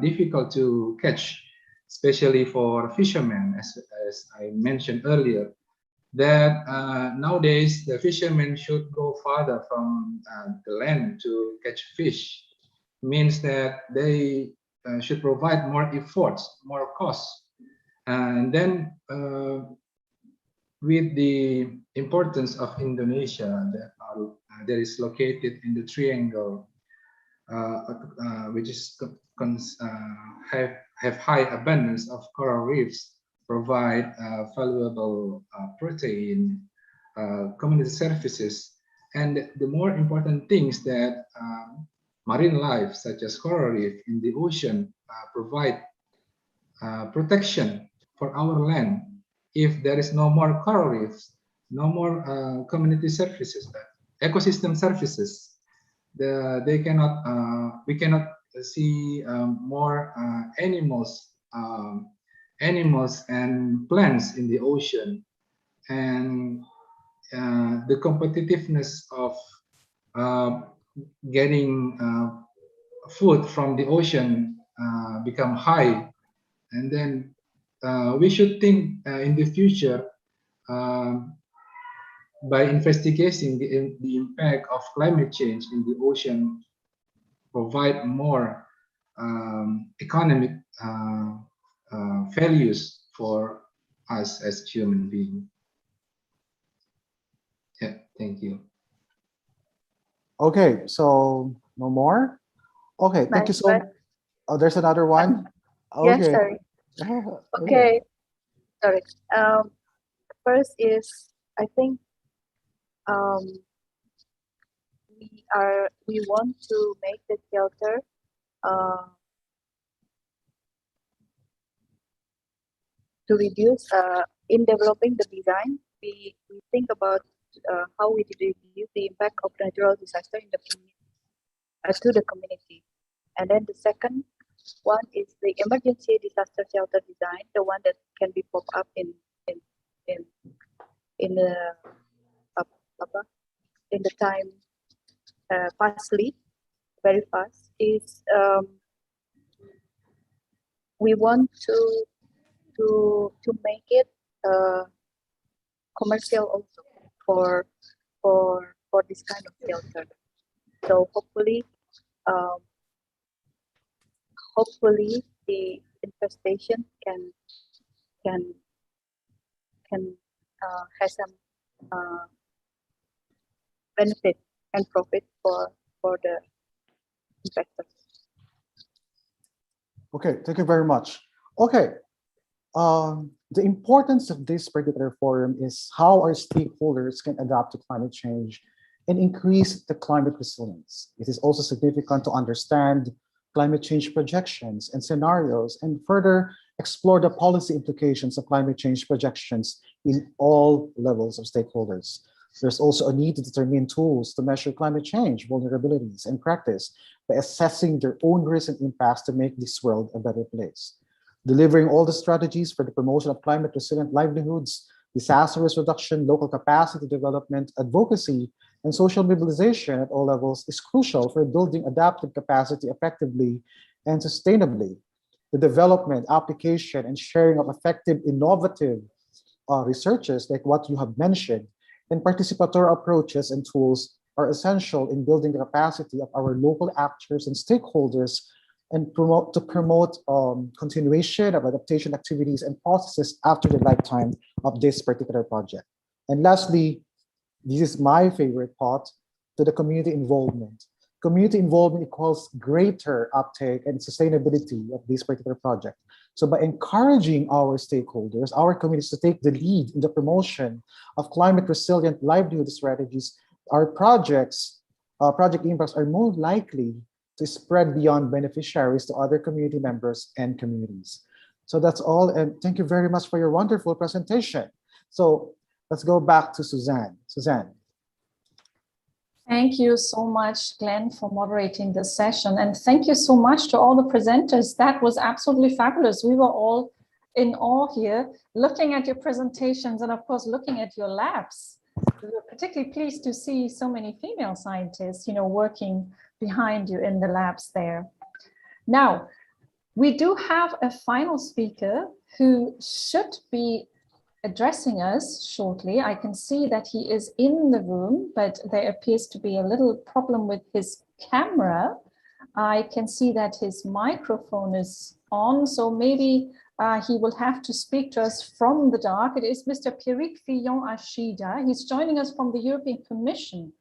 difficult to catch, especially for fishermen, as I mentioned earlier, that nowadays the fishermen should go farther from the land to catch fish. Means that they should provide more efforts, more costs. And then with the importance of Indonesia that is located in the triangle, which is have high abundance of coral reefs, provide valuable protein, community services, and the more important things that marine life, such as coral reef in the ocean, provide protection for our land. If there is no more coral reefs, no more community services, ecosystem services, we cannot see more animals and plants in the ocean, and the competitiveness of getting food from the ocean become high. And then we should think in the future by investigating the impact of climate change in the ocean, provide more economic values for us as human beings. Yeah, thank you. Okay, so no more? Okay, thank you so much. Oh, there's another one? Yes, Okay. sorry. Okay. Okay, sorry. First is, I think we want to make the shelter to reduce in developing the design. We think about how we reduce the impact of natural disaster in the to the community. And then the second one is the emergency disaster shelter design, the one that can be pop up in the time fastly, very fast. Is we want to make it commercial also for this kind of shelter. So hopefully the infestation can have some benefit and profit for the investors. Okay, thank you very much. Okay, the importance of this particular forum is how our stakeholders can adapt to climate change and increase the climate resilience. It is also significant to understand climate change projections and scenarios and further explore the policy implications of climate change projections in all levels of stakeholders. There's also a need to determine tools to measure climate change vulnerabilities and practice by assessing their own risks and impacts to make this world a better place. Delivering all the strategies for the promotion of climate resilient livelihoods, disaster risk reduction, local capacity development, advocacy, and social mobilization at all levels is crucial for building adaptive capacity effectively and sustainably. the development, application, and sharing of effective, innovative researches like what you have mentioned, and participatory approaches and tools are essential in building the capacity of our local actors and stakeholders and promote continuation of adaptation activities and processes after the lifetime of this particular project. And lastly, this is my favorite part, to the community involvement. Community involvement equals greater uptake and sustainability of this particular project. So by encouraging our stakeholders, our communities to take the lead in the promotion of climate resilient livelihood strategies, our project impacts are more likely to spread beyond beneficiaries to other community members and communities. So that's all, and thank you very much for your wonderful presentation. So let's go back to Suzanne. Suzanne. Thank you so much, Glenn, for moderating this session. And thank you so much to all the presenters. That was absolutely fabulous. We were all in awe here, looking at your presentations and of course, looking at your labs. We were particularly pleased to see so many female scientists, working behind you in the labs there. Now, we do have a final speaker who should be addressing us shortly. I can see that he is in the room, but there appears to be a little problem with his camera. I can see that his microphone is on, so maybe he will have to speak to us from the dark. It is Mr. Pierrick Fillon-Achida. He's joining us from the European Commission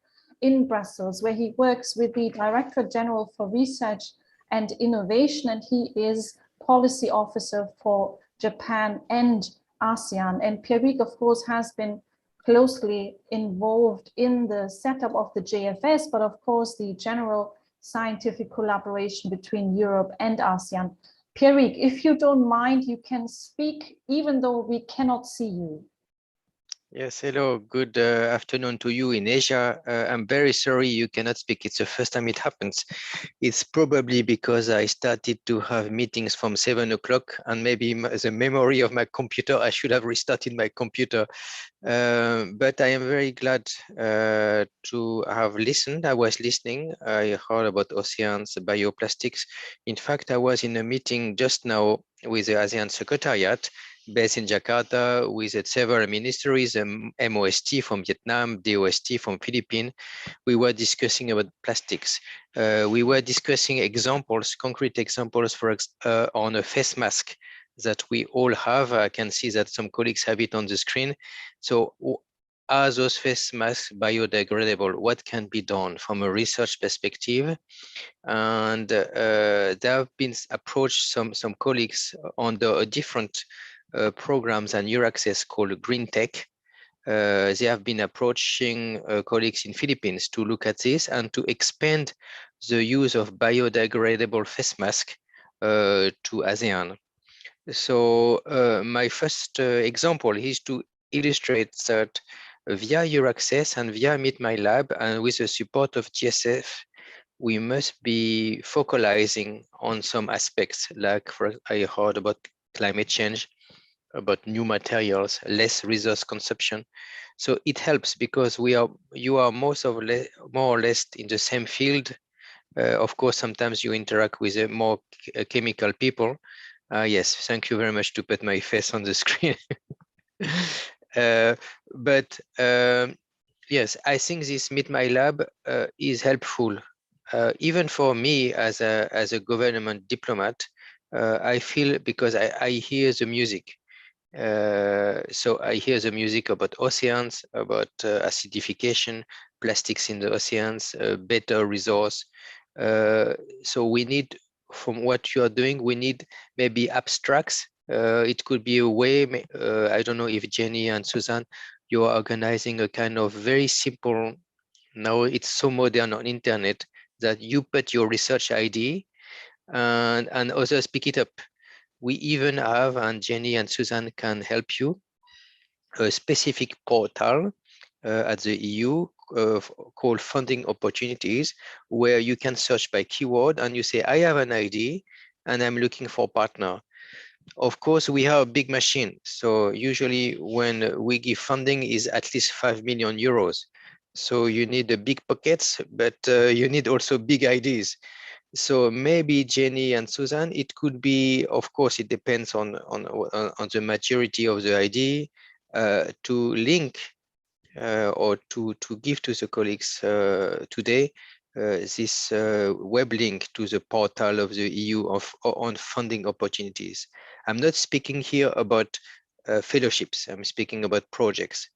in Brussels, where he works with the Directorate General for Research and Innovation, and he is Policy Officer for Japan and ASEAN. And Pierrick, of course, has been closely involved in the setup of the JFS, but of course, the general scientific collaboration between Europe and ASEAN. Pierrick, if you don't mind, you can speak even though we cannot see you. Yes, hello, good afternoon to you in Asia. I'm very sorry you cannot speak. It's the first time it happens. It's probably because I started to have meetings from 7 o'clock and maybe the memory of my computer, I should have restarted my computer. But I am very glad to have listened. I was listening. I heard about oceans, bioplastics. In fact, I was in a meeting just now with the ASEAN Secretariat based in Jakarta with several ministries, MOST from Vietnam, DOST from Philippines. We were discussing about plastics. We were discussing examples, concrete examples on a face mask that we all have. I can see that some colleagues have it on the screen. So are those face masks biodegradable? What can be done from a research perspective? And there have been approached some colleagues under a different programs and your access called Green Tech. They have been approaching colleagues in Philippines to look at this and to expand the use of biodegradable face mask to ASEAN. So my first example is to illustrate that via your access and via Meet My Lab and with the support of GSF, we must be focalizing on some aspects, like I heard about climate change, about new materials, less resource consumption. So it helps because you are more or less in the same field. Of course, sometimes you interact with more chemical people. Yes, thank you very much to put my face on the screen. Yes, I think this Meet My Lab is helpful. Even for me as a government diplomat, I feel because I hear the music. So I hear the music about oceans, about acidification, plastics in the oceans, better resource. So we need, from what you are doing, we need maybe abstracts. It could be a way, I don't know if Jenny and Susanna, you are organizing a kind of very simple, now it's so modern on internet that you put your research ID and others pick it up. We even have, and Jenny and Susan can help you, a specific portal at the EU called Funding Opportunities, where you can search by keyword and you say, I have an ID and I'm looking for a partner. Of course, we have a big machine. So usually when we give funding is at least 5 million euros. So you need the big pockets, but you need also big IDs. So maybe Jenny and Susan, it could be, of course, it depends on the maturity of the idea, to link or to give to the colleagues today this web link to the portal of the EU on funding opportunities. I'm not speaking here about fellowships, I'm speaking about projects.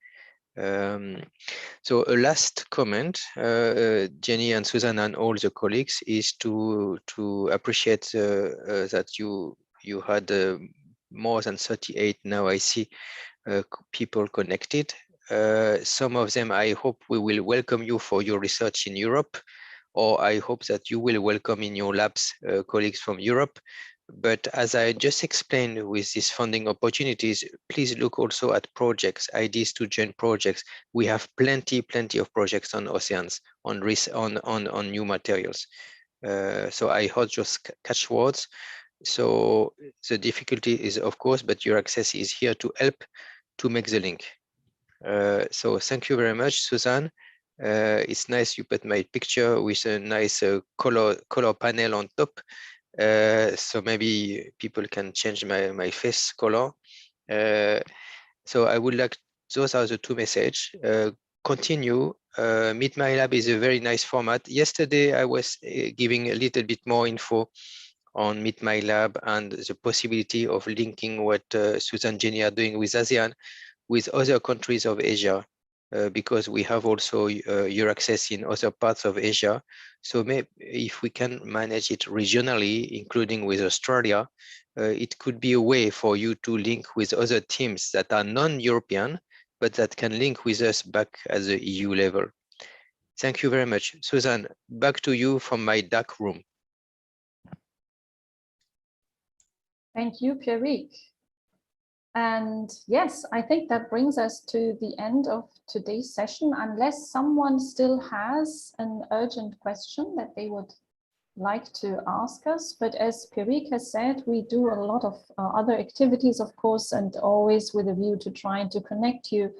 So a last comment, Jenny and Susanna and all the colleagues, is to appreciate that you had more than 38 now I see people connected. Some of them I hope we will welcome you for your research in Europe, or I hope that you will welcome in your labs colleagues from Europe. But as I just explained with these funding opportunities, please look also at projects, ideas to join projects. We have plenty of projects on oceans, on new materials. So I heard just catchwords. So the difficulty is, of course, but your access is here to help to make the link. So thank you very much, Susan. It's nice you put my picture with a nice color panel on top. So maybe people can change my face color. So I would like, those are the two messages. Continue. Meet My Lab is a very nice format. Yesterday I was giving a little bit more info on Meet My Lab and the possibility of linking what Susan and Jenny are doing with ASEAN with other countries of Asia, because we have also your access in other parts of Asia. So maybe if we can manage it regionally, including with Australia, it could be a way for you to link with other teams that are non-European, but that can link with us back at the EU level. Thank you very much. Susan, back to you from my dark room. Thank you, Pierrick. And yes, I think that brings us to the end of today's session, unless someone still has an urgent question that they would like to ask us. But as Pierrick has said, we do a lot of other activities, of course, and always with a view to trying to connect you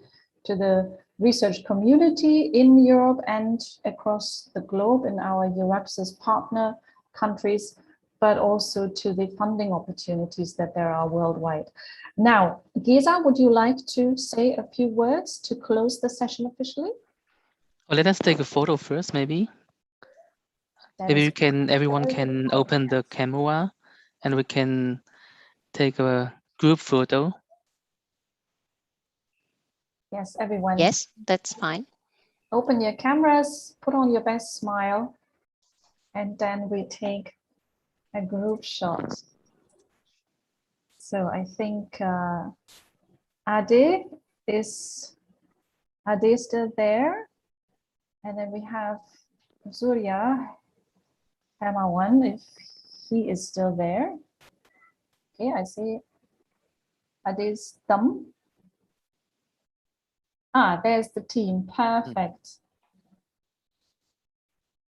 to the research community in Europe and across the globe in our EURAPSIS partner countries, but also to the funding opportunities that there are worldwide. Now, Geza, would you like to say a few words to close the session officially? Well, let us take a photo first, maybe. Maybe we can, everyone can open the camera and we can take a group photo. Yes, everyone. Yes, that's fine. Open your cameras, put on your best smile, and then we take a group shot. So I think Ade is still there, and then we have Surya Hemawan, if he is still there. Okay, I see Ade's thumb. Ah, there's the team. Perfect.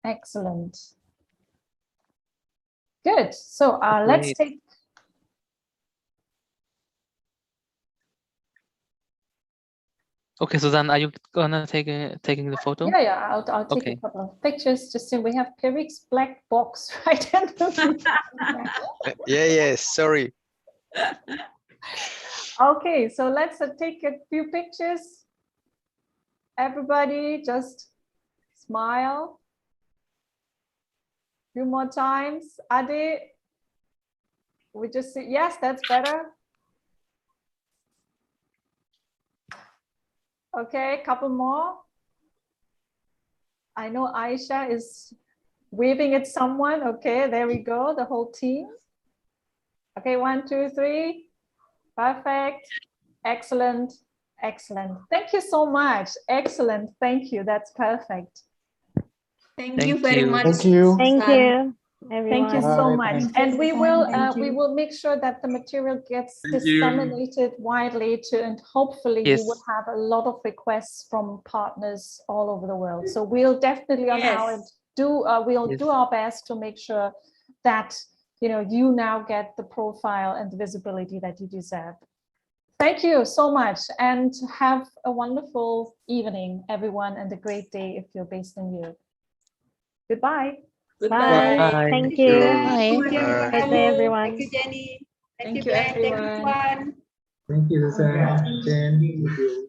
Excellent. Good. So let's take. Okay, Susan, are you gonna taking the photo? Yeah, I'll take a couple of pictures. Just so we have Pierrick's black box right in the Yeah, sorry. Okay, so let's take a few pictures. Everybody just smile. A few more times. Ade, we just see, yes, that's better. Okay, a couple more. I know Aisha is waving at someone. Okay, there we go, the whole team. Okay, 1, 2, 3. Perfect. Excellent. Excellent. Thank you so much. Excellent. Thank you. That's perfect. Thank you very much. Thank you. Thank you, everyone. Thank you so much. Thank And you, we Susanna. will make sure that the material gets Thank you. disseminated widely and hopefully Yes. you will have a lot of requests from partners all over the world. So we'll definitely on our end we'll do our best to make sure that you now get the profile and the visibility that you deserve. Thank you so much and have a wonderful evening, everyone, and a great day if you're based in Europe. Goodbye. Goodbye. Bye. Thank you. Bye. Thank you, Bye. everyone. Good day, everyone. Thank you, Jenny. Thank you, Thank you, Glenn. Thank you, everyone. Tuan. Thank you, Susanna, Jen.